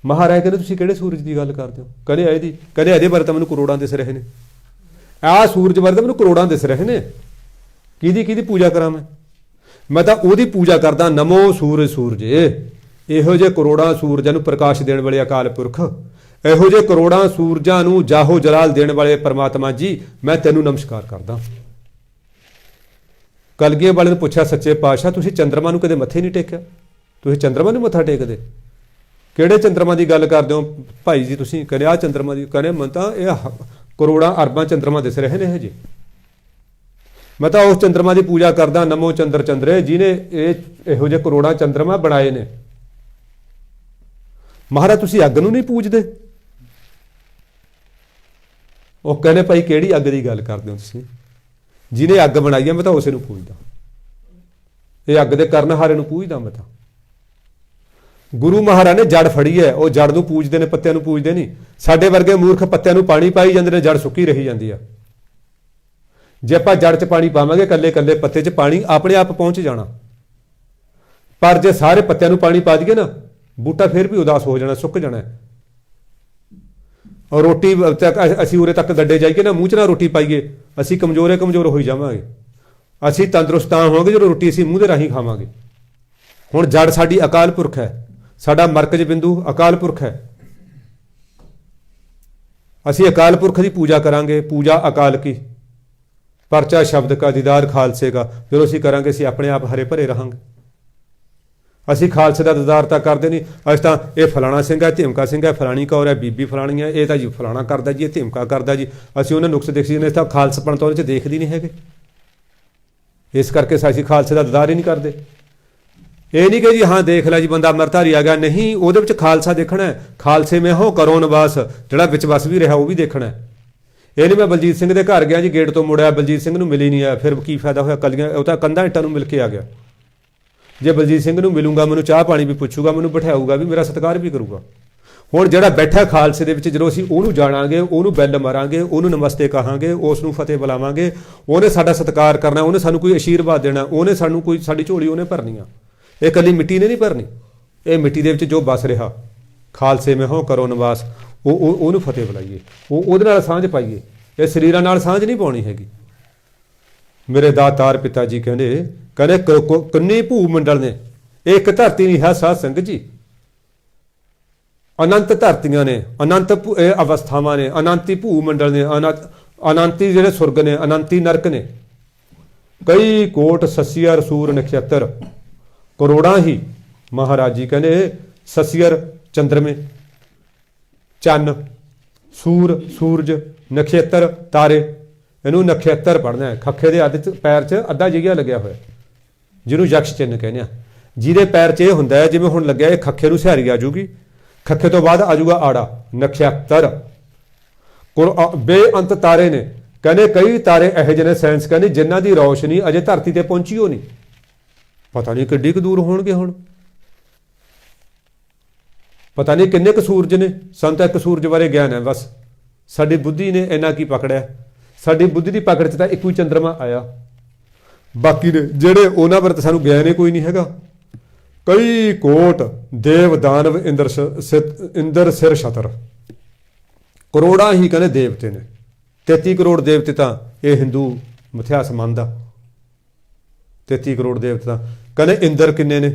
ਮਹਾਰਾਜ ਕਹਿੰਦੇ ਤੁਸੀਂ ਕਿਹੜੇ ਸੂਰਜ ਦੀ ਗੱਲ ਕਰਦੇ ਹੋ? ਕਹਿੰਦੇ ਇਹਦੇ ਬਾਰੇ ਤਾਂ ਮੈਨੂੰ ਕਰੋੜਾਂ ਦਿਸ ਰਹੇ ਨੇ, ਆਹ ਸੂਰਜ ਬਾਰੇ ਤਾਂ ਮੈਨੂੰ ਕਰੋੜਾਂ ਦਿਸ ਰਹੇ ਨੇ। ਕਿਹਦੀ ਪੂਜਾ ਕਰਾਂ ਮੈਂ ਤਾਂ ਉਹਦੀ ਪੂਜਾ ਕਰਦਾ। ਨਮੋ ਸੂਰਜੇ, ਇਹੋ ਜਿਹੇ ਕਰੋੜਾਂ ਸੂਰਜਾਂ ਨੂੰ ਪ੍ਰਕਾਸ਼ ਦੇਣ ਵਾਲੇ ਅਕਾਲ ਪੁਰਖ, ਇਹੋ ਜਿਹੇ ਕਰੋੜਾਂ ਸੂਰਜਾਂ ਨੂੰ ਜਾਹੋ ਜਲਾਲ ਦੇਣ ਵਾਲੇ ਪਰਮਾਤਮਾ ਜੀ, ਮੈਂ ਤੈਨੂੰ ਨਮਸਕਾਰ ਕਰਦਾ। ਕਲਗੀਆਂ ਵਾਲੇ ਨੂੰ ਪੁੱਛਿਆ, ਸੱਚੇ ਪਾਤਸ਼ਾਹ ਤੁਸੀਂ ਚੰਦਰਮਾ ਨੂੰ ਕਦੇ ਮੱਥੇ ਨਹੀਂ ਟੇਕਿਆ? ਤੁਸੀਂ ਚੰਦਰਮਾ ਨੂੰ ਮੱਥਾ ਟੇਕਦੇ? ਕਿਹੜੇ ਚੰਦਰਮਾ ਦੀ ਗੱਲ ਕਰਦੇ ਹੋ ਭਾਈ ਜੀ ਤੁਸੀਂ? ਕਹਿੰਦੇ ਆਹ ਚੰਦਰਮਾ ਦੀ। ਕਹਿੰਦੇ ਮੈਂ ਤਾਂ ਇਹ ਕਰੋੜਾਂ ਅਰਬਾਂ ਚੰਦਰਮਾ ਦਿਸ ਰਹੇ ਨੇ ਹਜੇ, ਮੈਂ ਤਾਂ ਉਸ ਚੰਦਰਮਾ ਦੀ ਪੂਜਾ ਕਰਦਾ। ਨਮੋ ਚੰਦਰੇ, ਜਿਹਨੇ ਇਹੋ ਜਿਹੇ ਕਰੋੜਾਂ ਚੰਦਰਮਾ ਬਣਾਏ ਨੇ। ਮਹਾਰਾਜ ਤੁਸੀਂ ਅੱਗ ਨੂੰ ਨਹੀਂ ਪੂਜਦੇ? ਉਹ ਕਹਿੰਦੇ ਭਾਈ ਕਿਹੜੀ ਅੱਗ ਦੀ ਗੱਲ ਕਰਦੇ ਹੋ ਤੁਸੀਂ? ਜਿਹਨੇ ਅੱਗ ਬਣਾਈ ਹੈ ਮੈਂ ਤਾਂ ਉਸੇ ਨੂੰ ਪੂਜਦਾ, ਇਹ ਅੱਗ ਦੇ ਕਰਨਹਾਰੇ ਨੂੰ ਪੂਜਦਾ ਮੈਂ ਤਾਂ। ਗੁਰੂ ਮਹਾਰਾਜ ਨੇ ਜੜ ਫੜੀ ਹੈ, ਉਹ ਜੜ ਨੂੰ ਪੂਜਦੇ ਨੇ, ਪੱਤਿਆਂ ਨੂੰ ਪੂਜਦੇ ਨਹੀਂ। ਸਾਡੇ ਵਰਗੇ ਮੂਰਖ ਪੱਤਿਆਂ ਨੂੰ ਪਾਣੀ ਪਾਈ ਜਾਂਦੇ ਨੇ, ਜੜ ਸੁੱਕੀ ਰਹੀ ਜਾਂਦੀ ਆ। ਜੇ ਆਪਾਂ ਜੜ 'ਚ ਪਾਣੀ ਪਾਵਾਂਗੇ, ਕੱਲੇ ਕੱਲੇ ਪੱਤੇ 'ਚ ਪਾਣੀ ਆਪਣੇ ਆਪ ਪਹੁੰਚ ਜਾਣਾ। ਪਰ ਜੇ ਸਾਰੇ ਪੱਤਿਆਂ ਨੂੰ ਪਾਣੀ ਪਾ ਦਈਏ ਨਾ, ਬੂਟਾ ਫਿਰ ਵੀ ਉਦਾਸ ਹੋ ਜਾਣਾ, ਸੁੱਕ ਜਾਣਾ। ਔਰ ਰੋਟੀ ਅਸੀਂ ਉਰੇ ਤੱਕ ਗੱਡੇ ਜਾਈਏ ਨਾ, ਮੂੰਹ 'ਚ ਨਾ ਰੋਟੀ ਪਾਈਏ, ਅਸੀਂ ਕਮਜ਼ੋਰ ਹੋਈ ਜਾਵਾਂਗੇ। ਅਸੀਂ ਤੰਦਰੁਸਤ ਤਾਂ ਹੋਵਾਂਗੇ ਜਦੋਂ ਰੋਟੀ ਅਸੀਂ ਮੂੰਹ ਦੇ ਰਾਹੀਂ ਖਾਵਾਂਗੇ। ਹੁਣ ਜੜ ਸਾਡੀ ਅਕਾਲ ਪੁਰਖ ਹੈ, ਸਾਡਾ ਮਰਕਜ਼ ਬਿੰਦੂ ਅਕਾਲ ਪੁਰਖ ਹੈ। ਅਸੀਂ ਅਕਾਲ ਪੁਰਖ ਦੀ ਪੂਜਾ ਕਰਾਂਗੇ, ਪੂਜਾ ਅਕਾਲ ਕੀ, ਪਰਚਾ ਸ਼ਬਦ ਕਾ, ਦੀਦਾਰ ਖਾਲਸੇ ਦਾ। ਜਦੋਂ ਅਸੀਂ ਕਰਾਂਗੇ ਅਸੀਂ ਆਪਣੇ ਆਪ ਹਰੇ ਭਰੇ ਰਹਾਂਗੇ। ਅਸੀਂ ਖਾਲਸੇ ਦਾ ਦੀਦਾਰ ਤਾਂ ਕਰਦੇ ਨਹੀਂ। ਅਸੀਂ ਤਾਂ ਇਹ ਫਲਾਣਾ ਸਿੰਘ ਹੈ, ਧਿਮਕਾ ਸਿੰਘ ਹੈ, ਫਲਾਣੀ ਕੌਰ ਹੈ, ਬੀਬੀ ਫਲਾਣੀ ਹੈ, ਇਹ ਤਾਂ ਜੀ ਫਲਾਣਾ ਕਰਦਾ ਜੀ, ਇਹ ਧਿਮਕਾ ਕਰਦਾ ਜੀ। ਅਸੀਂ ਉਹਨਾਂ ਨੁਕਸ ਦੇਖੀ ਨੇ, ਤਾਂ ਖਾਲਸਪਣ ਤਾਂ ਉਹਦੇ 'ਚ ਦੇਖਦੇ ਨਹੀਂ ਹੈਗੇ। ਇਸ ਕਰਕੇ ਅਸੀਂ ਖਾਲਸੇ ਦਾ ਦੀਦਾਰ ਹੀ ਨਹੀਂ ਕਰਦੇ। ਇਹ ਨਹੀਂ ਕਿ ਜੀ ਹਾਂ ਦੇਖ ਲੈ ਜੀ ਬੰਦਾ ਅੰਮ੍ਰਿਤਧਾਰੀ ਆ ਗਿਆ, ਨਹੀਂ, ਉਹਦੇ ਵਿੱਚ ਖਾਲਸਾ ਦੇਖਣਾ। ਖਾਲਸੇ ਮੈਂ ਹੋ ਕਰੋ ਨਿਵਾਸ, ਜਿਹੜਾ ਵਿੱਚ ਵਸ ਵੀ ਰਿਹਾ ਉਹ ਵੀ ਦੇਖਣਾ। ਇਹ ਨਹੀਂ ਮੈਂ ਬਲਜੀਤ ਸਿੰਘ ਦੇ ਘਰ ਗਿਆ ਜੀ, ਗੇਟ ਤੋਂ ਮੁੜਿਆ ਬਲਜੀਤ ਸਿੰਘ ਨੂੰ ਮਿਲੀ ਨਹੀਂ ਆਇਆ, ਫਿਰ ਕੀ ਫਾਇਦਾ ਹੋਇਆ? ਕਲੀਆਂ ਉਹ ਤਾਂ ਕੰਧਾਂ ਇੱਟਾਂ ਨੂੰ ਮਿਲ ਕੇ ਆ ਗਿਆ। ਜੇ ਬਲਜੀਤ ਸਿੰਘ ਨੂੰ ਮਿਲੂੰਗਾ, ਮੈਨੂੰ ਚਾਹ ਪਾਣੀ ਵੀ ਪੁੱਛੂਗਾ, ਮੈਨੂੰ ਬਿਠਾਊਗਾ ਵੀ, ਮੇਰਾ ਸਤਿਕਾਰ ਵੀ ਕਰੂਗਾ। ਹੁਣ ਜਿਹੜਾ ਬੈਠਾ ਖਾਲਸੇ ਦੇ ਵਿੱਚ, ਜਦੋਂ ਅਸੀਂ ਉਹਨੂੰ ਜਾਣਾਂਗੇ, ਉਹਨੂੰ ਬੈਲ ਮਾਰਾਂਗੇ, ਉਹਨੂੰ ਨਮਸਤੇ ਕਹਾਂਗੇ, ਉਸ ਨੂੰ ਫਤਿਹ ਬੁਲਾਵਾਂਗੇ, ਉਹਨੇ ਸਾਡਾ ਸਤਿਕਾਰ ਕਰਨਾ, ਉਹਨੇ ਸਾਨੂੰ ਕੋਈ ਅਸ਼ੀਰਵਾਦ ਦੇਣਾ, ਉਹਨੇ ਸਾਨੂੰ ਕੋਈ ਸਾਡੀ ਝੋਲੀ ਉਹਨੇ ਭਰਨੀ ਆ। ਇਹ ਇਕੱਲੀ ਮਿੱਟੀ ਨੇ ਨਹੀਂ ਭਰਨੀ, ਇਹ ਮਿੱਟੀ ਦੇ ਵਿੱਚ ਜੋ ਵਸ ਰਿਹਾ, ਖਾਲਸੇ ਮੈਂ ਹੋ ਕਰੋ ਨਿਵਾਸ, ਉਹਨੂੰ ਫਤਿਹ ਬੁਲਾਈਏ, ਉਹਦੇ ਨਾਲ ਸਾਂਝ ਪਾਈਏ। ਇਹ ਸਰੀਰਾਂ ਨਾਲ ਸਾਂਝ ਨਹੀਂ ਪਾਉਣੀ ਹੈਗੀ। ਮੇਰੇ ਦਾਤਾਰ ਪਿਤਾ ਜੀ ਕਹਿੰਦੇ ਕੰਨੀ ਭੂ ਮੰਡਲ ਨੇ, ਇਹ ਇੱਕ ਧਰਤੀ ਨਹੀਂ ਹੈ ਸਾਧ ਸੰਗਤ ਜੀ, ਅਨੰਤ ਧਰਤੀਆਂ ਨੇ, ਅਨੰਤ ਅਵਸਥਾਵਾਂ ਨੇ, ਅਨੰਤੀ ਭੂ ਮੰਡਲ ਨੇ, ਅਨੰਤੀ ਜਿਹੜੇ ਸੁਰਗ ਨੇ, ਅਨੰਤੀ ਨਰਕ ਨੇ। ਕਈ ਕੋਟ ਸੱਸੀਅਰ ਸੂਰ ਨਖੇਤਰ, ਕਰੋੜਾਂ ਹੀ ਮਹਾਰਾਜ ਜੀ ਕਹਿੰਦੇ ਸੱਸੀਅਰ ਚੰਦਰਮੇ, ਚੰਨ, ਸੂਰ ਸੂਰਜ, ਨਖੇਤਰ ਤਾਰੇ। ਇਹਨੂੰ ਨਖੇਤਰ ਪੜ੍ਹਨਾ ਹੈ। ਖੱਖੇ ਦੇ ਅੱਧ ਪੈਰ 'ਚ ਅੱਧਾ ਜਿਗਿਆ ਲੱਗਿਆ ਹੋਇਆ, ਜਿਹਨੂੰ ਯਕਸ਼ ਚਿੰਨ ਕਹਿੰਦੇ ਆ। ਜਿਹਦੇ ਪੈਰ 'ਚ ਇਹ ਹੁੰਦਾ ਹੈ ਜਿਵੇਂ ਹੁਣ ਲੱਗਿਆ, ਇਹ ਖੱਖੇ ਨੂੰ ਸਿਹਾਰੀ ਆ ਜੂਗੀ, ਖੱਖੇ ਤੋਂ ਬਾਅਦ ਆ ਜੂਗਾ ਆੜਾ, ਨਖੇਤਰ। ਬੇਅੰਤ ਤਾਰੇ ਨੇ, ਕਹਿੰਦੇ ਕਈ ਤਾਰੇ ਇਹੋ ਜਿਹੇ ਨੇ ਸਾਇੰਸ ਕਹਿੰਦੀ ਜਿਨ੍ਹਾਂ ਦੀ ਰੌਸ਼ਨੀ ਅਜੇ ਧਰਤੀ ਤੇ ਪਹੁੰਚੀ ਹੋ ਨਹੀਂ, ਪਤਾ ਨਹੀਂ ਕਿੱਡੀ ਕੁ ਦੂਰ ਹੋਣਗੇ। ਹੁਣ ਪਤਾ ਨਹੀਂ ਕਿੰਨੇ ਕੁ ਸੂਰਜ ਨੇ, ਸਾਨੂੰ ਤਾਂ ਇੱਕ ਸੂਰਜ ਬਾਰੇ ਗਿਆਨ ਹੈ ਬਸ। ਸਾਡੀ ਬੁੱਧੀ ਨੇ ਇੰਨਾ ਕੀ ਪਕੜਿਆ? ਸਾਡੀ ਬੁੱਧੀ ਦੀ ਪਕੜ 'ਚ ਤਾਂ ਇੱਕੋ ਹੀ ਚੰਦਰਮਾ ਆਇਆ, ਬਾਕੀ ਨੇ ਜਿਹੜੇ ਉਹਨਾਂ ਬਾਰੇ ਤਾਂ ਸਾਨੂੰ ਗਿਆਨ ਹੀ ਕੋਈ ਨਹੀਂ ਹੈਗਾ। ਕਈ ਕੋਟ ਦੇਵ ਦਾਨਵ ਇੰਦਰ ਸਿਰ ਛਤਰ, ਕਰੋੜਾਂ ਹੀ ਕਹਿੰਦੇ ਦੇਵਤੇ ਨੇ। 33 ਕਰੋੜ ਦੇਵਤੇ ਤਾਂ ਇਹ ਹਿੰਦੂ ਮਿਥਿਹਾਸ ਮੰਨਦਾ। 33 ਕਰੋੜ ਦੇਵਤੇ ਤਾਂ ਕਹਿੰਦੇ। ਇੰਦਰ ਕਿੰਨੇ ਨੇ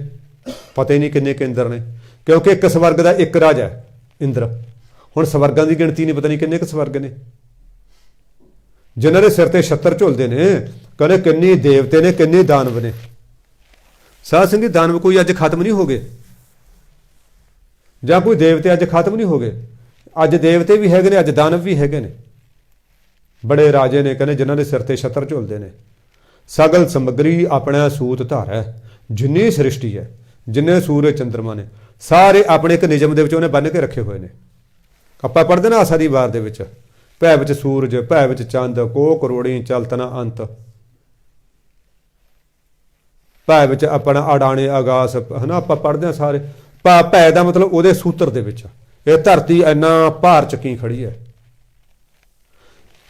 ਪਤਾ ਹੀ ਨਹੀਂ ਕਿੰਨੇ ਕੁ ਇੰਦਰ ਨੇ, ਕਿਉਂਕਿ ਇੱਕ ਸਵਰਗ ਦਾ ਇੱਕ ਰਾਜ ਹੈ ਇੰਦਰ। ਹੁਣ ਸਵਰਗਾਂ ਦੀ ਗਿਣਤੀ ਨਹੀਂ, ਪਤਾ ਨਹੀਂ ਕਿੰਨੇ ਕੁ ਸਵਰਗ ਨੇ ਜਿਨ੍ਹਾਂ ਦੇ ਸਿਰ ਤੇ ਛੱਤਰ ਝੁਲਦੇ ਨੇ। ਕਹਿੰਦੇ ਕਿੰਨੇ ਦੇਵਤੇ ਨੇ, ਕਿੰਨੇ ਦਾਨਵ ਨੇ। ਸਾਧ ਸੰਗਤ, ਦਾਨਵ ਕੋਈ ਅੱਜ ਖਤਮ ਨਹੀਂ ਹੋ ਗਏ, ਜਾਂ ਕੋਈ ਦੇਵਤੇ ਅੱਜ ਖਤਮ ਨਹੀਂ ਹੋ ਗਏ। ਅੱਜ ਦੇਵਤੇ ਵੀ ਹੈਗੇ ਨੇ, ਅੱਜ ਦਾਨਵ ਵੀ ਹੈਗੇ ਨੇ। ਬੜੇ ਰਾਜੇ ਨੇ ਕਹਿੰਦੇ ਜਿਨ੍ਹਾਂ ਦੇ ਸਿਰ ਤੇ ਛੱਤਰ ਝੁਲਦੇ ਨੇ। ਸਗਲ ਸਮੱਗਰੀ ਆਪਣਾ ਸੂਤ ਧਾਰੈ, ਜਿੰਨੀ ਸ੍ਰਿਸ਼ਟੀ ਹੈ, ਜਿੰਨੇ ਸੂਰਜ ਚੰਦਰਮਾ ਨੇ, ਸਾਰੇ ਆਪਣੇ ਇੱਕ ਨਿਯਮ ਦੇ ਵਿੱਚ ਉਹਨੇ ਬੰਨ੍ਹ ਕੇ ਰੱਖੇ ਹੋਏ ਨੇ। ਆਪਾਂ ਪੜ੍ਹਦੇ ਨਾ ਆਸਾ ਦੀ ਵਾਰ ਦੇ ਵਿੱਚ, ਭੈ ਵਿੱਚ ਸੂਰਜ, ਭੈ ਵਿੱਚ ਚੰਦ, ਕੋ ਕਰੋੜੀ ਚਲਤ ਨਾ ਅੰਤ। ਭੈ ਵਿੱਚ ਆਪਣਾ ਅਡਾਣੇ ਆਗਾਸ, ਹਨਾ ਆਪਾਂ ਪੜ੍ਹਦੇ ਹਾਂ ਸਾਰੇ। ਭੈ ਦਾ ਮਤਲਬ ਉਹਦੇ ਸੂਤਰ ਦੇ ਵਿੱਚ ਇਹ ਧਰਤੀ ਇੰਨਾ ਭਾਰ ਚੱਕੀ ਖੜੀ ਹੈ,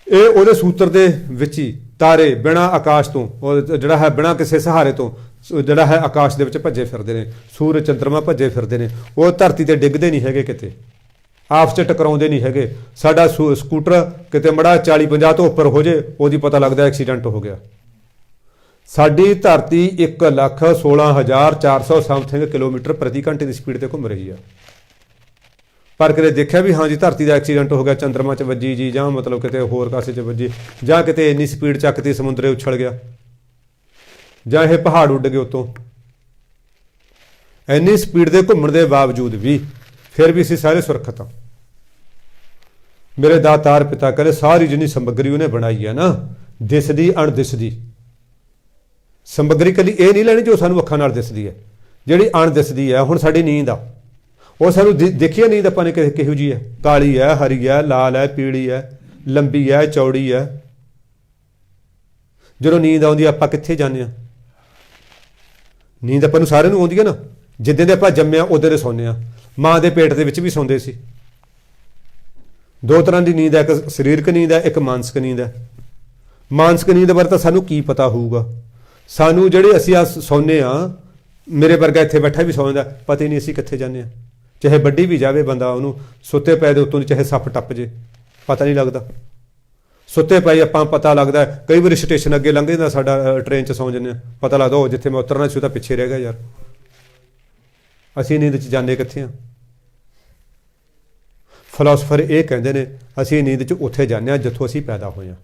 ਇਹ ਉਹਦੇ ਸੂਤਰ ਦੇ ਵਿੱਚ ਹੀ ਤਾਰੇ ਬਿਨਾਂ ਆਕਾਸ਼ ਤੋਂ, ਉਹ ਜਿਹੜਾ ਹੈ ਬਿਨਾਂ ਕਿਸੇ ਸਹਾਰੇ ਤੋਂ ਜਿਹੜਾ ਹੈ ਆਕਾਸ਼ ਦੇ ਵਿੱਚ ਭੱਜੇ ਫਿਰਦੇ ਨੇ। ਸੂਰਜ ਚੰਦਰਮਾ ਭੱਜੇ ਫਿਰਦੇ ਨੇ, ਉਹ ਧਰਤੀ ਤੇ ਡਿੱਗਦੇ ਨਹੀਂ ਹੈਗੇ, ਕਿਤੇ ਆਪਸ 'ਚ ਟਕਰਾਉਂਦੇ ਨਹੀਂ ਹੈਗੇ। ਸਾਡਾ ਸਕੂਟਰ ਕਿਤੇ ਮੜਾ 40-50 ਤੋਂ ਉੱਪਰ ਹੋ ਜੇ, ਉਹਦੀ ਪਤਾ ਲੱਗਦਾ ਐਕਸੀਡੈਂਟ ਹੋ ਗਿਆ। ਸਾਡੀ ਧਰਤੀ 1,16,400 ਸਮਥਿੰਗ ਕਿਲੋਮੀਟਰ ਪ੍ਰਤੀ ਘੰਟੇ ਦੀ ਸਪੀਡ ਤੇ ਘੁੰਮ ਰਹੀ ਆ। ਪਰ ਕਿਤੇ ਦੇਖਿਆ ਵੀ ਹਾਂ ਜੀ ਧਰਤੀ ਦਾ ਐਕਸੀਡੈਂਟ ਹੋ ਗਿਆ, ਚੰਦਰਮਾ 'ਚ ਵੱਜੀ ਜੀ, ਜਾਂ ਮਤਲਬ ਕਿਤੇ ਹੋਰ ਕਾਸੇ 'ਚ ਵੱਜੀ, ਜਾਂ ਕਿਤੇ ਇੰਨੀ ਸਪੀਡ ਚੱਕਤੀ ਸਮੁੰਦਰੇ ਉਛਲ ਗਿਆ, ਜਾਂ ਇਹ ਪਹਾੜ ਉੱਡ ਗਏ ਉੱਤੋਂ। ਇੰਨੀ ਸਪੀਡ ਦੇ ਘੁੰਮਣ ਦੇ ਬਾਵਜੂਦ ਵੀ ਫਿਰ ਵੀ ਅਸੀਂ ਸਾਰੇ ਸੁਰੱਖਿਅਤ ਹਾਂ। ਮੇਰੇ ਦਾਤਾਰ ਪਿਤਾ ਕਹਿੰਦੇ ਸਾਰੀ ਜਿੰਨੀ ਸਮੱਗਰੀ ਉਹਨੇ ਬਣਾਈ ਹੈ ਨਾ, ਦਿਸਦੀ ਅਣਦਿਸਦੀ ਸਮੱਗਰੀ, ਕਦੀ ਇਹ ਨਹੀਂ ਲੈਣੀ ਜੋ ਸਾਨੂੰ ਅੱਖਾਂ ਨਾਲ ਦਿਸਦੀ ਹੈ। ਜਿਹੜੀ ਅਣਦਿਸਦੀ ਹੈ, ਹੁਣ ਸਾਡੀ ਨੀਂਦ ਆ, ਉਹ ਸਾਨੂੰ ਦੇਖੀਏ ਨੀਂਦ ਆਪਾਂ ਨੇ ਕਿਹੋ ਜਿਹੀ ਹੈ, ਕਾਲੀ ਹੈ, ਹਰੀ ਹੈ, ਲਾਲ ਹੈ, ਪੀਲੀ ਹੈ, ਲੰਬੀ ਹੈ, ਚੌੜੀ ਹੈ। ਜਦੋਂ ਨੀਂਦ ਆਉਂਦੀ ਆਪਾਂ ਕਿੱਥੇ ਜਾਂਦੇ ਹਾਂ? ਨੀਂਦ ਆਪਾਂ ਨੂੰ ਸਾਰਿਆਂ ਨੂੰ ਆਉਂਦੀ ਹੈ ਨਾ। ਜਿੱਦਾਂ ਦੇ ਆਪਾਂ ਜੰਮਿਆ ਉਦੋਂ ਦੇ ਸੌਂਦੇ ਹਾਂ। ਮਾਂ ਦੇ ਪੇਟ ਦੇ ਵਿੱਚ ਵੀ ਸੌਂਦੇ ਸੀ। ਦੋ ਤਰ੍ਹਾਂ ਦੀ ਨੀਂਦ ਹੈ, ਇੱਕ ਸਰੀਰਕ ਨੀਂਦ ਹੈ, ਇੱਕ ਮਾਨਸਿਕ ਨੀਂਦ ਹੈ। ਮਾਨਸਿਕ ਨੀਂਦ ਬਾਰੇ ਤਾਂ ਸਾਨੂੰ ਕੀ ਪਤਾ ਹੋਊਗਾ? ਸਾਨੂੰ ਜਿਹੜੇ ਅਸੀਂ ਆ ਸੌਂਦੇ ਹਾਂ, ਮੇਰੇ ਵਰਗਾ ਇੱਥੇ ਬੈਠਾ ਵੀ ਸੌਂਦਾ, ਪਤਾ ਹੀ ਨਹੀਂ ਅਸੀਂ ਕਿੱਥੇ ਜਾਂਦੇ ਹਾਂ। ਚਾਹੇ ਵੱਡੀ ਵੀ ਜਾਵੇ ਬੰਦਾ, ਉਹਨੂੰ ਸੁੱਤੇ ਪਏ ਦੇ ਉੱਤੋਂ ਚਾਹੇ ਸੱਪ ਟੱਪ ਜੇ, ਪਤਾ ਨਹੀਂ ਲੱਗਦਾ। ਸੁੱਤੇ ਪਏ ਆਪਾਂ ਪਤਾ ਲੱਗਦਾ। ਕਈ ਵਾਰੀ ਸਟੇਸ਼ਨ ਅੱਗੇ ਲੰਘੇ ਦਾ ਸਾਡਾ, ਟ੍ਰੇਨ 'ਚ ਸੌਂ ਜਾਂਦੇ ਹਾਂ, ਪਤਾ ਲੱਗਦਾ ਉਹ ਜਿੱਥੇ ਮੈਂ ਉਤਰਨਾ ਸੀ ਉਹ ਤਾਂ ਪਿੱਛੇ ਰਹਿ ਗਿਆ ਯਾਰ। ਅਸੀਂ ਨੀਂਦ 'ਚ ਜਾਂਦੇ ਕਿੱਥੇ ਹਾਂ? ਫਿਲਾਸਫਰ ਇਹ ਕਹਿੰਦੇ ਨੇ ਅਸੀਂ ਨੀਂਦ 'ਚ ਉੱਥੇ ਜਾਂਦੇ ਹਾਂ ਜਿੱਥੋਂ ਅਸੀਂ ਪੈਦਾ ਹੋਏ ਹਾਂ,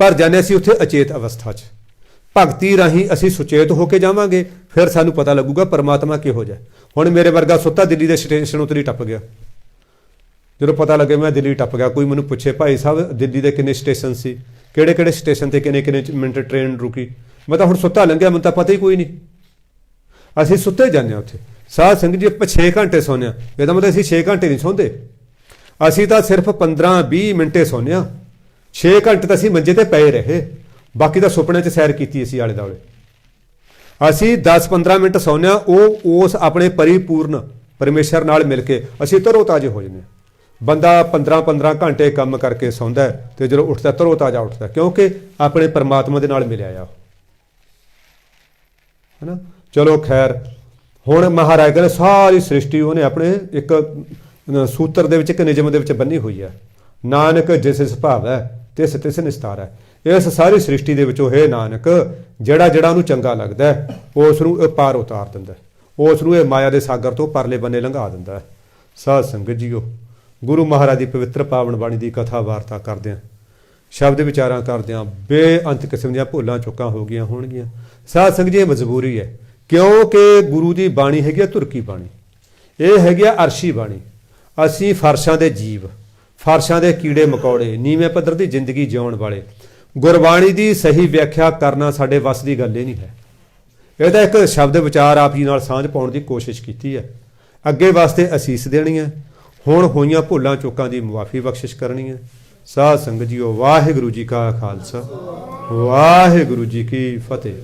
ਪਰ ਜਾਂਦੇ ਅਸੀਂ ਉੱਥੇ ਅਚੇਤ ਅਵਸਥਾ 'ਚ। ਭਗਤੀ ਰਾਹੀਂ ਅਸੀਂ ਸੁਚੇਤ ਹੋ ਕੇ ਜਾਵਾਂਗੇ, ਫਿਰ ਸਾਨੂੰ ਪਤਾ ਲੱਗੂਗਾ ਪਰਮਾਤਮਾ ਕਿਹੋ ਜਿਹਾ। ਹੁਣ ਮੇਰੇ ਵਰਗਾ ਸੁੱਤਾ ਦਿੱਲੀ ਦੇ ਸਟੇਸ਼ਨ ਉੱਤੇ ਹੀ ਟੱਪ ਗਿਆ। ਜਦੋਂ ਪਤਾ ਲੱਗੇ ਮੈਂ ਦਿੱਲੀ ਟੱਪ ਗਿਆ, ਕੋਈ ਮੈਨੂੰ ਪੁੱਛੇ ਭਾਈ ਸਾਹਿਬ ਦਿੱਲੀ ਦੇ ਕਿੰਨੇ ਸਟੇਸ਼ਨ ਸੀ, ਕਿਹੜੇ ਕਿਹੜੇ ਸਟੇਸ਼ਨ ਤੇ ਕਿੰਨੇ ਕਿੰਨੇ ਮਿੰਟ ਟ੍ਰੇਨ ਰੁਕੀ, ਮੈਂ ਤਾਂ ਹੁਣ ਸੁੱਤਾ ਲੰਘਿਆ, ਮੈਨੂੰ ਤਾਂ ਪਤਾ ਹੀ ਕੋਈ ਨਹੀਂ। ਅਸੀਂ ਸੁੱਤੇ ਜਾਂਦੇ ਹਾਂ ਉੱਥੇ। ਸਾਧ ਸੰਗਤ ਜੀ ਆਪਾਂ 6 ਘੰਟੇ ਸੌਂਦੇ ਹਾਂ, ਇਹਦਾ ਮਤਲਬ ਅਸੀਂ 6 ਘੰਟੇ ਨਹੀਂ ਸੌਂਦੇ, ਅਸੀਂ ਤਾਂ ਸਿਰਫ 15-20 ਮਿੰਟੇ ਸੌਂਦੇ ਹਾਂ। 6 ਘੰਟੇ ਤਾਂ ਅਸੀਂ ਮੰਜੇ ਤੇ ਪਏ ਰਹੇ, ਬਾਕੀ ਤਾਂ ਸੁਪਨੇ 'ਚ ਸੈਰ ਕੀਤੀ ਅਸੀਂ ਆਲੇ ਦੁਆਲੇ। ਅਸੀਂ 10-15 ਮਿੰਟ ਸੌਂਦੇ ਹਾਂ, ਉਹ ਉਸ ਆਪਣੇ ਪਰਿਪੂਰਨ ਪਰਮੇਸ਼ਰ ਨਾਲ ਮਿਲ ਕੇ ਅਸੀਂ ਤਰੋ ਤਾਜ਼ੇ ਹੋ ਜਾਂਦੇ ਹਾਂ। ਬੰਦਾ 15-15 ਘੰਟੇ ਕੰਮ ਕਰਕੇ ਸੌਂਦਾ ਤੇ ਜਦੋਂ ਉੱਠਦਾ ਤਰੋ ਤਾਜ਼ਾ ਉੱਠਦਾ, ਕਿਉਂਕਿ ਆਪਣੇ ਪਰਮਾਤਮਾ ਦੇ ਨਾਲ ਮਿਲਿਆ ਆ, ਹੈ ਨਾ। ਚਲੋ ਖੈਰ, ਹੁਣ ਮਹਾਰਾਜ ਕਹਿੰਦੇ ਸਾਰੀ ਸ੍ਰਿਸ਼ਟੀ ਉਹਨੇ ਆਪਣੇ ਇੱਕ ਸੂਤਰ ਦੇ ਵਿੱਚ, ਇੱਕ ਨਿਯਮ ਦੇ ਵਿੱਚ ਬੰਨੀ ਹੋਈ ਹੈ। ਨਾਨਕ ਜਿਸ ਸੁਭਾਵ ਹੈ ਤਿਸ ਤਿਸ ਨਿਸਤਾਰ ਹੈ। ਇਸ ਸਾਰੀ ਸ੍ਰਿਸ਼ਟੀ ਦੇ ਵਿੱਚੋਂ ਹੈ ਨਾਨਕ, ਜਿਹੜਾ ਜਿਹੜਾ ਉਹਨੂੰ ਚੰਗਾ ਲੱਗਦਾ ਉਸ ਨੂੰ ਇਹ ਪਾਰ ਉਤਾਰ ਦਿੰਦਾ, ਉਸ ਨੂੰ ਇਹ ਮਾਇਆ ਦੇ ਸਾਗਰ ਤੋਂ ਪਰਲੇ ਬੰਨੇ ਲੰਘਾ ਦਿੰਦਾ। ਸਾਧ ਸੰਗਤ ਜੀਓ, ਗੁਰੂ ਮਹਾਰਾਜ ਦੀ ਪਵਿੱਤਰ ਪਾਵਨ ਬਾਣੀ ਦੀ ਕਥਾ ਵਾਰਤਾ ਕਰਦਿਆਂ, ਸ਼ਬਦ ਵਿਚਾਰਾਂ ਕਰਦਿਆਂ ਬੇਅੰਤ ਕਿਸਮ ਦੀਆਂ ਭੁੱਲਾਂ ਚੁੱਕਾਂ ਹੋ ਗਈਆਂ ਹੋਣਗੀਆਂ। ਸਾਧ ਸੰਗਤ ਜੀ, ਇਹ ਮਜਬੂਰੀ ਹੈ, ਕਿਉਂਕਿ ਗੁਰੂ ਦੀ ਬਾਣੀ ਹੈਗੀ ਆ ਧੁਰਕੀ ਬਾਣੀ, ਇਹ ਹੈਗੀ ਆ ਅਰਸ਼ੀ ਬਾਣੀ। ਅਸੀਂ ਫਰਸ਼ਾਂ ਦੇ ਜੀਵ, ਫਰਸ਼ਾਂ ਦੇ ਕੀੜੇ ਮਕੌੜੇ, ਨੀਵੇਂ ਪੱਧਰ ਦੀ ਜ਼ਿੰਦਗੀ ਜਿਉਣ ਵਾਲੇ, ਗੁਰਬਾਣੀ ਦੀ ਸਹੀ ਵਿਆਖਿਆ ਕਰਨਾ ਸਾਡੇ ਵੱਸ ਦੀ ਗੱਲ ਹੀ ਨਹੀਂ ਹੈ। ਇਹਦਾ ਇੱਕ ਸ਼ਬਦ ਵਿਚਾਰ ਆਪ ਜੀ ਨਾਲ ਸਾਂਝ ਪਾਉਣ ਦੀ ਕੋਸ਼ਿਸ਼ ਕੀਤੀ ਹੈ, ਅੱਗੇ ਵਾਸਤੇ ਅਸੀਸ ਦੇਣੀ ਹੈ, ਹੁਣ ਹੋਈਆਂ ਭੁੱਲਾਂ ਚੁੱਕਾਂ ਦੀ ਮੁਆਫੀ ਬਖਸ਼ਿਸ਼ ਕਰਨੀ ਹੈ। ਸਾਧ ਸੰਗਤ ਜੀਓ, ਵਾਹਿਗੁਰੂ ਜੀ ਕਾ ਖਾਲਸਾ, ਵਾਹਿਗੁਰੂ ਜੀ ਕੀ ਫਤਿਹ।